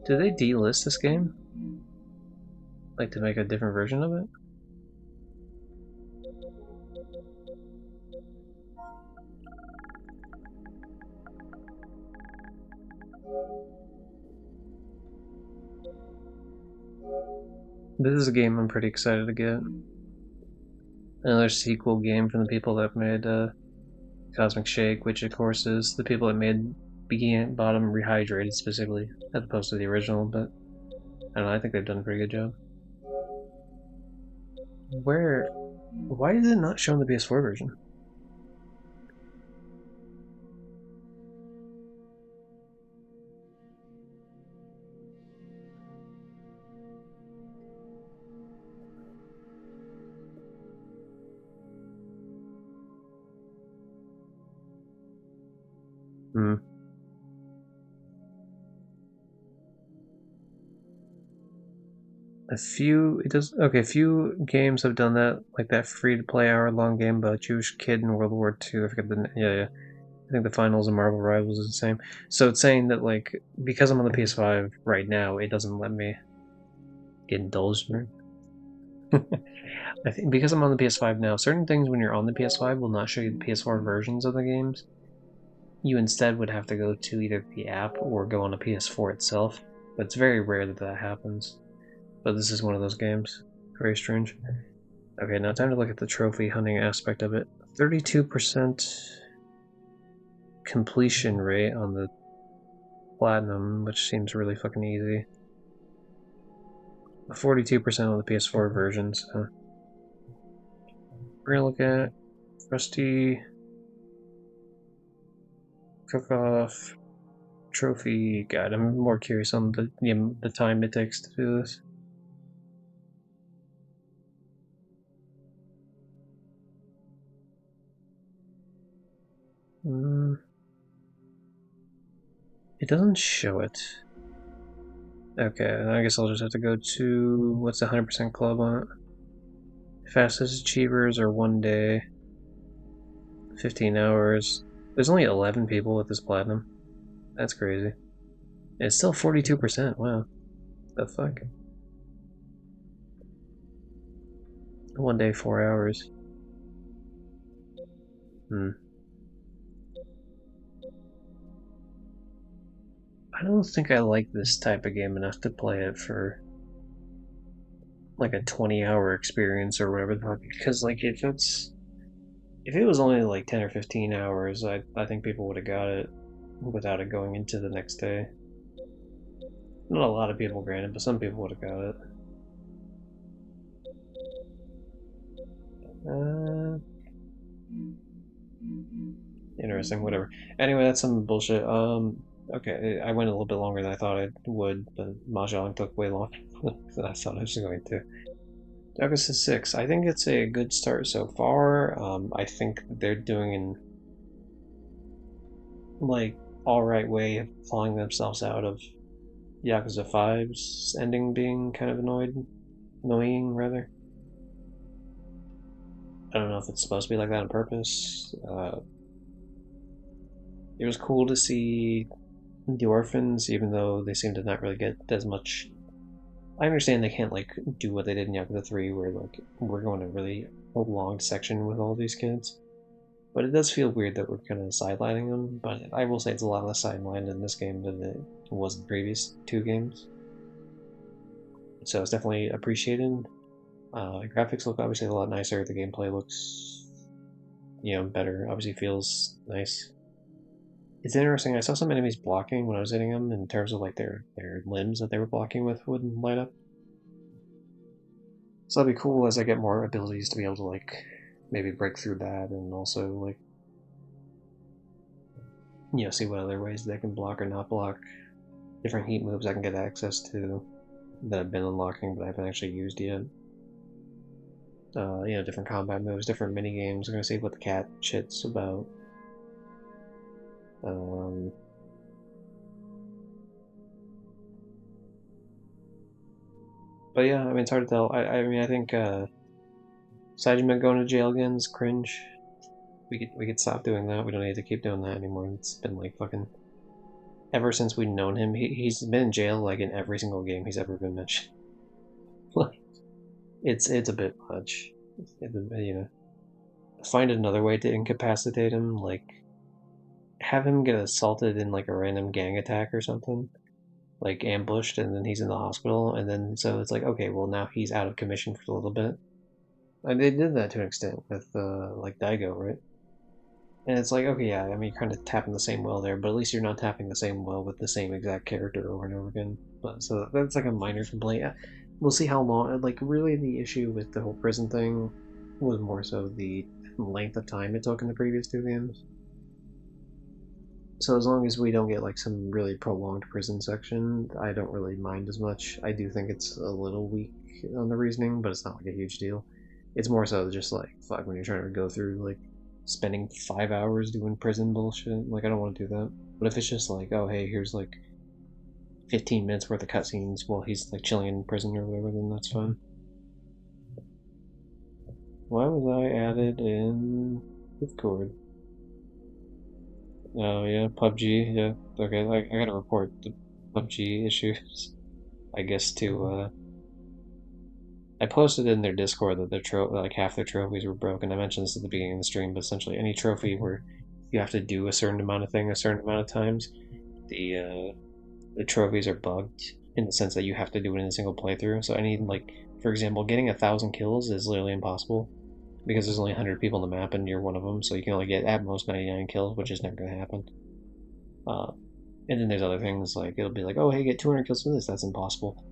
Did they delist this game? Like to make a different version of it? This is a game I'm pretty excited to get. Another sequel game from the people that made Cosmic Shake, which of course is the people that made Bikini Bottom Rehydrated specifically, as opposed to the original, but I don't know, I think they've done a pretty good job. Why is it not showing the PS4 version? A few games have done that, like that free-to-play hour-long game about a Jewish kid in World War II. I forget the yeah. I think the finals of Marvel Rivals is the same. So it's saying that like because I'm on the PS5 right now, it doesn't let me indulge me. I think because I'm on the PS5 now, certain things when you're on the PS5 will not show you the PS4 versions of the games. You instead would have to go to either the app or go on a PS4 itself. But it's very rare that that happens. But this is one of those games. Very strange. Okay, now time to look at the trophy hunting aspect of it. 32% completion rate on the platinum, which seems really fucking easy. 42% on the PS4 version, so... We're gonna look at Rusty Cook-Off Trophy Guide. I'm more curious on the time it takes to do this. It doesn't show it. Okay, I guess I'll just have to go to... What's the 100% club on it? Fastest achievers are 1 day. 15 hours. There's only 11 people with this platinum. That's crazy. It's still 42%, wow. The fuck? 1 day, 4 hours. I don't think I like this type of game enough to play it for like a 20-hour experience or whatever the fuck. Because like if it was only like 10 or 15 hours, I think people would have got it without it going into the next day. Not a lot of people, granted, but some people would have got it. Interesting, whatever. Anyway, that's some bullshit. Okay, I went a little bit longer than I thought I would, but Mahjong took way longer than I thought I was going to. Yakuza 6, I think it's a good start so far. I think they're doing an like alright way of clawing themselves out of Yakuza 5's ending being kind of annoying rather. I don't know if it's supposed to be like that on purpose. It was cool to see the orphans, even though they seem to not really get as much. I understand they can't like do what they did in Yakuza 3, where like we're going a really long section with all these kids. But it does feel weird that we're kind of sidelining them. But I will say it's a lot less sidelined in this game than it was in the previous two games. So it's definitely appreciated. Graphics look obviously a lot nicer. The gameplay looks, better. Obviously feels nice. It's interesting. I saw some enemies blocking when I was hitting them in terms of like their limbs that they were blocking with wouldn't light up. So that'd be cool as I get more abilities to be able to like maybe break through that and also like see what other ways they can block or not block. Different heat moves I can get access to that I've been unlocking but I haven't actually used yet. Different combat moves, different mini games. I'm gonna see what the cat shit's about. But yeah, I mean it's hard to tell. I mean I think Sajima going to jail again is cringe. We could stop doing that. We don't need to keep doing that anymore. It's been like fucking ever since we've known him. He's been in jail like in every single game he's ever been mentioned. Like it's a bit much. Find another way to incapacitate him. Like have him get assaulted in like a random gang attack or something, like ambushed, and then he's in the hospital, and then so it's like okay, well now he's out of commission for a little bit. And they did that to an extent with like Daigo, right? And it's like, okay, yeah, I mean, you're kind of tapping the same well there, but at least you're not tapping the same well with the same exact character over and over again. But so that's like a minor complaint. We'll see how long. Like, really, the issue with the whole prison thing was more so the length of time it took in the previous two games. So as long as we don't get like some really prolonged prison section, I don't really mind as much. I do think it's a little weak on the reasoning, but it's not like a huge deal. It's more so just like fuck when you're trying to go through like spending 5 hours doing prison bullshit. Like I don't want to do that. But if it's just like, oh hey, here's like 15 minutes worth of cutscenes while he's like chilling in prison or whatever, then that's fine. Why was I added in Discord? Oh yeah, PUBG. Yeah, okay. I gotta report the PUBG issues. I guess to I posted in their Discord that like half their trophies were broken. I mentioned this at the beginning of the stream, but essentially any trophy where you have to do a certain amount of thing a certain amount of times, the trophies are bugged in the sense that you have to do it in a single playthrough. So any like, for example, getting 1,000 kills is literally impossible because there's only 100 people on the map and you're one of them, so you can only get at most 99 kills, which is never gonna happen. And then there's other things like it'll be like, oh hey, get 200 kills with this. That's impossible.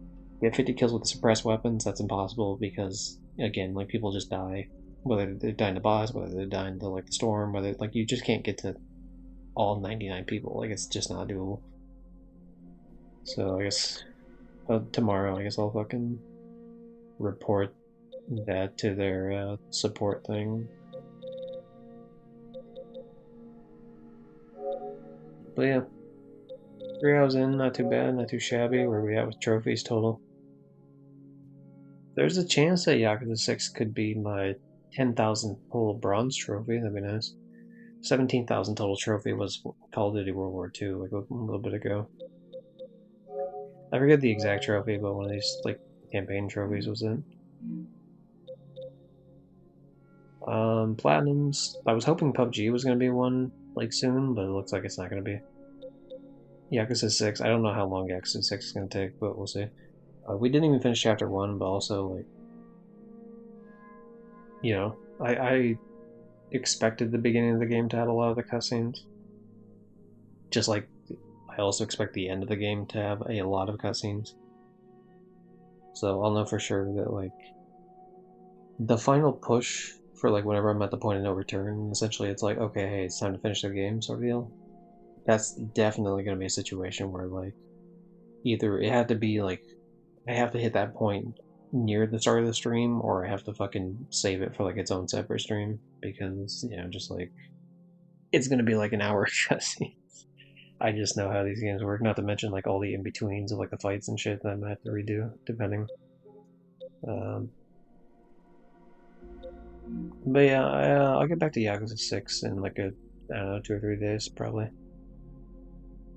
Get 50 kills with the suppressed weapons. That's impossible because again, like people just die, whether they're dying to boss, whether they're dying to like the storm, whether like you just can't get to all 99 people. Like it's just not doable. So I guess tomorrow, I guess I'll fucking report that to their support thing. But yeah, 3 hours in, not too bad, not too shabby. Where we at with trophies total? There's a chance that Yakuza 6 could be my 10,000 total bronze trophy. That'd be nice. 17,000 total trophy was Call of Duty World War II, like a little bit ago. I forget the exact trophy, but one of these like campaign trophies was it. Platinums. I was hoping PUBG was gonna be one like soon, but it looks like it's not gonna be. Yakuza 6. I don't know how long Yakuza 6 is gonna take, but we'll see. We didn't even finish chapter 1, but also like, I expected the beginning of the game to have a lot of the cutscenes. Just like I also expect the end of the game to have a lot of cutscenes. So I'll know for sure that like the final push for like whenever I'm at the point of no return, essentially it's like, okay, hey, it's time to finish the game sort of deal. that's definitely gonna be a situation where like either it had to be like I have to hit that point near the start of the stream, or I have to fucking save it for like its own separate stream because just like it's gonna be like an hour cutscene. I just know how these games work. Not to mention like all the in betweens of like the fights and shit that I might have to redo depending. Um, but yeah, I'll get back to Yakuza 6 in like I don't know, 2 or 3 days probably.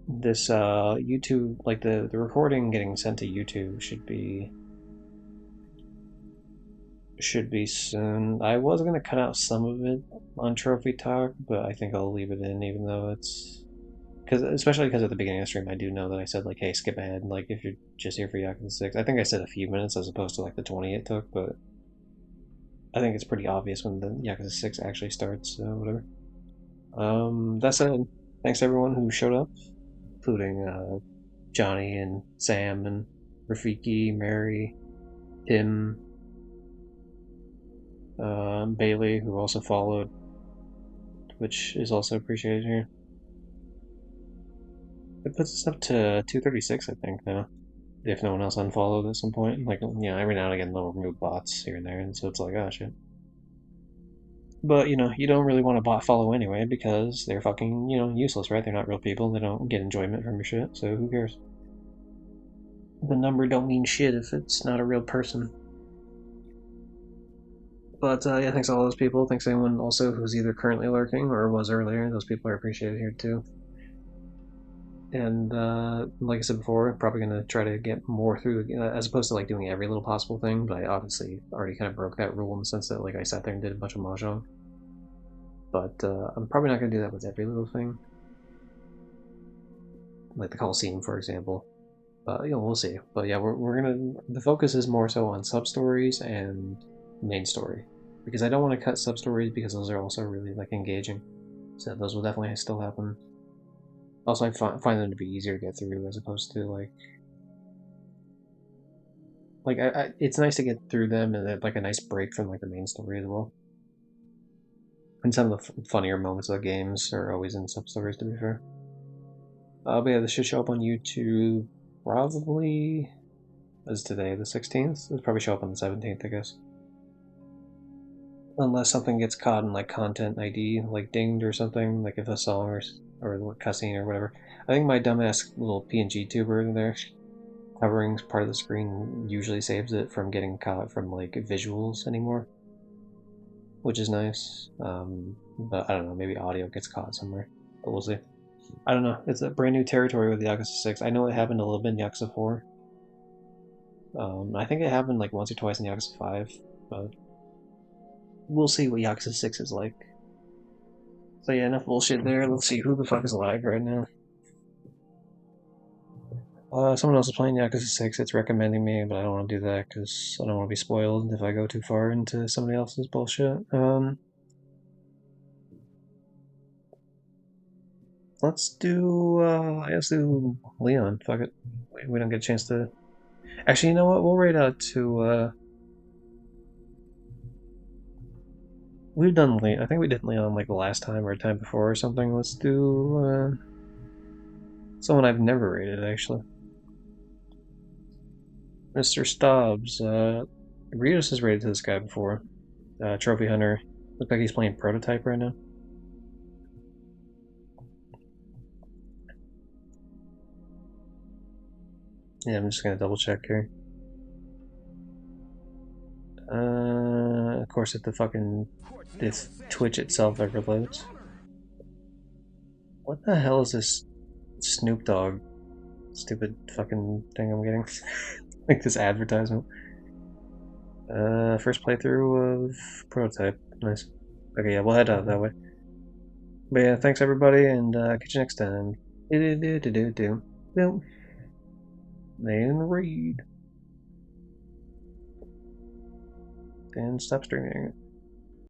This YouTube, like the recording getting sent to YouTube should be soon. I was gonna cut out some of it on Trophy Talk, but I think I'll leave it in even though it's especially because at the beginning of the stream I do know that I said like, hey, skip ahead. Like if you're just here for Yakuza 6, I think I said a few minutes as opposed to like the 20 it took, but I think it's pretty obvious when the Yakuza 6 actually starts. So whatever. That said, thanks to everyone who showed up, including Johnny and Sam and Rafiki, Mary, Tim, Bailey, who also followed, which is also appreciated here. It puts us up to 236, I think, now. If no one else unfollowed at some point. Like, every now and again they'll remove bots here and there, and so it's like, oh shit. But, you don't really want a bot follow anyway, because they're fucking, useless, right? They're not real people, they don't get enjoyment from your shit, so who cares? The number don't mean shit if it's not a real person. But yeah, thanks to all those people. Thanks to anyone also who's either currently lurking or was earlier. Those people are appreciated here too. And like I said before, I'm probably gonna try to get more through, as opposed to like doing every little possible thing. But I obviously already kind of broke that rule in the sense that like I sat there and did a bunch of mahjong. But I'm probably not gonna do that with every little thing, like the Coliseum, for example. But we'll see. But yeah, we're gonna. The focus is more so on sub stories and main story, because I don't want to cut sub stories because those are also really like engaging. So those will definitely still happen. Also, I find them to be easier to get through as opposed to like it's nice to get through them and like a nice break from like the main story as well. And some of the funnier moments of the games are always in sub stories, to be fair. But yeah, this should show up on YouTube probably as today, the 16th. It'll probably show up on the 17th, I guess. Unless something gets caught in like content ID, like dinged or something, like if a song or cutscene or whatever. I think my dumbass little PNG tuber in there covering part of the screen usually saves it from getting caught from like visuals anymore, which is nice. But I don't know, maybe audio gets caught somewhere, but we'll see. I don't know. It's a brand new territory with Yakuza 6. I know it happened a little bit in Yakuza 4. I think it happened like once or twice in Yakuza 5, but we'll see what Yakuza 6 is like. So yeah, enough bullshit there. Let's see who the fuck is alive right now. Someone else is playing Yakuza 6. It's recommending me, but I don't want to do that because I don't want to be spoiled if I go too far into somebody else's bullshit. Let's do, let's do Leon. Fuck it. We don't get a chance to... Actually, you know what? We'll raid out to, we've done Leon. I think we did Leon like the last time or time before or something. Let's do, someone I've never raided, actually. Mr. Stobbs. Rios has raided to this guy before. Trophy Hunter. Looks like he's playing Prototype right now. Yeah, I'm just gonna double check here. Of course, if if Twitch itself ever loads. What the hell is this Snoop Dogg stupid fucking thing I'm getting? Like this advertisement. First playthrough of Prototype. Nice. Okay, yeah, we'll head out that way. But yeah, thanks everybody, and catch you next time. Then read. And stop streaming.